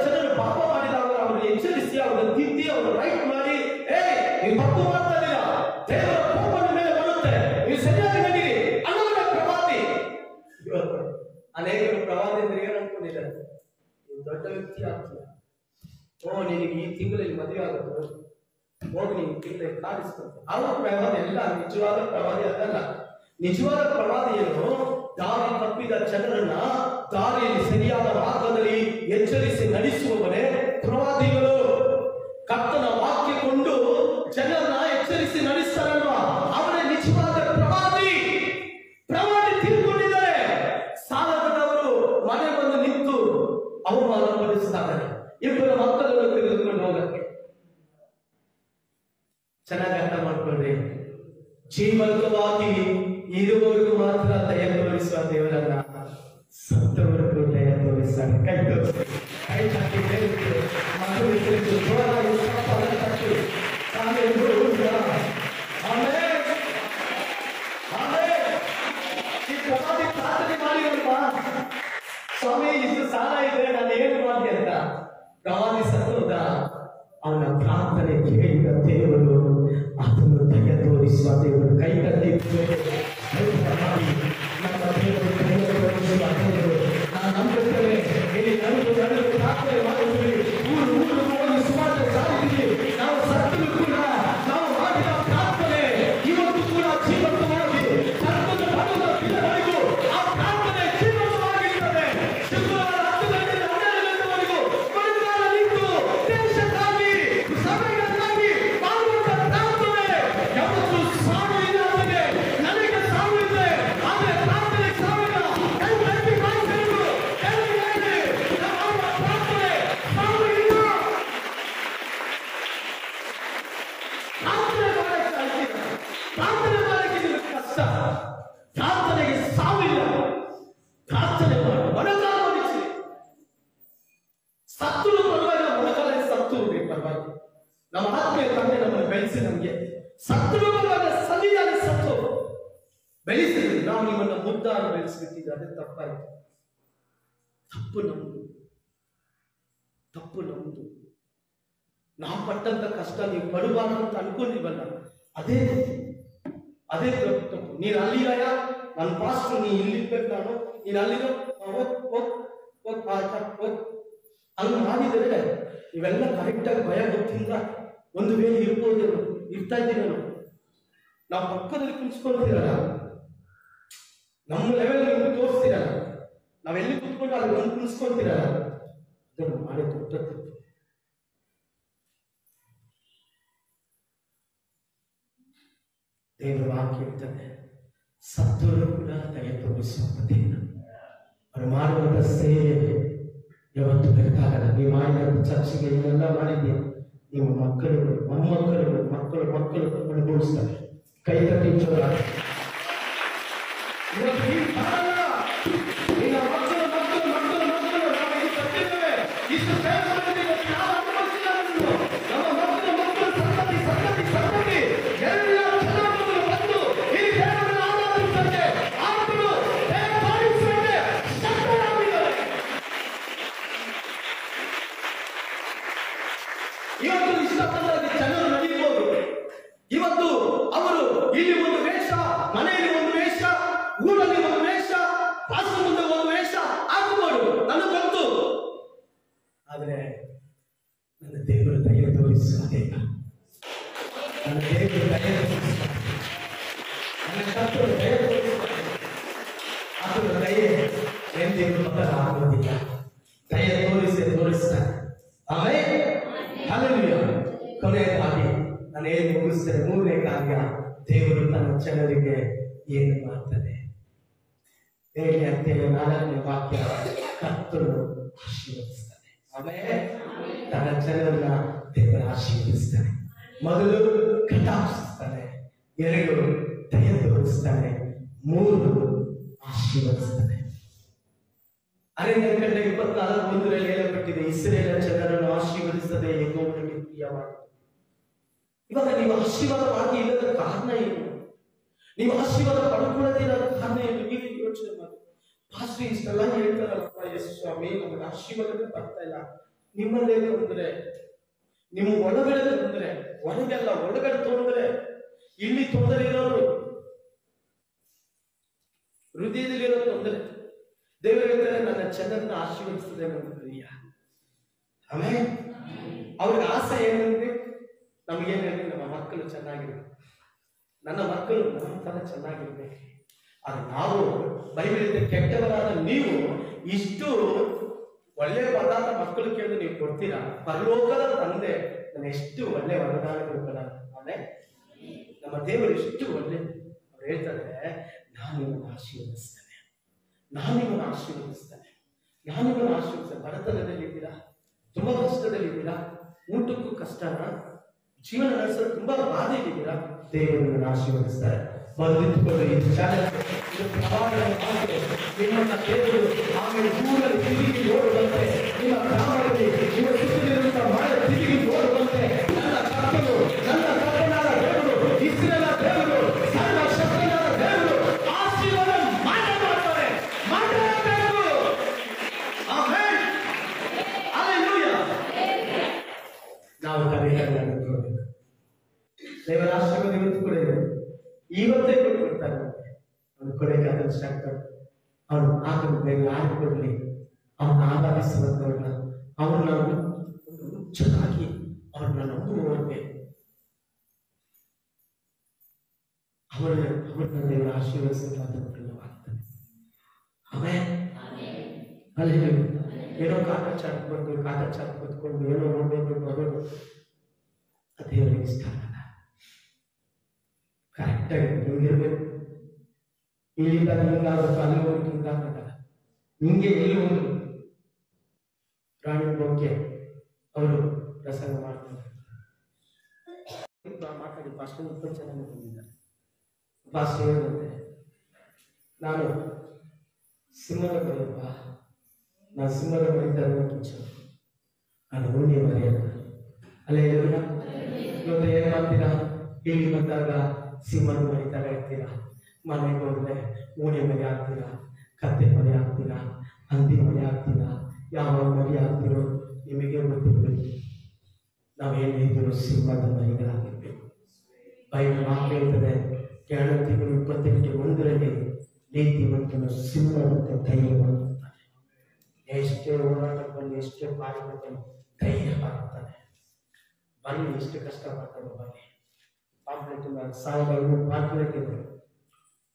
ಜನರು ಪಾಪ ಮಾಡಿದಾಗ ಅವರನ್ನು ಎಚ್ಚರಿಸಿ, ಅವರನ್ನು ತಿದ್ದಿ, ಅವರನ್ನು ರೈಟ್ ಮಾಡಿ, ನೀವು ತಪ್ಪು ಮಾಡ್ತಾ ಇದ್ದೀರಾ, ದೇವರ ಕೋಪ ನಿಮ್ಮ ಮೇಲೆ ಬರುತ್ತೆ, ನೀವು ಸರಿಯಾಗಿ ನಡೀರಿ ಅನ್ನೋರ ಪ್ರವಾದಿ. ಅನೇಕರು ಪ್ರವಾದಿ ಅಂದ್ರೆ ಏನು ಅನ್ಕೊಂಡಿದ್ದಾರೆ? ನೀವು ದೊಡ್ಡ ವ್ಯಕ್ತಿ ಆಗ್ತೀಯ, ನಿನಗೆ ಈ ತಿಂಗಳಲ್ಲಿ ಮದುವೆ ಆಗುತ್ತೆ, ಹೋಗಿ ನೀವು ತಿಂಗಳಿಗೆ ಕಾಡಿಸ್ಕೊಂತ. ಅವರ ಪ್ರವಾದಿ ಎಲ್ಲ ನಿಜವಾದ ಪ್ರವಾದಿ ಅದಲ್ಲ. ನಿಜವಾದ ಪ್ರವಾದಿ ಏನು? ದಾರಿ ತಪ್ಪಿದ ಜನರನ್ನ ದಾರಿಯಲ್ಲಿ ಸರಿಯಾದ ಮಾರ್ಗದಲ್ಲಿ ಎಚ್ಚರಿಸಿ ನಡೆಸುವವರೇ ಪ್ರವಾದಿಗಳು. ಕರ್ತನ ವಾಕ್ಯ ಕೊಂಡು ಜನರನ್ನ ಎಚ್ಚರಿಸಿ ನಡೆಸ್ತಾರಲ್ವಾ, ಅವರೇ ನಿಜವಾದ ಪ್ರವಾದಿ. ತಿಳ್ಕೊಂಡಿದ್ದಾರೆ. ಸಾಲದವರು ಮನೆ ಬಂದು ನಿಂತು ಅವಮಾನ ಪಡಿಸ್ತಾರೆ. 2 ಮಕ್ಕಳನ್ನು ತೆಗೆದುಕೊಂಡು ಹೋಗಕ್ಕೆ. ಚೆನ್ನಾಗಿ ಅರ್ಥ ಮಾಡ್ಕೊಳ್ರಿ. ಜೀವಂತವಾಗಿ ಇರುವವರೆಗೂ ಮಾತ್ರ ದಯ ತೋರಿಸುವ ದೇವರನ್ನ ಸತ್ತವರೆಗೂ ದಯ ತೋರಿಸ್ತಾರೆ. ಕೈ ತೋರಿಸಿ, ಕೈ ಹಾಕಿ ಮಕ್ಕಳು ಪ್ರಾರ್ಥನೆ ಮಾಡಿರಲ್ವಾ, ಸ್ವಾಮಿ ಇಷ್ಟು ಸಾಲ ಇದೆ, ನಾನು ಏನು ಮಾಡಿ ಅಂತ. ಪ್ರವಾದಿ ಸತ್ತೋದ, ಅವನ ಪ್ರಾರ್ಥನೆ ಕೇಳಿದ ದೇವರು ಅದನ್ನು ದಯ ತೋರಿಸುವ ದೇವರು. ಕೈ ಕಟ್ಟಿ ನಮ್ಮ ದೇವರು ದಯ ತೋರಿಸುವ ದೇವರು. ನಾನು ನಂಬುತ್ತೇನೆ, ಇಲ್ಲಿ ನಡೆದು ಪ್ರಾರ್ಥನೆ ಮಾಡುತ್ತೀವಿ, ಊರು ಹೋಗಿ ಸುಮಾರು ಸಾರಿದ್ದೀವಿ. ನಾವು ಸತ್ತರೂ ಕೂಡ ನಾವು ಮಾಡಿದ ಪ್ರಾರ್ಥನೆ ಇವತ್ತು ಕೂಡ ಜೀವಂತವಾಗಿ ಕರ್ತನ ಬರುವ ದಿನವರೆಗೂ ಆ ಪ್ರಾರ್ಥನೆ ಜೀವಂತವಾಗಿರುತ್ತದೆ. ಶುಕ್ರವಾರ 10 ಗಂಟೆಯಿಂದ 12 ಗಂಟೆವರೆಗೂ ಬಡಗಾಲ ನಿಂತು ದೇಶಕ್ಕಾಗಿ, ಸಭೆಗಳಿಗಾಗಿ ಮಾಡುವಂತ ಪ್ರಾರ್ಥನೆ ಯಾವತ್ತೂ ಸಾವಿಲ್ಲ. ನನಗೆ ಸಾವಿದೆ, ಆದರೆ ಪ್ರಾರ್ಥನೆ ಸಾವಿಲ್ಲ. ಕೈ ಕಟ್ಟಿ ಮಾಡಿಕೊಂಡು ಪ್ರಾರ್ಥನೆ ಸಾವಿಲ್ಲ. ಪ್ರಾರ್ಥನೆ ಮಾಡಕ್ಕೆ ಕಷ್ಟ, ಪ್ರಾರ್ಥನೆಗೆ ಸಾವಿಲ್ಲ. ಪ್ರಾರ್ಥನೆ ಮಾಡಿ ಮೊಣಕಾಲು ಹೊಡಿಸಿ. ಸತ್ತು ಪರವಾಗಿಲ್ಲ, ಮೊಣಕಾಲಲ್ಲಿ ಸತ್ತು ಪರವಾಗಿ. ನಮ್ಮ ಆತ್ಮೀಯ ತಂದೆ ನಮ್ಮನ್ನು ಬೆಳೆಸಿ ನಮಗೆ ಸತ್ತು ಪರವಾಗಿಲ್ಲ, ಸರಿಯಾಗಿ ಸತ್ತು ಬೆಳೆಸಿದ್ವಿ. ನಾವು ನಿಮ್ಮನ್ನು ಮುದ್ದಾಗಿ ಬೆಳೆಸಿಬಿಟ್ಟಿದ್ದೆ, ಅದೇ ತಪ್ಪಾಯ್ತು. ತಪ್ಪು ನಮ್ಮದು. ನಾವು ಪಟ್ಟಂತ ಕಷ್ಟ ನೀವು ಪಡಬಾರ್ದು ಅಂತ ಅನ್ಕೊಂಡಿವಲ್ಲ, ಅದೇ ತಪ್ಪು. ನೀನು ಅಲ್ಲಿರಯ್ಯ, ನನ್ನ ಪಾಸ್ಟರ್, ನೀ ಇಲ್ಲಿರ್ಬೇಕು, ನಾನು ನೀನು ಅಲ್ಲಿರೋ, ಹಂಗ ಮಾಡಿದರೆ ಇವೆಲ್ಲ ಕರೆಕ್ಟಾಗಿ ಭಯ ಗೊತ್ತಿಲ್ಲ. ಒಂದು ವೇಳೆ ಇರ್ಬೋದು, ಇರ್ತಾ ಇದ್ದೀವಿ ನಾವು ಪಕ್ಕದಲ್ಲಿ ಕುಣಿಸ್ಕೊಳ್ತೀರಲ್ಲ, ನಮ್ಮ ಲೆವೆಲ್ ನೀವು ತೋರಿಸ್ತೀರಲ್ಲ, ನಾವೆಲ್ಲಿ ಕುತ್ಕೊಂಡು ಅಲ್ಲಿ ಒಂದು ಕುಣಿಸ್ಕೊಳ್ತೀರಲ್ಲ, ಅದನ್ನು ಮಾಡಿ ದೊಡ್ಡ ತಪ್ಪು. ದೇವರ ವಾಕ್ಯ ಇರ್ತದೆ, ಸತ್ತವರು ಕೂಡ ದಯ ತೋರಿಸುವಂತ ದೇವರು. ಅವರು ಮಾಡುವಂತ ಸೇವೆ ಯಾವತ್ತು ಬೇಕಾಗಲ್ಲ. ನೀವು ಮಾಡಿದ ಚರ್ಚೆಗೆ ಇವೆಲ್ಲ ಮಾಡಿದ್ದೀಯ, ನಿಮ್ಮ ಮಕ್ಕಳು ಮಕ್ಕಳು ಅನುಭವಿಸ್ತಾರೆ. ಕೈ ತಟ್ಟಿ ಇಷ್ಟು ಬೇಗ ಮಾಡಿದ್ದೀವಿ, ನಾವು ಅನುಭವಿಸಿಲ್ಲ ಅನ್ನೋದು. ನಮ್ಮ ಮಕ್ಕಳು ಮಕ್ಕಳು ಸಂತತಿ ಸಂತತಿ ಸಂತತಿ ಎಲ್ಲ ಜನಾಂಗಗಳು ಬಂದು ಈ ದೇವರನ್ನು ಆರಾಧಿಸುವಂತೆ ಆತನು ದೇವ ತೋರಿಸುವಂತೆ ಶಕ್ತರಾಗಿದ್ದಾರೆ. ಇವತ್ತು ಇಷ್ಟಪಟ್ಟಾಗಿ ಜನರು ನಡೀಬಹುದು. ಇವತ್ತು ಅವರು ಇಲ್ಲಿ ಒಂದು ವೇಷ, ಮನೆಯಲ್ಲಿ ಒಂದು ವೇಷ, ಊರಲ್ಲಿ ಒಂದು ವೇಷ, ರಾಷ್ಟ್ರ ಮುಂದೆ ಒಂದು ವೇಷ ಹಾಕಬಹುದು, ನನಗೆ ಗೊತ್ತು. ಆದ್ರೆ ನನ್ನ ದೇವರು ದಯೆ ತೋರಿಸುವುದಿಲ್ಲ. ನನ್ನ ದೇವರು ದಯೆ ತೋರಿಸುವ, ನನ್ನ ಕರ್ತರು ದಯೆ ತೋರಿಸುವ, ಆತನ ದಯೆ ಎಂದಿಗೂ ಪತರ ಆಗುವುದಿಲ್ಲ. ದಯೆ ತೋರಿಸ್ತಾರೆ. ಆಮೇಲೆ ಹಲ್ಲೆಲೂಯಾ. ಕೊನೆಯದಾಗಿ ನಾನು ಏನು ಮುಗಿಸ್ತೇನೆ, ಮೂರನೇ ಕಾರ್ಯ, ದೇವರು ತನ್ನ ಜನರಿಗೆ ಏನು ಮಾಡ್ತಾನೆ ಹೇಗೆ ಅಂತೇಳಿ 4ನೇ ವಾಕ್ಯ, ಕರ್ತನು ಆಶೀರ್ವದಿಸ್ತಾನೆ. ಆಮೇಲೆ ತನ್ನ ಜನರನ್ನ ದೇವರು ಆಶೀರ್ವದಿಸ್ತಾನೆ. ಮೊದಲು ಕಟಾಕ್ಷಿಸ್ತಾನೆ, 2 ದಯೆ ತೋರಿಸ್ತಾನೆ, 3 ಆಶೀರ್ವದಿಸ್ತಾನೆ. ಅರಣ್ಯಕಾಂಡ 24:1 ಹೇಳಲ್ಪಟ್ಟಿದೆ, ಇಸ್ರಾಯೇಲ್ ಜನರನ್ನು ಆಶೀರ್ವದಿಸದೆ ಯೆಹೋವನಿಗೆ ಪ್ರಿಯವಾಗಿದೆ. ಇವಾಗ ನೀವು ಆಶೀರ್ವಾದವಾಗಿ ಇಲ್ಲದ ಕಾರಣ ಏನು? ನೀವು ಆಶೀರ್ವಾದ ಪಡ್ಕೊಳ್ಳದೇ ಇರೋ ಕಾರಣ ಏನು? ನೀವು ಯೋಚನೆ ಮಾಡಿ. ಪಾಸ್ಟ್ರಿ ಇಷ್ಟೆಲ್ಲ ಹೇಳ್ತಾರಲ್ಲಪ್ಪ, ಯೇಸು ಸ್ವಾಮಿ ನಮಗೆ ಆಶೀರ್ವಾದವೇ ಬರ್ತಾ ಇಲ್ಲ. ನಿಮ್ಮಲ್ಲೇ ತೊಂದರೆ, ನಿಮ್ಮ ಒಳಗಡೆ ತೊಂದರೆ, ಹೊರಗೆಲ್ಲ ಒಳಗಡೆ ತೊಂದರೆ, ಇಲ್ಲಿ ತೊಂದರೆ ಇರೋರು ಹೃದಯದಲ್ಲಿರೋ ತೊಂದರೆ. ದೇವರು ಹೇಳ್ತಾರೆ, ನನ್ನ ಜನರನ್ನ ಆಶೀರ್ವದಿಸದೆ ನನ್ನ ಪ್ರಿಯ. ಆಮೇಲೆ ಅವ್ರಿಗೆ ಆಸೆ ಏನಂದ್ರೆ, ನಮಗೇನಂದ್ರೆ ನಮ್ಮ ಮಕ್ಕಳು ಚೆನ್ನಾಗಿರ್ಬೇಕು, ನನ್ನ ಮಕ್ಕಳು ನಮ್ಮ ತರ ಚೆನ್ನಾಗಿರ್ಬೇಕು. ಆದ್ರೆ ನಾವು ಬೈಬಲ್ ಕೆಟ್ಟವರಾದ ನೀವು ಇಷ್ಟು ಒಳ್ಳೆ ವರದಾನ ಮಕ್ಕಳು ಕೇಳಿದ್ರೆ ನೀವು ಕೊಡ್ತೀರಾ? ಪರಲೋಕದ ತಂದೆ ನಾನು ಎಷ್ಟು ಒಳ್ಳೆ ವರದಾನಗಳು ಕೊಡಲ್ಲ. ಆಮೇಲೆ ನಮ್ಮ ದೇವರು ಎಷ್ಟು ಒಳ್ಳೆ, ಅವ್ರು ಹೇಳ್ತಾರೆ, ನಾನು ನಿಮ್ಮನ್ನು ಆಶೀರ್ವದಿಸ್ತೇನೆ, ನಾನು ನಿಮ್ಮನ್ನು ಆಶೀರ್ವದಿಸ್ತೇನೆ, ನಾನು ನಿಮ್ಮನ್ನು ಆಶೀರ್ವದಿಸ್ತೇನೆ. ಬಡತನದಲ್ಲಿದ್ದೀರಾ, ತುಂಬಾ ಕಷ್ಟದಲ್ಲಿದ್ದೀರಾ, ಊಟಕ್ಕೂ ಕಷ್ಟನಾ, ಜೀವನ ನಡೆಸಲು ತುಂಬಾ ಬಾಧೆಗಿದ್ದೀರಾ, ದೇವರನ್ನು ಆಶೀರ್ವದಿಸ್ತಾರೆ. ಬಂದಿಟ್ಟುಕೊಂಡು ಈ ಚಾನೆಲ್ ನಿಮ್ಮನ್ನ ದೇವರು ಆಮೇಲೆ ಊರಲ್ಲಿ ತಿರುಗಿ ನೋಡುವಂತೆ, ನಿಮ್ಮ ಗ್ರಾಮದಲ್ಲಿ ನಿಮ್ಮ ಸುತ್ತಲಿರುವಂತಹ ಮಳೆ ತಿರುಗಿ ನೋಡುವಂತೆ, ನನ್ನ ಕರ್ತನು, ನನ್ನ ಕರ್ತನಾದ ದೇವರು, ಇಸ್ರಾಯೇಲ್ ದೇವರು, ಸರ್ವಶಕ್ತನಾದ ದೇವರು ಆಶೀರ್ವಾದ ಮಾಡ್ತಾರೆ, ಮಾಡಬೇಕು. Amen, hallelujah. ನಾವು ಕರೆಯನ್ನು ಕೊಡಬೇಕು. ದೇವರ ಆಶೀರ್ವಾದ ಇವತ್ತು ಕೂಡ ಇದೆ, ಇವತ್ತೇ ಕೊಡ್ತಾರೆ. ಅವನು ಕೊಡಬೇಕಾದ ಶಕ್ತಿ ಅವನು ಆತನ ಬೇರೆ ಯಾರು ಕೊಡಲಿ, ಅವನ್ನ ಆರಾಧಿಸುವಂತವ್ರನ್ನ, ಅವ್ರನ್ನ ಹುಚ್ಚರಾಗಿ ಅವ್ರನ್ನ ನಂಬುವವರಿಗೆ ಅವ್ರನ್ನ ದೇವರ ಆಶೀರ್ವದಿಸುವಂತಾಗ್ತಾನೆ. ಆಮೇಲೆ ಅಲ್ಲಿ ಏನೋ ಕಾಟಾಚಾರ ಕೂತ್ಕೊಂಡು ಏನೋ ನೋಡ್ಬೇಕು ಬರೋದು ದೇವರಿಗೆ ಇಷ್ಟ ಆಗಲ್ಲ. ಕರೆಕ್ಟಾಗಿ ಹಿಂಗಿರ್ಬೇಕು. ಇಲ್ಲಿಂದ ಹಿಂಗಾಗಬೇಕು, ಅಲ್ಲಿ ಹೋಗಿ ಹಿಂಗಾಗಲ್ಲ, ಹಿಂಗೆ ಎಲ್ಲಿ ಹೋದ್ರು ರಾಣಿ ಬಗ್ಗೆ ಅವರು ಪ್ರಸಂಗ ಮಾಡ್ತಾರೆ. ಮಾತಾಡಿ ಫಾಸ್ಟ್ ತುಂಬ ಚೆನ್ನಾಗಿ ಬಂದಿದ್ದಾರೆ. ಫಾಸ್ಟ್ ಹೇಳುತ್ತೆ, ನಾನು ಸಿಂಹದ ಬರೆಯಪ್ಪ, ನಾನು ಸಿಂಹದ ಬರೀತಾ ಕಿಚ್ಚ, ನಾನು ಹುಣ್ಣೆ ಬರೆಯಲ್ಲ. ಅಲ್ಲೇ ಇವತ್ತು ಏನ್ ಮಾಡ್ತೀರಾ? ಇಲ್ಲಿ ಬಂದಾಗ ಸಿಂಹದ ಬರೀತಾಗ ಇರ್ತೀರಾ, ಮನೆಗೆ ಹೋದ್ರೆ ಓಣೆ ಮನೆ ಹಾಕ್ತೀರಾ, ಕತ್ತೆ ಮನೆ ಹಾಕ್ತೀರಾ, ಹಂದಿ ಮನೆ ಹಾಕ್ತೀರಾ, ಯಾವ ಮನೆ ಹಾಕ್ತಿರೋ ನಿಮಗೆ ಗೊತ್ತಿರಬೇಕು. ನಾವೇನಿದ್ರು ಸಿಂಹದ ಮನೆಗಳಾಗಿರ್ಬೇಕು. ಬೈಬಲ್ ವಾಕ್ಯ ಹೇಳ್ತದೆ, 2 ತಿಂಗಳು 28:1 ನೀತಿವಂತನು ಸಿಂಹದಂತೆ ಧೈರ್ಯವಾಗಿರ್ತಾನೆ. ಎಷ್ಟೇ ಹೋರಾಟ ಬರಲಿ, ಎಷ್ಟೇ ಬಾರಿ ಬರಲಿ ಧೈರ್ಯವಾಗಿರ್ತಾನೆ. ಬರಲಿ, ಎಷ್ಟು ಕಷ್ಟಪಡ್ತಾನೆ ಬರಲಿ. ಪಾಂಪ್ಲೆಟ್ 1500 ಪಾಂಪ್ಲೆಟ್ ಇದೆ,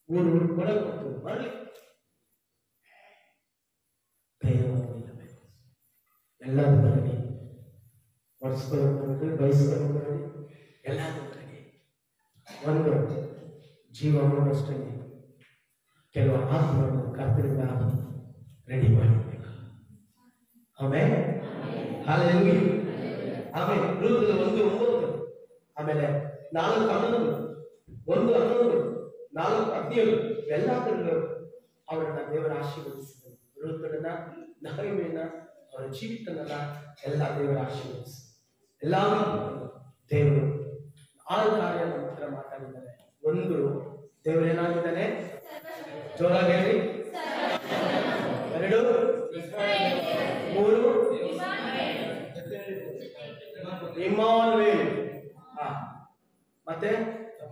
ಊರು ಕೂಡ ಕೊಡ್ತೀವಿ, ಬರಲಿ ಧೈರ್ಯವಾಗಿರಬೇಕು. ಎಲ್ಲದೂ ಬರಲಿ, ಒಡಿಸ್ಕೊಳ್ಳೋದು ಬರಲಿ, ಬಯಸ್ಕೊಳ್ಳೋದು ಬರಲಿ, ಎಲ್ಲದೂ ಬರಲಿ. ಒಂದು ಜೀವ ಮಾಡೋಷ್ಟೇ ಕೆಲವು ಆತ್ಮವನ್ನು ಕರ್ತರಿಂದ ರೆಡಿ ಮಾಡಿರ್ಬೇಕು. ಆಮೇಲೆ ಹಲ್ಲೆಲೂಯಾ. ಆಮೇಲೆ ರೂಪದ 1:9, ಆಮೇಲೆ 4:11, 1:11, 4:17 ಎಲ್ಲದರಲ್ಲೂ ಅವರನ್ನ ದೇವರ ಆಶೀರ್ವದಿಸಿದರು. ರೂಪದನ್ನ, ನಹಮಿಯನ್ನ ಅವರ ಜೀವಿತನೆಲ್ಲ ಎಲ್ಲ ದೇವರ ಆಶೀರ್ವದಿಸಿ. ಎಲ್ಲಾರು ದೇವರು 6 ಕಾರ್ಯ ನಮ್ಮ ಹತ್ರ ಮಾತಾಡಿದ್ದಾರೆ. ಒಂದು, ದೇವರು ಏನಾಗಿದ್ದಾನೆ? ಜೋರಾಗಿ ಹೇಳಿ. 2, 3, ಇಮ್ಮಾನುವೇಲ್. ಮತ್ತೆ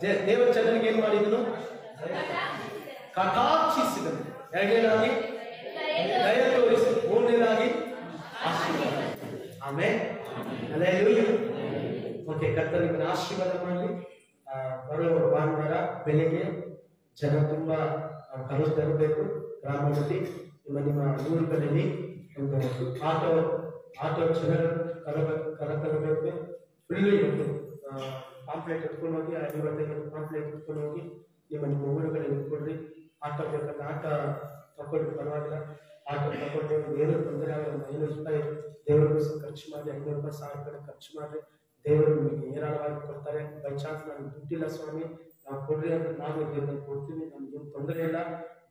ದೇವರ ಜನರಿಗೆ ಏನ್ ಮಾಡಿದನು? ಕಟಾಕ್ಷಿಸಿದನು. ಎರಡನೇದಾಗಿ ದಯ ತೋರಿಸಿ, ಮೂರನೇದಾಗಿ ಆಶೀರ್ವಾದ. ಆಮೇಲೆ ಓಕೆ, ಕರ್ತನಿಗೆ ಆಶೀರ್ವಾದ ಮಾಡಲಿ. ಬರುವ ಭಾನುವಾರ ಬೆಳಿಗ್ಗೆ ಜನ ತುಂಬಾ ಕರು ತರಬೇಕು. ಗ್ರಾಮದಲ್ಲಿ ನಿಮ್ಮ ಊರುಗಳಲ್ಲಿ ಒಂದು ಆಟೋ ಜನರು ಕರ ತರಬೇಕು. ಫುಲ್ಲು ಇವತ್ತು ಪಾಂಪ್ಲೆಟ್ ಎತ್ಕೊಂಡು ಹೋಗಿ, 55 ಪಾಂಪ್ಲೆಟ್ ಎತ್ಕೊಂಡು ಹೋಗಿ ನಿಮ್ಮ ಊರುಗಳಲ್ಲಿ ಇಟ್ಕೊಡ್ರಿ. ಆಟೋ ಬೇಕಂದ್ರೆ ಆಟ ತಗೊಂಡು ಪರವಾಗಿಲ್ಲ, ಆಟೋ ತಗೊಂಡು ಏನೂ ತೊಂದರೆ ಆಗಲ್ಲ. 500 ರೂಪಾಯಿ ದೇವರಿಗೋಸ್ಕರ ಖರ್ಚು ಮಾಡಿ, 500 ರೂಪಾಯಿ 1000 ರೂಪಾಯಿ ಖರ್ಚು ಮಾಡಿ ದೇವರು ನಿಮಗೆ ಏರಾಳವಾಗಿ ಕೊಡ್ತಾರೆ. ಬೈ ಚಾನ್ಸ್ ನಾನು ದುಡ್ಡಿಲ್ಲ ಸ್ವಾಮಿ, ನಾವು ಕೊಡ್ರಿ ಅಂದ್ರೆ ನಾವು ದೇವರಲ್ಲಿ ಕೊಡ್ತೀವಿ, ನಮ್ಗೇನು ತೊಂದರೆ ಇಲ್ಲ.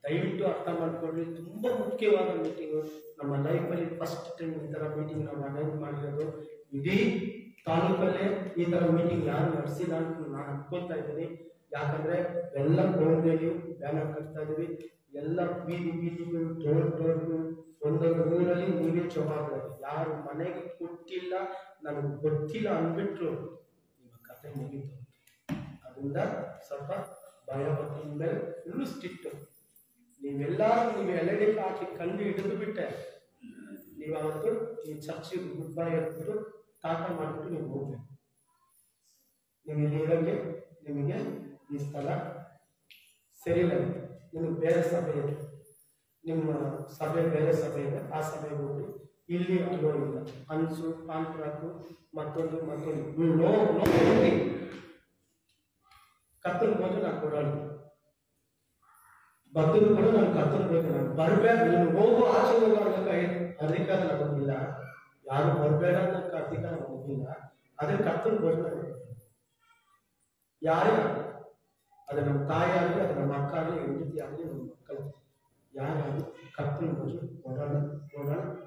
ದಯವಿಟ್ಟು ಅರ್ಥ ಮಾಡ್ಕೊಡ್ರಿ. ತುಂಬಾ ಮುಖ್ಯವಾದ ಮೀಟಿಂಗು. ನಮ್ಮ ಲೈಫಲ್ಲಿ ಫಸ್ಟ್ ಟೈಮ್ ಈ ತರ ಮೀಟಿಂಗ್ ನಾವು ಅರೇಂಜ್ ಮಾಡಿರೋದು. ಇಡೀ ತಾಲೂಕಲ್ಲೇ ಈ ತರ ಮೀಟಿಂಗ್ ಯಾರು ನಡೆಸಿಲ್ಲ ಅಂತ ನಾನು ಅನ್ಕೊಳ್ತಾ ಇದ್ದೀನಿ. ಯಾಕಂದ್ರೆ ಎಲ್ಲ ಫೋನ್ಗಳಲ್ಲಿ ಬ್ಯಾನರ್ ಕಟ್ತಾ ಇದೀವಿ. ಎಲ್ಲ ಬೀದಿಗಳು, ಡೋರ್ಗಳು, ಒಂದೊಂದು ಊರಲ್ಲಿ ನೀವೇ ಜವಾಬ್ದಾರಿ. ಯಾರು ಮನೆಗೆ ಕೊಟ್ಟಿಲ್ಲ, ನನಗೆ ಗೊತ್ತಿಲ್ಲ ಅಂದ್ಬಿಟ್ರು ನಿಮ್ಮ ಕತೆ ಮುಗೀತು. ಅದರಿಂದ ಸ್ವಲ್ಪ ಭಯಭಕ್ತಿ ಮೇಲೆ ಫುಲ್ಲು ಸ್ಟ್ರಿಕ್ಟ್. ನೀವೆಲ್ಲರೂ ನೀವು ಎಲೆಗೆ ಹಾಕಿ ಕಂಡು ಹಿಡಿದು ಬಿಟ್ಟೆ, ನೀವು ಅವತ್ತು ಈ ಚರ್ಚಿಗೆ ಗುಡ್ ಬೈ ಹೇಳ್ಬಿಟ್ಟು ಟಾಟಾ ಮಾಡಿಬಿಟ್ಟು ನೀವು ಹೋಗ್ಬೇಕು. ನೀವು ಇಲ್ಲಿ ಇರೋಂಗೆ ನಿಮಗೆ ಈ ಸ್ಥಳ ಸರಿಯಿಲ್ಲ. ನಿಮಗೆ ಬೇರೆ ಸಭೆ ಇದೆ, ನಿಮ್ಮ ಸಭೆ ಬೇರೆ ಸಭೆ ಇದೆ, ಆ ಸಭೆಗೆ ಹೋಗಿ. ಇಲ್ಲಿ ಅಲ್ಲೋ ಇಲ್ಲ, ಅನ್ಸು ಕಾಂಟ್ರಾಕ್ಟು ಮತ್ತೊಂದು ನೋಡಿ ಕತ್ತಲು ಬಂದು ನಾನು ಕೊಡೋಣ. ಭಕ್ತರು ಕೂಡ ನಾನು ಕತ್ತಲು ಬೇಕು, ನಾನು ಬರಬೇಡ, ನೀನು ಹೋಗೋ ಆಚೆ ಹೋಗೋ ಅಧಿಕಾರ ನಮಗಿಲ್ಲ. ಯಾರು ಬರಬೇಡ ಅನ್ನೋಕ್ಕೆ ಅಧಿಕಾರ ನಮಗಿಲ್ಲ. ಅದೇ ಕತ್ತಲು ಬಂದು ಯಾರೇ ಅದು ನಮ್ಮ ತಾಯಿ ಆಗಲಿ, ಅದು ನಮ್ಮ ಅಕ್ಕ ಆಗಲಿ, ಹೆಂಡತಿ ಆಗಲಿ, ನಮ್ಮ ಮಕ್ಕಳು ಯಾರಾಗಲಿ ಕತ್ತಲು ಬಂದು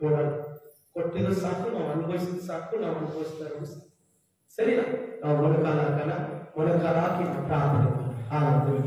ಓಡಾಡ ಕೊಟ್ಟಿದ್ದು ಸಾಕು, ನಾವು ಅನುಭವಿಸಿದ ಸಾಕು, ನಾವು ಅನುಭವಿಸ್ತಾ ಇರೋದು ಸಾಕು. ಸರಿನಾ? ನಾವು ಮೊಣಕಾಲ ಹಾಕಿ ಪ್ರಾರ್ಥನೆ ಮಾಡಿ.